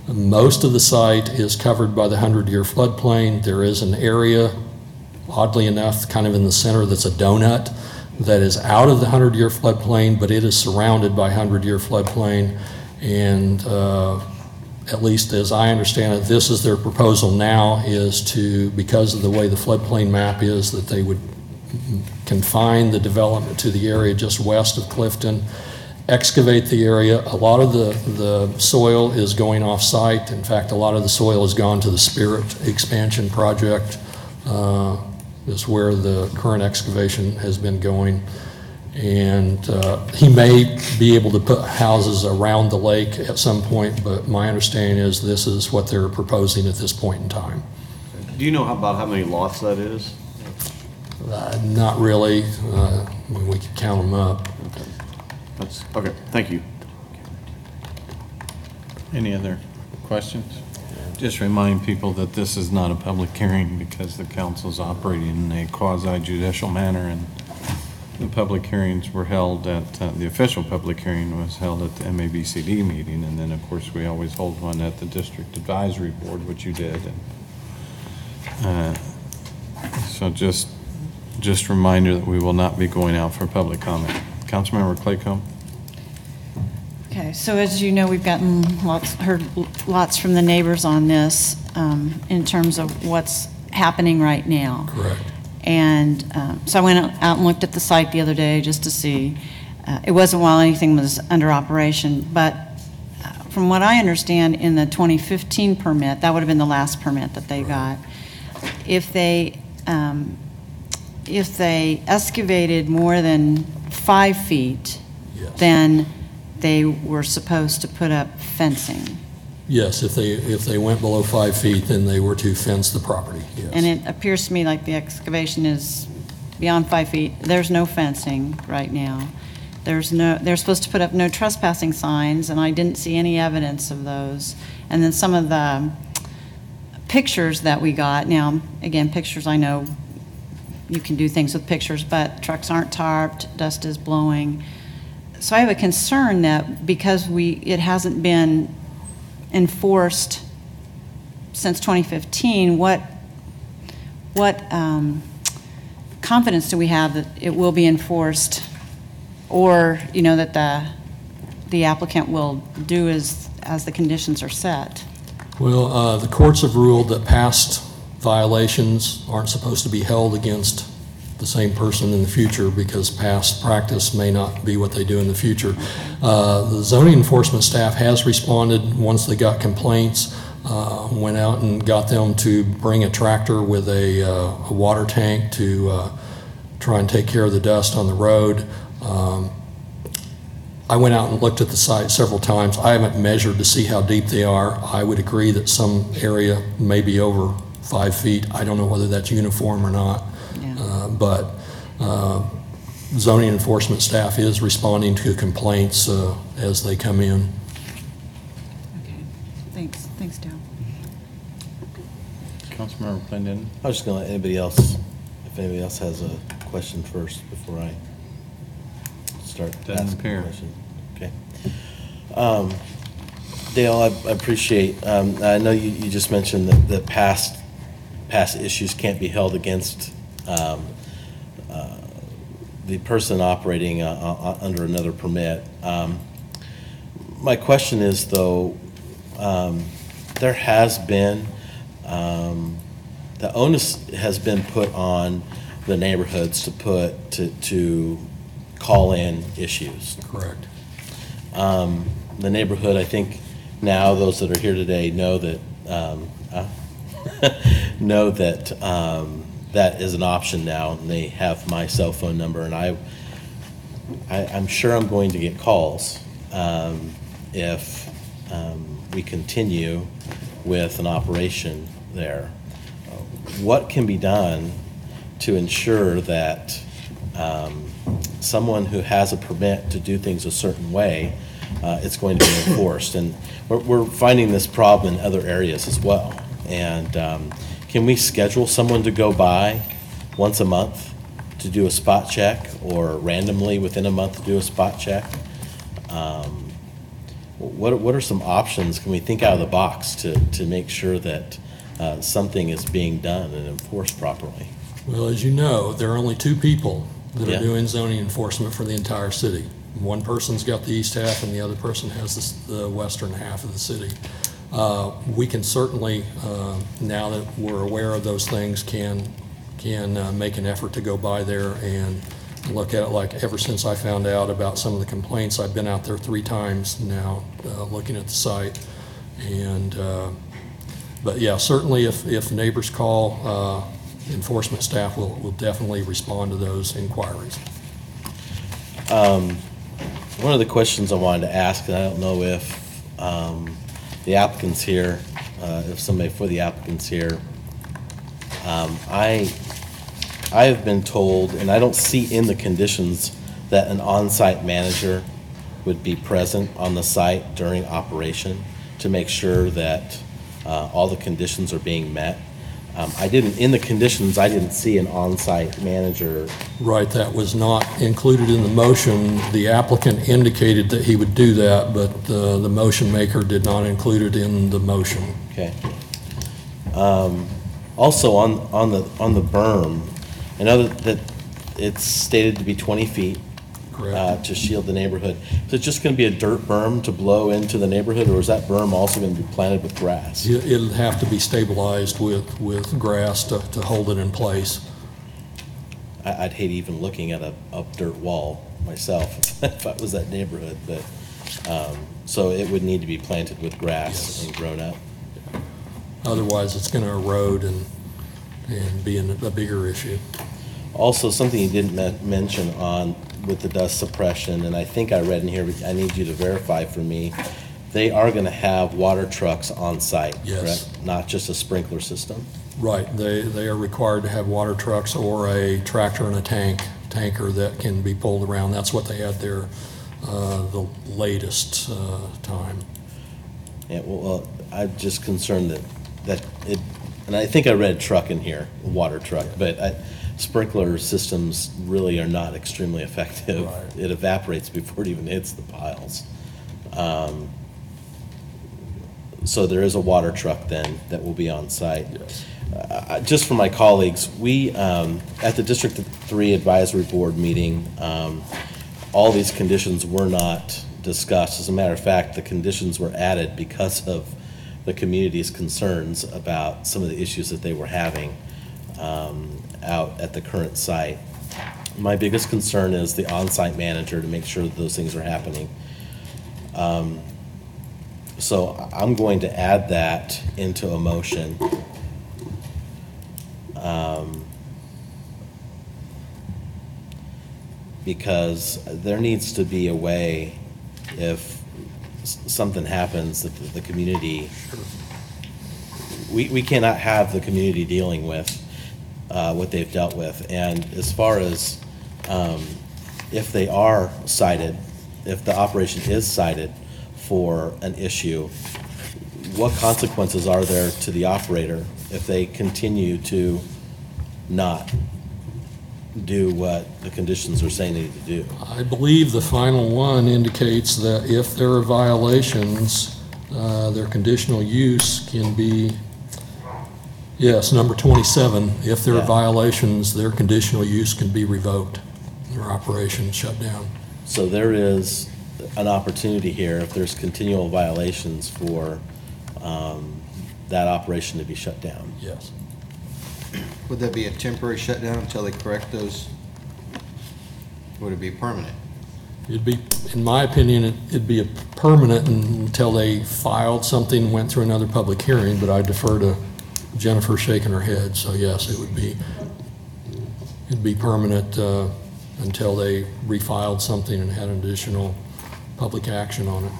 most of the site is covered by the 100-year floodplain. There is an area, oddly enough, kind of in the center that's a donut that is out of the 100-year floodplain, but it is surrounded by 100-year floodplain. And at least as I understand it, this is their proposal now, is to, because of the way the floodplain map is, that they would confine the development to the area just west of Clifton, excavate the area. A lot of the soil is going off-site. In fact, a lot of the soil has gone to the Spirit expansion project, is where the current excavation has been going. And he may be able to put houses around the lake at some point, but my understanding is this is what they're proposing at this point in time. Do you know about how many lots that is? Not really. We could count them up. Okay, thank you. Any other questions? Just remind people that this is not a public hearing because the council's operating in a quasi-judicial manner, and the public hearings were held at, the official public hearing was held at the MABCD meeting, and then of course we always hold one at the District Advisory Board, which you did. And, so just a reminder that we will not be going out for public comment. Councilmember Claycomb. Okay, so as you know, we've gotten heard lots from the neighbors on this in terms of what's happening right now. Correct. And so I went out and looked at the site the other day just to see. It wasn't while anything was under operation, but from what I understand, in the 2015 permit, that would have been the last permit that they got. If they excavated more than 5 feet, yes, then they were supposed to put up fencing. Yes, if they went below 5 feet, then they were to fence the property, yes. And it appears to me like the excavation is beyond 5 feet. There's no fencing right now. they're supposed to put up no trespassing signs, and I didn't see any evidence of those. And then some of the pictures that we got, now, again, pictures, I know you can do things with pictures, but trucks aren't tarped, dust is blowing. So I have a concern that because it hasn't been enforced since 2015, what confidence do we have that it will be enforced, or, you know, that the applicant will do as the conditions are set? Well, the courts have ruled that past violations aren't supposed to be held against the same person in the future because past practice may not be what they do in the future. The zoning enforcement staff has responded once they got complaints, went out and got them to bring a tractor with a water tank to try and take care of the dust on the road. I went out and looked at the site several times. I haven't measured to see how deep they are. I would agree that some area may be over 5 feet. I don't know whether that's uniform or not. But zoning enforcement staff is responding to complaints as they come in. Okay, thanks, Dale. Councilmember Clinton. I was just going to let anybody else, if anybody else has a question first before I start asking a question. Okay. Dale, I appreciate, I know you just mentioned that past issues can't be held against the person operating under another permit. My question is, though, there has been, the onus has been put on the neighborhoods to call in issues. Correct. The neighborhood, I think now those that are here today know that that is an option now, and they have my cell phone number, and I'm sure I'm going to get calls if we continue with an operation there. What can be done to ensure that someone who has a permit to do things a certain way, it's going to be enforced? And we're finding this problem in other areas as well. And can we schedule someone to go by once a month to do a spot check, or randomly within a month to do a spot check? What are some options? Can we think out of the box to make sure that something is being done and enforced properly? Well, as you know, there are only two people that Yeah. are doing zoning enforcement for the entire city. One person's got the east half and the other person has the western half of the city. We can certainly, now that we're aware of those things, can make an effort to go by there and look at it. Like, ever since I found out about some of the complaints, I've been out there 3 times now, looking at the site. And but yeah, certainly if neighbors call, enforcement staff will definitely respond to those inquiries. One of the questions I wanted to ask, and I don't know if the applicant's here, if somebody for the applicant's here, I have been told, and I don't see in the conditions, that an on-site manager would be present on the site during operation to make sure that all the conditions are being met. In the conditions, I didn't see an on-site manager. Right, that was not included in the motion. The applicant indicated that he would do that, but the motion maker did not include it in the motion. Okay. Also, on the berm, I know that it's stated to be 20 feet. Correct. To shield the neighborhood. Is it just going to be a dirt berm to blow into the neighborhood, or is that berm also going to be planted with grass? It'll have to be stabilized with grass to hold it in place. I'd hate even looking at a dirt wall myself if I was that neighborhood, but, so it would need to be planted with grass and grown up. Otherwise, it's going to erode and be a bigger issue. Also, something you didn't mention with the dust suppression, and I think I read in here, but I need you to verify for me, they are going to have water trucks on site, Yes. correct? Not just a sprinkler system? Right, they are required to have water trucks or a tractor and a tank tanker that can be pulled around. That's what they had there the latest time. Yeah, well, I'm just concerned that it, and I think I read truck in here, water truck, but sprinkler systems really are not extremely effective. Right. It evaporates before it even hits the piles. So there is a water truck then that will be on site. Yes. Just for my colleagues, we, at the District 3 Advisory Board meeting, all these conditions were not discussed. As a matter of fact, the conditions were added because of the community's concerns about some of the issues that they were having out at the current site. My biggest concern is the on-site manager to make sure that those things are happening. So I'm going to add that into a motion. Because there needs to be a way, if something happens, that the community, we cannot have the community dealing with what they've dealt with. And as far as if they are cited, if the operation is cited for an issue, what consequences are there to the operator if they continue to not do what the conditions are saying they need to do? I believe the final one indicates that if there are violations, their conditional use can be, yes, number 27, if there are violations, their conditional use can be revoked, their operation shut down. So there is an opportunity here, if there's continual violations, for that operation to be shut down. Yes. Would that be a temporary shutdown until they correct those? Would it be permanent? It'd be, in my opinion, it'd be a permanent until they filed something, went through another public hearing, but I defer to Jennifer shaking her head, so yes, it'd be permanent until they refiled something and had additional public action on it.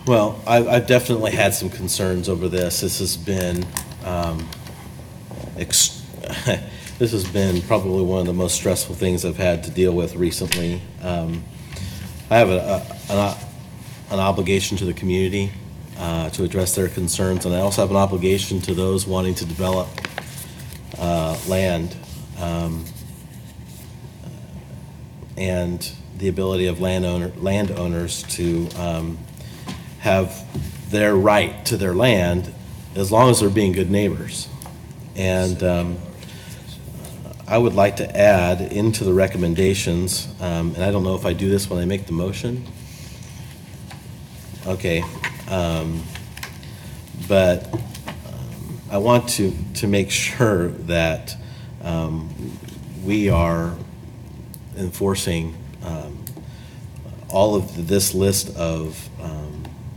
Well, I've definitely had some concerns over this. This has been this has been probably one of the most stressful things I've had to deal with recently. I have an obligation to the community to address their concerns, and I also have an obligation to those wanting to develop land and the ability of landowners to have their right to their land as long as they're being good neighbors. And I would like to add into the recommendations, and I don't know if I do this when I make the motion. Okay. But I want to make sure that we are enforcing all of this list of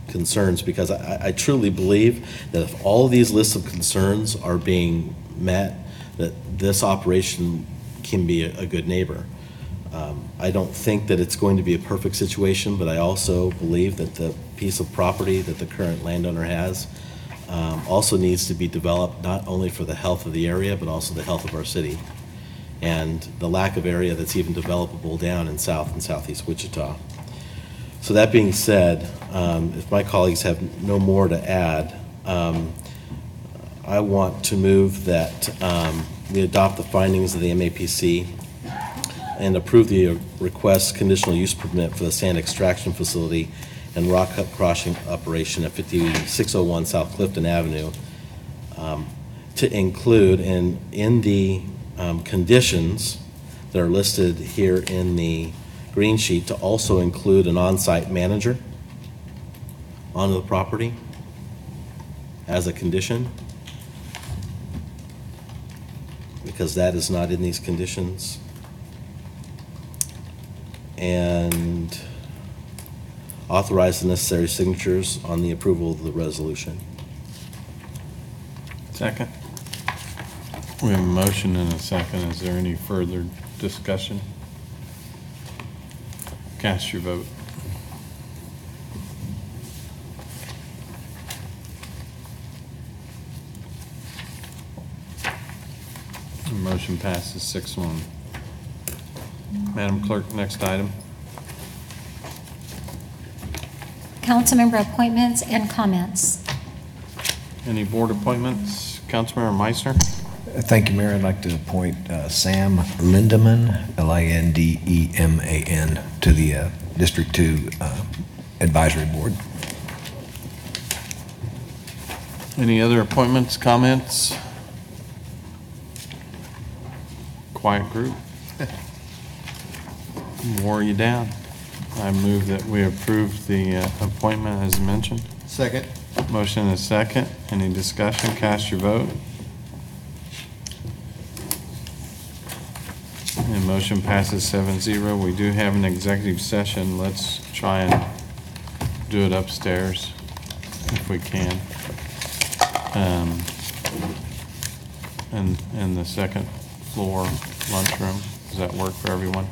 concerns, because I truly believe that if all of these lists of concerns are being met, that this operation can be a good neighbor. I don't think that it's going to be a perfect situation, but I also believe that the piece of property that the current landowner has also needs to be developed, not only for the health of the area, but also the health of our city, and the lack of area that's even developable down in South and Southeast Wichita. So that being said, if my colleagues have no more to add, I want to move that we adopt the findings of the MAPC and approve the request conditional use permit for the sand extraction facility and rock cut crushing operation at 5601 South Clifton Avenue, to include in the conditions that are listed here in the green sheet, to also include an on-site manager onto the property as a condition, because that is not in these conditions. And authorize the necessary signatures on the approval of the resolution. Second. We have a motion and a second. Is there any further discussion? Cast your vote. motion passes 6-1. Madam Clerk, next item. Councilmember appointments and comments. Any board appointments? Councilmember Meissner? Thank you, Mayor. I'd like to appoint Sam Lindeman, Lindeman, to the District 2 Advisory Board. Any other appointments, comments? Quiet group. Wore you down. I move that we approve the appointment as mentioned. Second. Motion is second. Any discussion? Cast your vote. And motion passes 7-0. We do have an executive session. Let's try and do it upstairs if we can. In the second floor lunchroom. Does that work for everyone?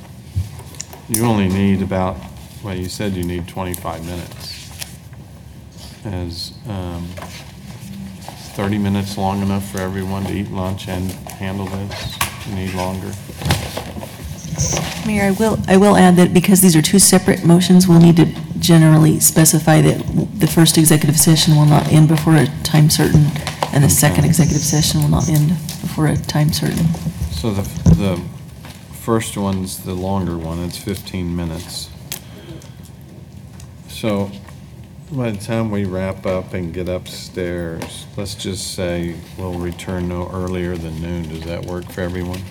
You only need about, well, you said you need 25 minutes. Is 30 minutes long enough for everyone to eat lunch and handle this? You need longer? Mayor, I will add that because these are two separate motions, we'll need to generally specify that the first executive session will not end before a time certain, and the second executive session will not end before a time certain. So the first one's the longer one. It's 15 minutes. So by the time we wrap up and get upstairs, let's just say we'll return no earlier than noon. Does that work for everyone?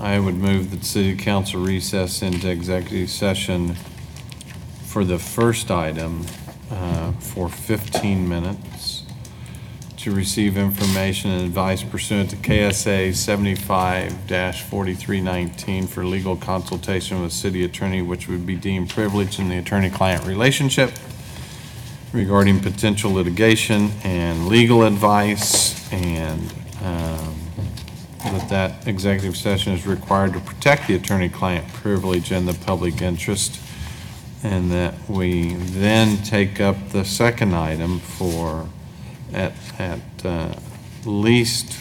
I would move that City Council recess into executive session for the first item for 15 minutes to receive information and advice pursuant to KSA 75-4319 for legal consultation with city attorney, which would be deemed privileged in the attorney-client relationship regarding potential litigation and legal advice, and that executive session is required to protect the attorney-client privilege and the public interest, and that we then take up the second item for at least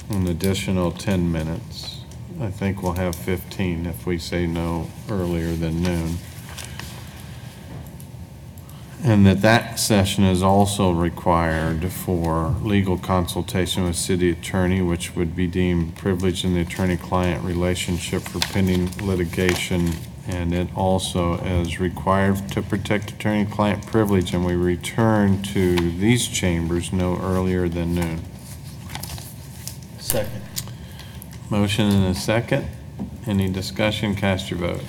an additional 10 minutes. I think we'll have 15 if we say no earlier than noon. And that session is also required for legal consultation with city attorney, which would be deemed privileged in the attorney-client relationship for pending litigation, and it also is required to protect attorney-client privilege, and we return to these chambers no earlier than noon. Second. Motion and a second. Any discussion? Cast your vote.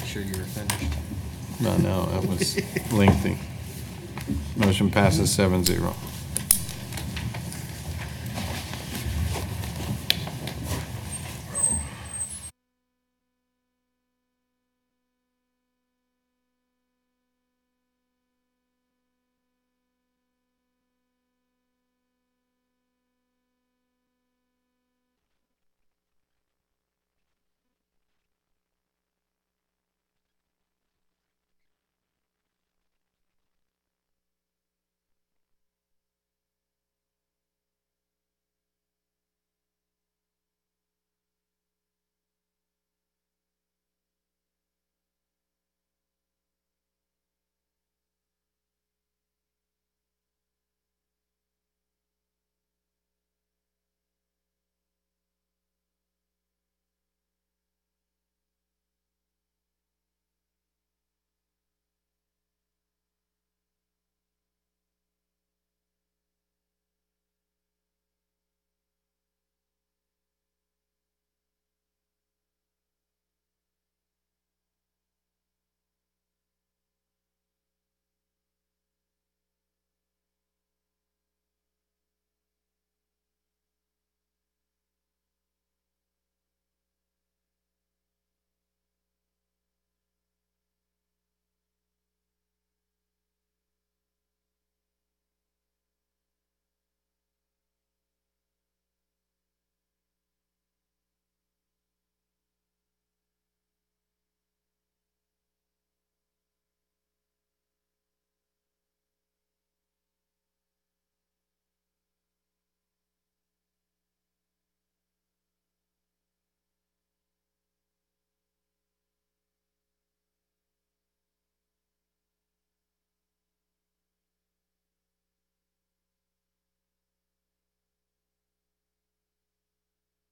Sure you were finished. No, that was lengthy. Motion passes 7-0.